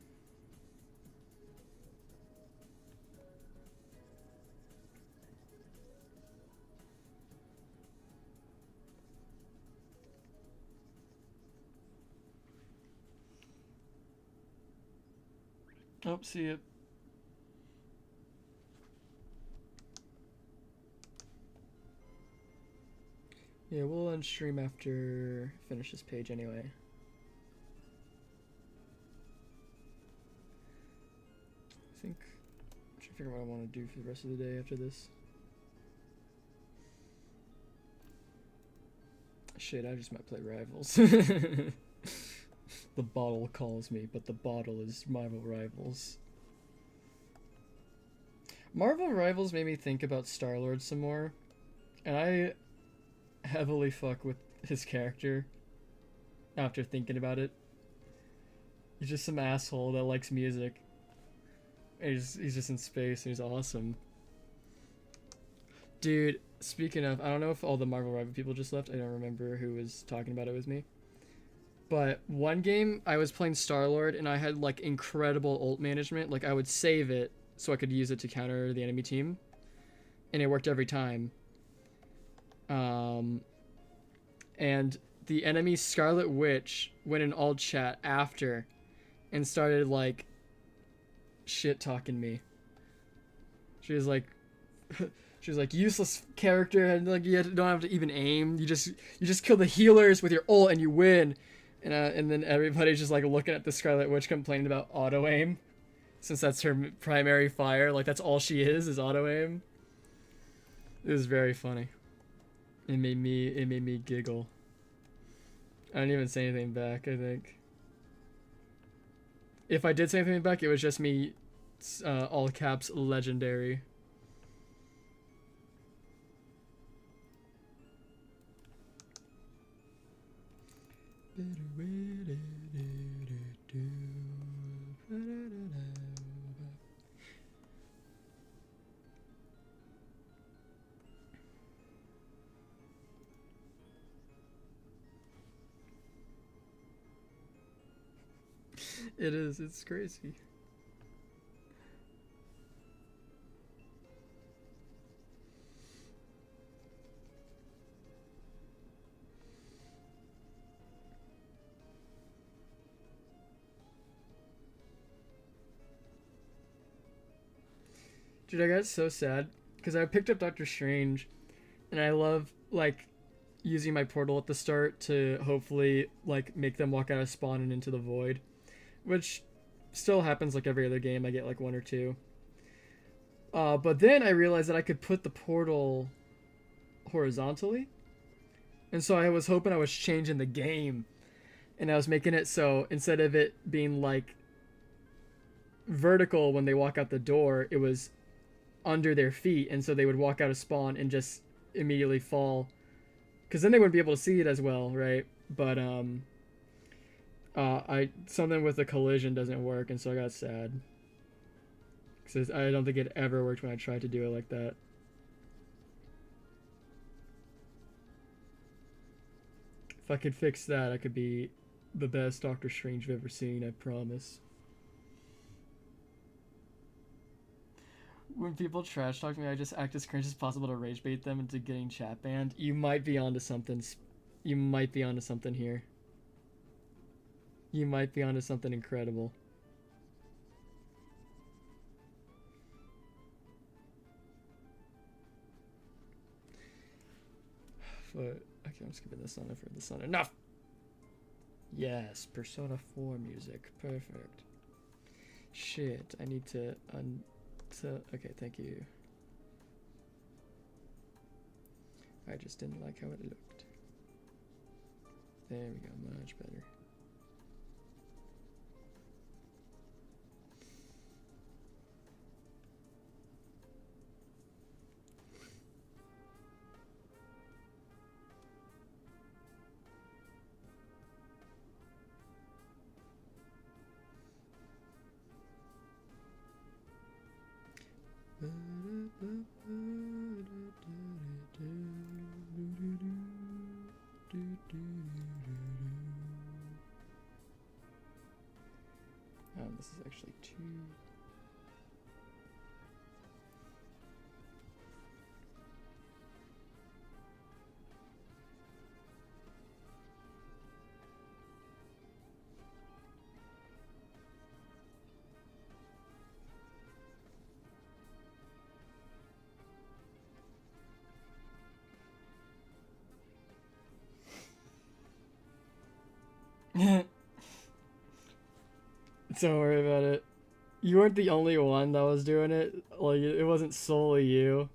Oh, see you. Yeah, we'll end stream after finish this page anyway. I think I should figure out what I want to do for the rest of the day after this. Shit, I just might play Rivals. The bottle calls me, but the bottle is Marvel Rivals. Marvel Rivals made me think about Star-Lord some more, and I heavily fuck with his character after thinking about it. He's just some asshole that likes music. He's just in space and he's awesome. Dude, speaking of, I don't know if all the Marvel Rival people just left. I don't remember who was talking about it with me. But one game, I was playing Star-Lord and I had like incredible ult management. Like I would save it so I could use it to counter the enemy team. And it worked every time. And the enemy Scarlet Witch went in alt chat after and started like shit talking me. She was like useless character, and like you don't have to even aim. You just kill the healers with your ult and you win. And then everybody's just like looking at the Scarlet Witch complaining about auto aim, since that's her primary fire. Like that's all she is auto aim. It was very funny. It made me giggle. I didn't even say anything back, I think. If I did say anything back, it was just me, all caps, legendary. It is, it's crazy. Dude, I got so sad because I picked up Doctor Strange and I love like using my portal at the start to hopefully like make them walk out of spawn and into the void, which still happens like every other game. I get like one or two. But then I realized that I could put the portal horizontally. And so I was hoping I was changing the game. And I was making it so instead of it being like vertical when they walk out the door, it was under their feet. And so they would walk out of spawn and just immediately fall. Because then they wouldn't be able to see it as well, right? But something with the collision doesn't work, and so I got sad. Because I don't think it ever worked when I tried to do it like that. If I could fix that, I could be the best Doctor Strange you've ever seen, I promise. When people trash talk me, I just act as cringe as possible to rage bait them into getting chat banned. You might be onto something. You might be onto something here. You might be onto something incredible. But okay, I'm skipping this one for this one. Enough. Yes, Persona 4 music, perfect. Shit, I need to okay, thank you. I just didn't like how it looked. There we go, much better. Oh, this is actually 2. Don't worry about it. You weren't the only one that was doing it. Like, it wasn't solely you.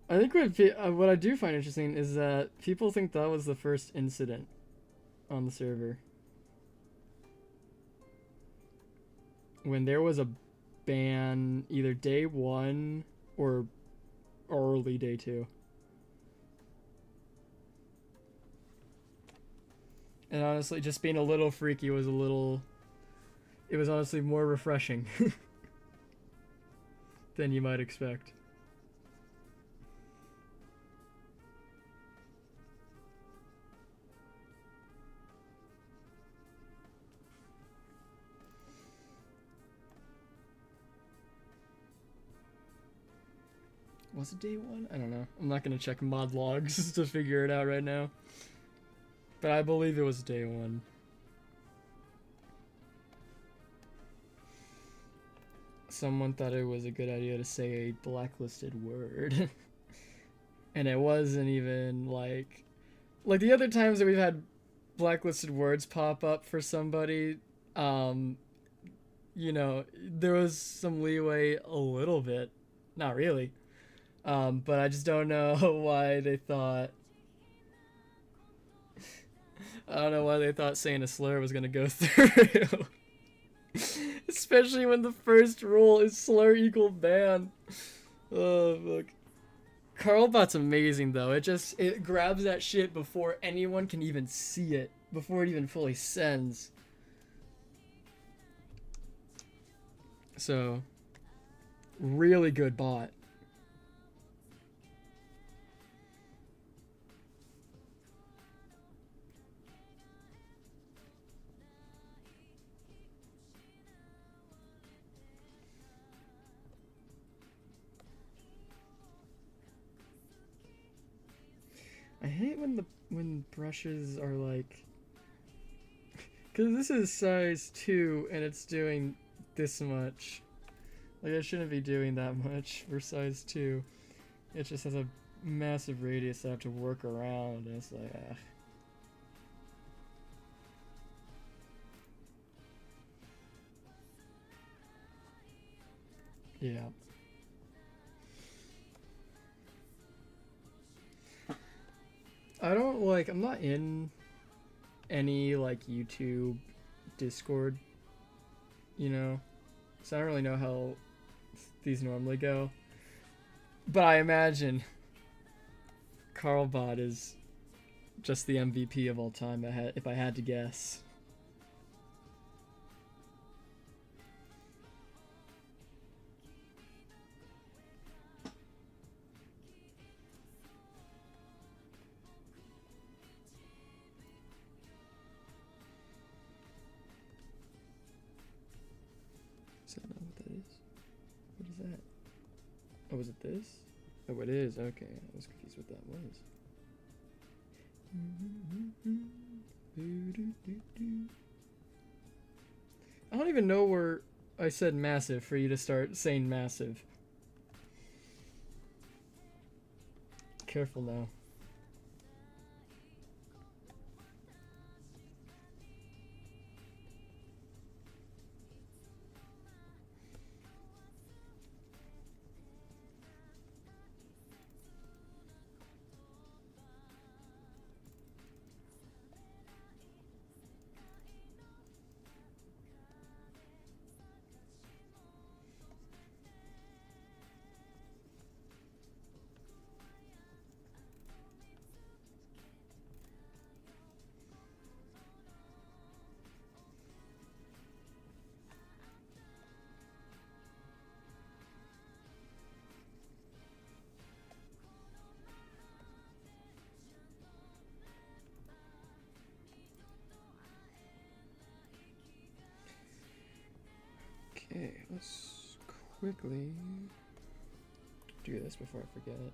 I think what I do find interesting is that people think that was the first incident on the server. When there was a ban either day 1 or early day 2. And honestly, just being a little freaky was it was honestly more refreshing than you might expect. Was it day 1? I don't know. I'm not gonna check mod logs to figure it out right now. But I believe it was day 1. Someone thought it was a good idea to say a blacklisted word. And it wasn't even like the other times that we've had blacklisted words pop up for somebody, you know, there was some leeway a little bit. Not really. But I just don't know why they thought saying a slur was gonna go through. Especially when the first rule is slur equal ban. Oh, fuck. Carlbot's amazing though. It grabs that shit before anyone can even see it. Before it even fully sends. So, really good bot. I hate when brushes are like, because this is size 2 and it's doing this much. Like, I shouldn't be doing that much for size 2. It just has a massive radius I have to work around, and it's like, ah. Yeah. I'm not in any, like, YouTube, Discord, you know? So I don't really know how these normally go. But I imagine Carlbot is just the MVP of all time if I had to guess. Is that not what that is? What is that? Oh, is it this? Oh, it is. Okay, I was confused what that was. I don't even know where I said massive for you to start saying massive. Careful now. let's quickly do this before I forget it.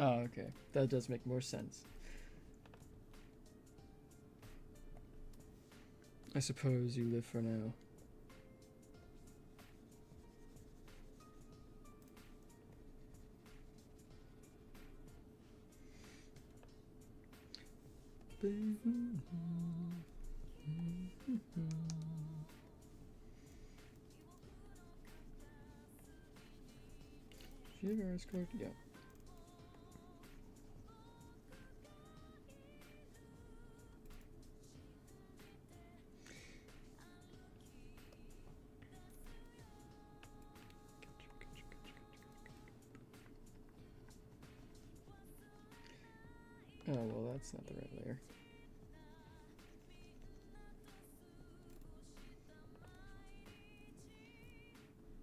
Oh, okay. That does make more sense. I suppose you live for now. Shivers card, yeah. Oh, well, that's not the right layer.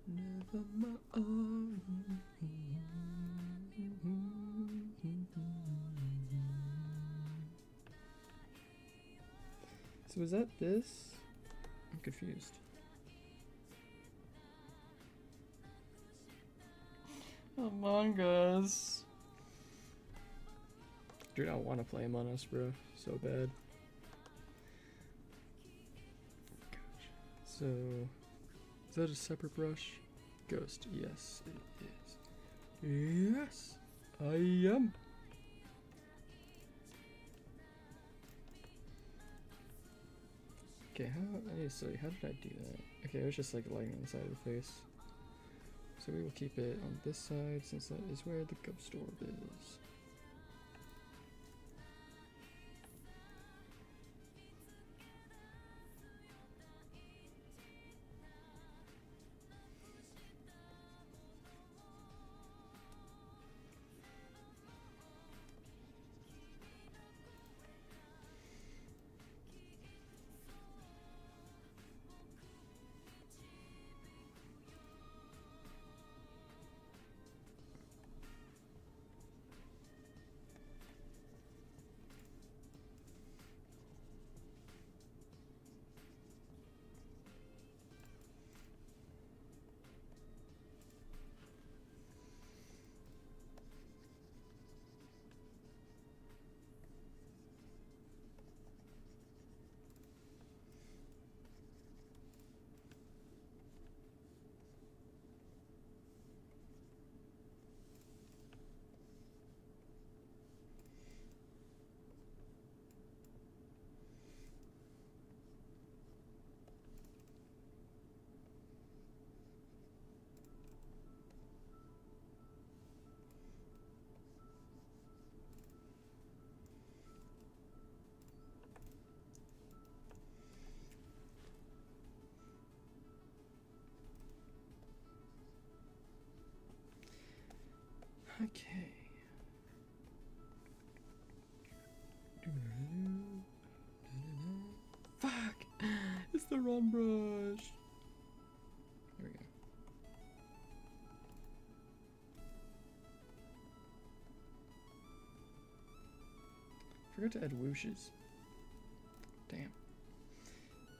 Never mind. So is that this? I'm confused. Among Us. Dude, I want to play Among Us, bro. So bad. So, is that a separate brush? Ghost. Yes, it is. Yes, I am. Okay, I need to study. How did I do that? Okay, it was just like lighting inside of the face. So we will keep it on this side since that is where the ghost orb is. Okay. Fuck! It's the wrong brush. There we go. Forgot to add whooshes. Damn.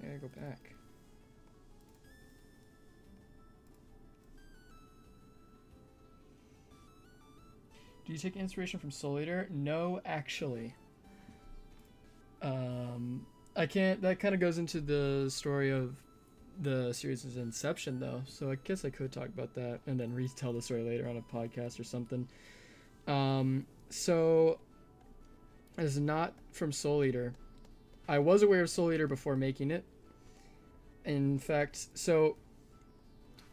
I gotta go back. Do you take inspiration from Soul Eater? No, actually. I can't. That kind of goes into the story of the series' inception, though. So I guess I could talk about that and then retell the story later on a podcast or something. So it's not from Soul Eater. I was aware of Soul Eater before making it. In fact, so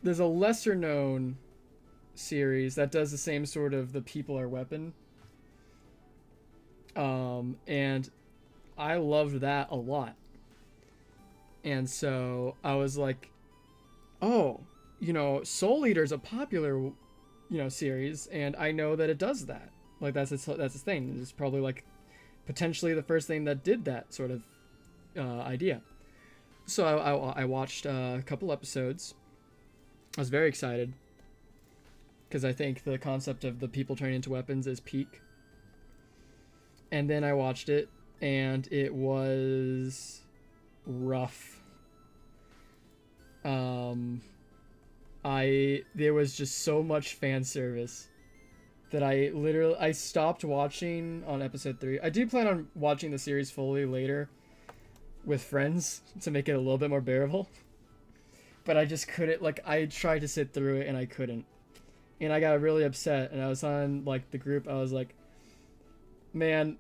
there's a lesser known series that does the same sort of the people are weapon. And I loved that a lot. And so I was like, oh, Soul Eater is a popular, series, and I know that it does that. Like that's its thing. It's probably like potentially the first thing that did that sort of idea. So I watched a couple episodes. I was very excited because I think the concept of the people turning into weapons is peak. And then I watched it, and it was rough. There was just so much fan service that I stopped watching on episode 3. I do plan on watching the series fully later with friends to make it a little bit more bearable. But I just couldn't, like, I tried to sit through it and I couldn't. And I got really upset, and I was on, like, the group. I was like, man,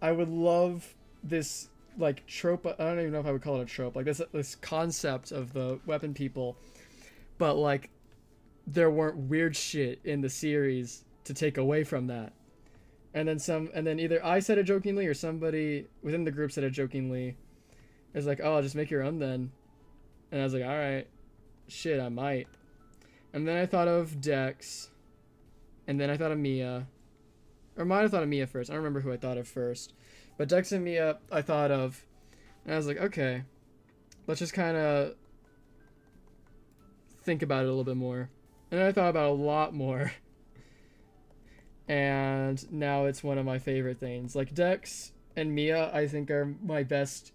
I would love this, like, trope. I don't even know if I would call it a trope. Like, this concept of the weapon people. But, like, there weren't weird shit in the series to take away from that. And then either I said it jokingly or somebody within the group said it jokingly. It was like, oh, I'll just make your own then. And I was like, alright. Shit, I might. And then I thought of Dex. And then I thought of Mia. Or I might have thought of Mia first. I don't remember who I thought of first. But Dex and Mia I thought of. And I was like, okay. Let's just kind of think about it a little bit more. And then I thought about it a lot more. And now it's one of my favorite things. Like, Dex and Mia, I think, are my best,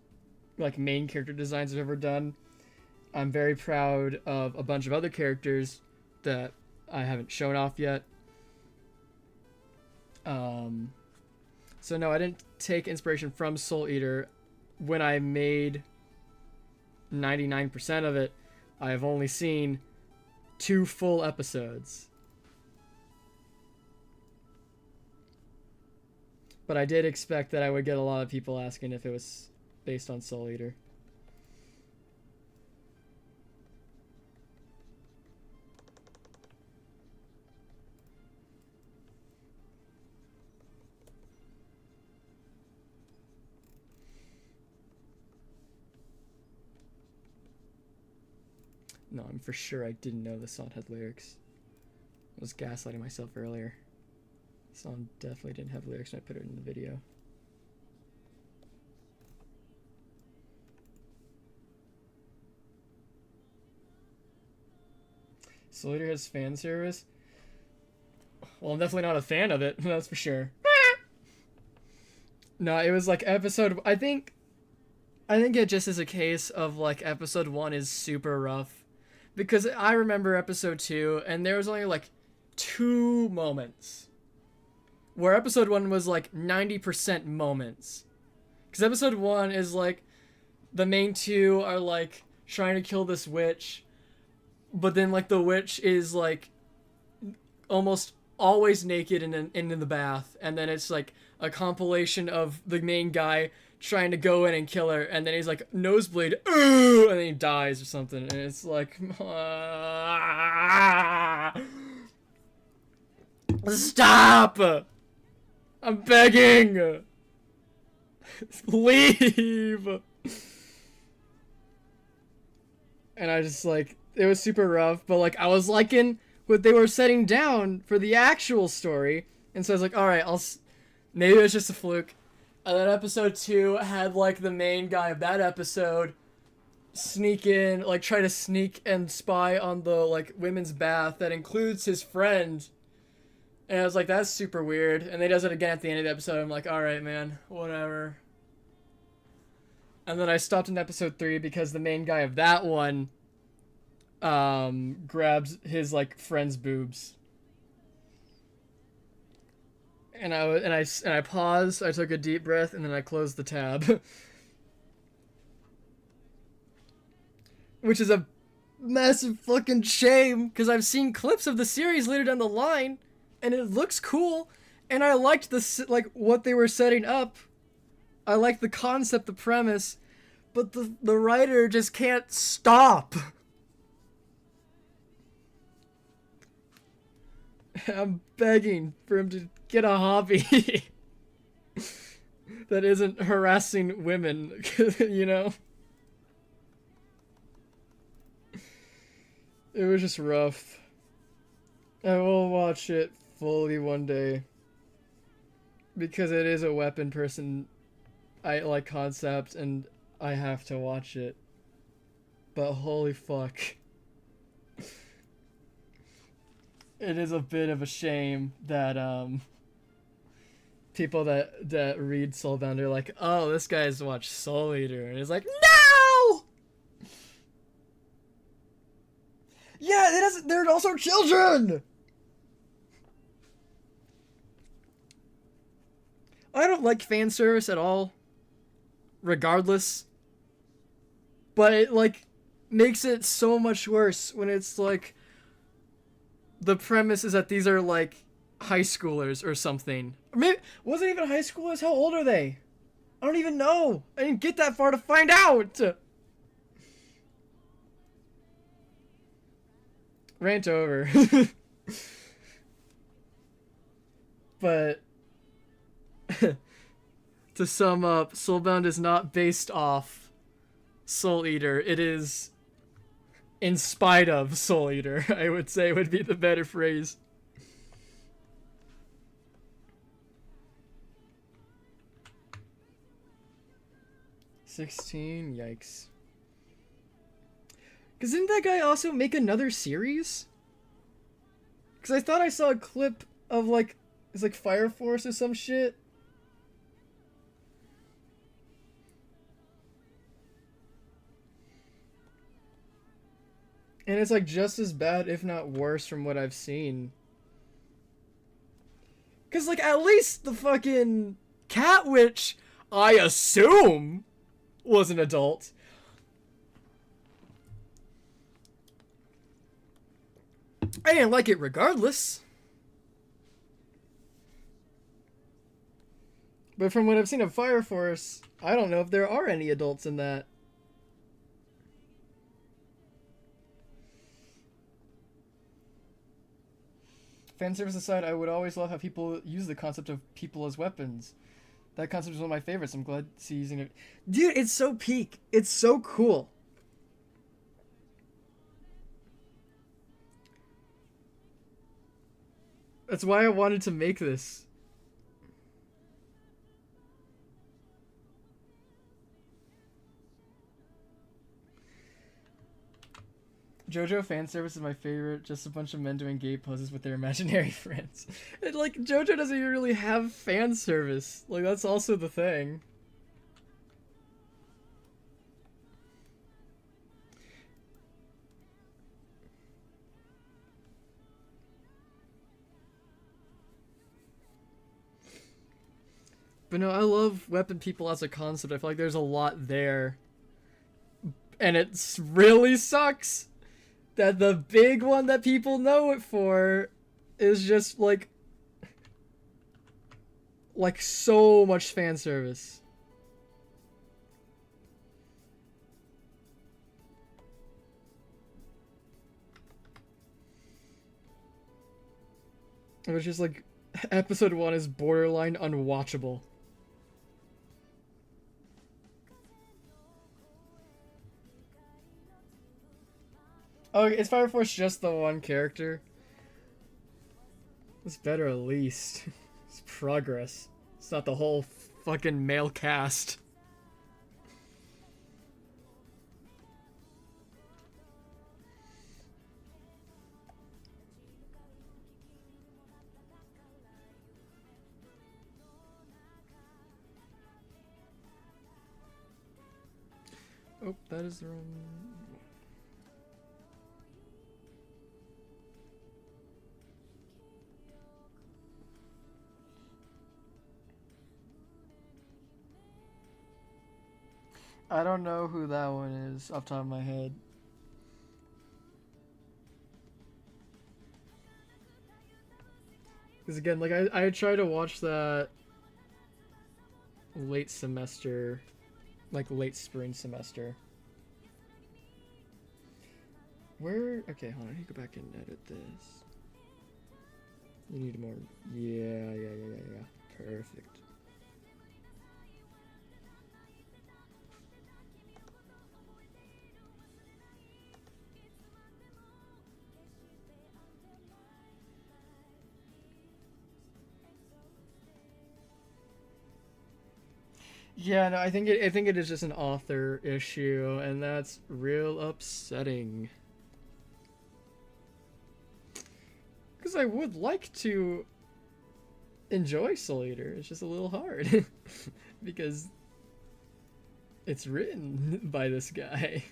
like, main character designs I've ever done. I'm very proud of a bunch of other characters that I haven't shown off yet. So no, I didn't take inspiration from Soul Eater. When I made 99% of it, I have only seen 2 full episodes. But I did expect that I would get a lot of people asking if it was based on Soul Eater. No, I'm for sure I didn't know the song had lyrics. I was gaslighting myself earlier. The song definitely didn't have lyrics when I put it in the video. Soul Eater has fan service? Well, I'm definitely not a fan of it, that's for sure. No, it was like episode... I think it just is a case of, like, episode 1 is super rough. Because I remember episode 2, and there was only, like, 2 moments. Where episode 1 was, like, 90% moments. Because episode 1 is, like, the main 2 are, like, trying to kill this witch. But then, like, the witch is, like, almost always naked in the bath. And then it's, like, a compilation of the main guy trying to go in and kill her, and then he's like, nosebleed, and then he dies or something, and it's like, stop! I'm begging! Leave! And I just, like, it was super rough, but, like, I was liking what they were setting down for the actual story, and so I was like, alright, maybe it was just a fluke. And then episode 2 had, like, the main guy of that episode sneak in, like, try to sneak and spy on the, like, women's bath that includes his friend. And I was like, that's super weird. And they does it again at the end of the episode. I'm like, alright, man, whatever. And then I stopped in episode 3 because the main guy of that one grabs his, like, friend's boobs. And I paused, I took a deep breath, and then I closed the tab. Which is a massive fucking shame, because I've seen clips of the series later down the line, and it looks cool, and I liked like, what they were setting up. I liked the concept, the premise, but the writer just can't stop. I'm begging for him to get a hobby that isn't harassing women, you know? It was just rough. I will watch it fully one day. Because it is a weapon person I like concept and I have to watch it. But holy fuck. It is a bit of a shame that people that read Soulbound are like, oh, this guy's watched Soul Eater, and it's like, no! Yeah, it doesn't. They're also children. I don't like fan service at all. Regardless, but it like makes it so much worse when it's like the premise is that these are like high schoolers or something. Or maybe wasn't even high schoolers. How old are they? I don't even know. I didn't get that far to find out. Rant over. But to sum up, Soulbound is not based off Soul Eater. It is in spite of Soul Eater, I would say would be the better phrase. $16, yikes. Because didn't that guy also make another series? Because I thought I saw a clip of like, it's like Fire Force or some shit. And it's like just as bad, if not worse, from what I've seen. Because like at least the fucking Cat Witch, I assume, was an adult. I didn't like it regardless. But from what I've seen of Fire Force, I don't know if there are any adults in that. Fanservice aside, I would always love how people use the concept of people as weapons. That concept is one of my favorites. I'm glad to see using it. Dude, it's so peak. It's so cool. That's why I wanted to make this. JoJo fanservice is my favorite. Just a bunch of men doing gay poses with their imaginary friends. And like, JoJo doesn't even really have fan service. Like, that's also the thing. But no, I love weapon people as a concept. I feel like there's a lot there. And it really sucks that the big one that people know it for is just like so much fan service. It was just like episode 1 is borderline unwatchable. Oh, is Fire Force just the one character? It's better at least. It's progress. It's not the whole fucking male cast. Oh, that is the wrong... I don't know who that one is off the top of my head. Because again, like I try to watch that late semester, like late spring semester. Where? Okay, hold on. I need to go back and edit this. You need more. Yeah. Perfect. Yeah, no, I think it is just an author issue, and that's real upsetting. Because I would like to enjoy Soul Eater. It's just a little hard because it's written by this guy.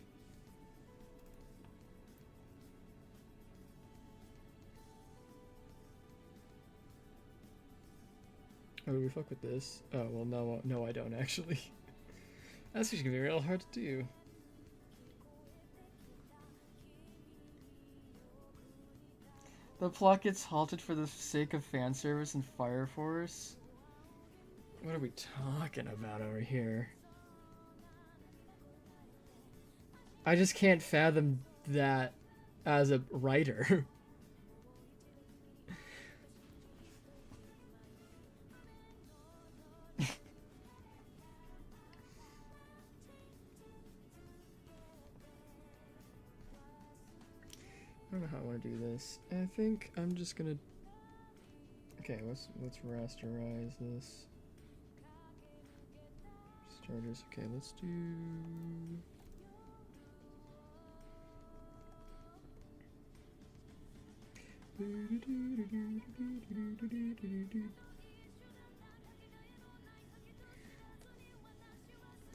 Oh, do we fuck with this? Oh, well, no, I don't actually. That's just gonna be real hard to do. The plot gets halted for the sake of fan service and Fire Force. What are we talking about over here? I just can't fathom that as a writer. I don't know how I want to do this. I think I'm just gonna. Okay, let's rasterize this. Starters. Okay, let's do.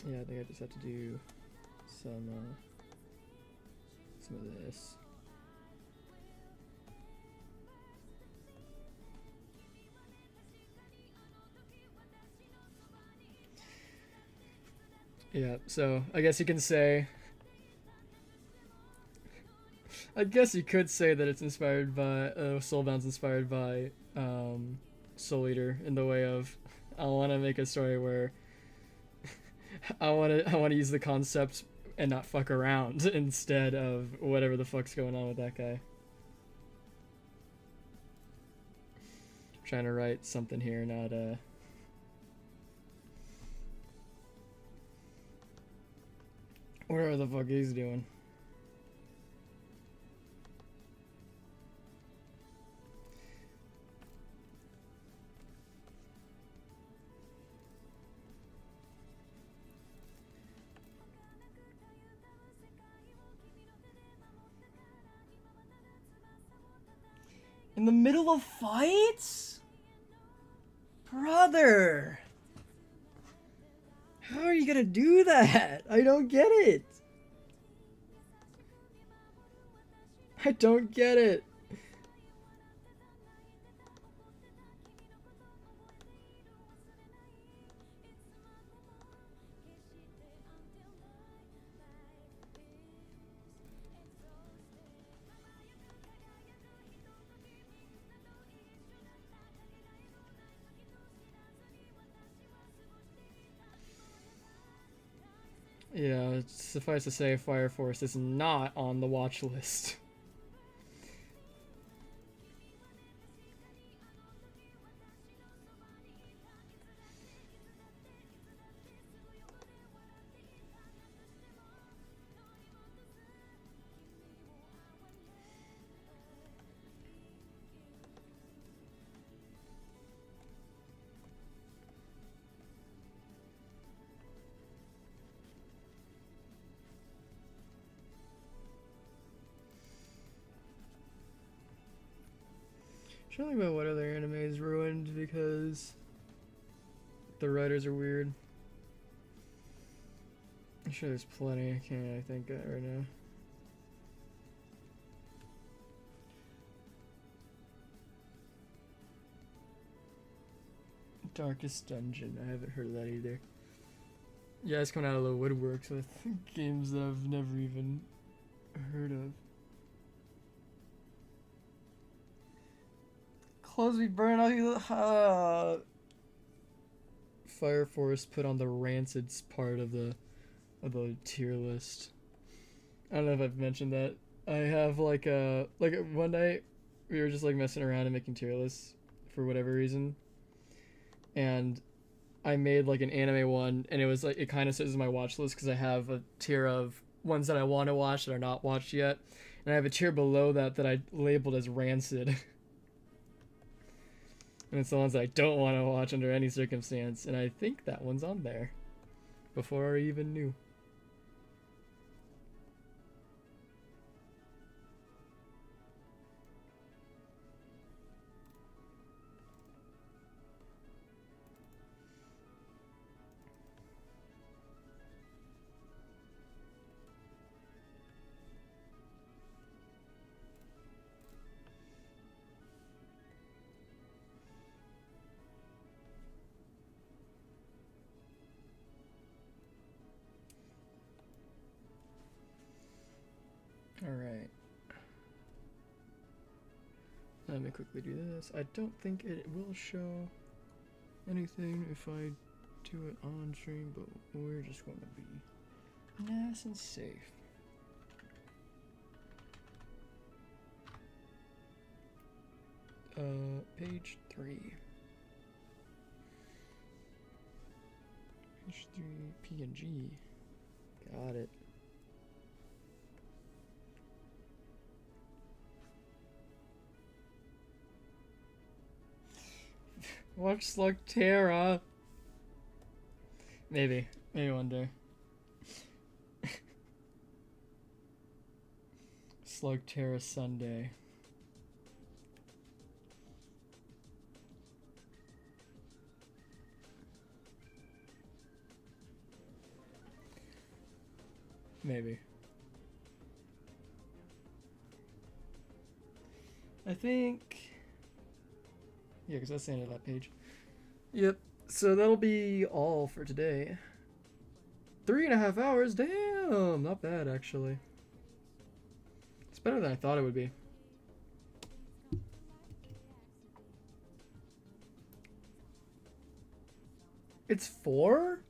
Yeah, I think I just have to do some of this. Yeah, so I guess you can say. I guess you could say that it's inspired by Soulbound's inspired by Soul Eater in the way of I want to make a story where I want to use the concept and not fuck around instead of whatever the fuck's going on with that guy. Trying to write something here, not whatever the fuck he's doing. In the middle of fights? Brother! How are you gonna do that? I don't get it. I don't get it. Yeah, suffice to say, Fire Force is not on the watch list. Trying to think about what other anime is ruined because the writers are weird. I'm sure there's plenty. I can't think of it right now. Darkest Dungeon. I haven't heard of that either. Yeah, it's coming out of the woodworks with games that I've never even heard of. Close me burn off. Fire Force put on the rancid part of the tier list. I don't know if I've mentioned that. I have like one night we were just like messing around and making tier lists for whatever reason, and I made like an anime one, and it was like it kind of says my watch list because I have a tier of ones that I want to watch that are not watched yet, and I have a tier below that I labeled as rancid. And it's the ones that I don't want to watch under any circumstance, and I think that one's on there. before I even knew. Alright. Let me quickly do this. I don't think it will show anything if I do it on stream, but we're just going to be nice and safe. Page 3. Page 3, PNG. Got it. Watch Slugterra. Maybe one day. Slugterra Sunday. Maybe. I think... Yeah, because that's the end of that page. Yep, so that'll be all for today. 3.5 hours? Damn! Not bad, actually. It's better than I thought it would be. It's 4?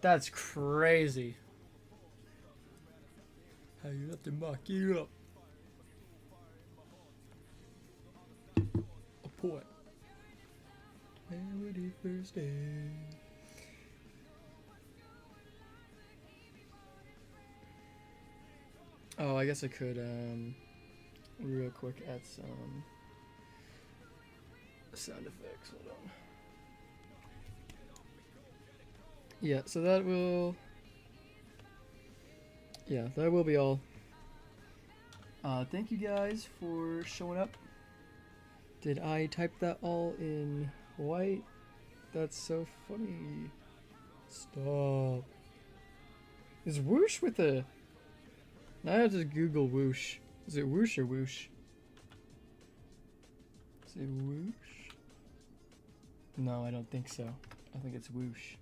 That's crazy. How you let them mock you up? A poet. Melody Thursday. Oh, I guess I could real quick add some sound effects. Hold on. Yeah, so that will... Yeah, that will be all. Thank you guys for showing up. Did I type that all in white? That's so funny. Stop. Is whoosh with a... Now I have to Google whoosh. Is it whoosh or whoosh? Is it whoosh? No, I don't think so. I think it's whoosh.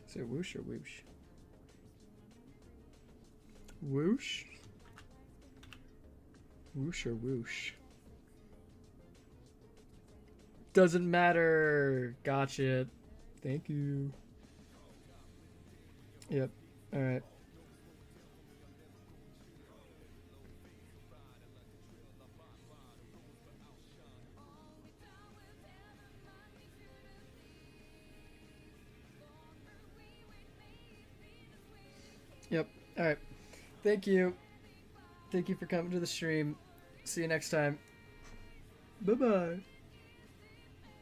Is it whoosh or whoosh? Whoosh? Whoosh or whoosh? Doesn't matter. Gotcha. Thank you. Yep. Alright. Yep. Alright. Thank you. Thank you for coming to the stream. See you next time. Bye-bye.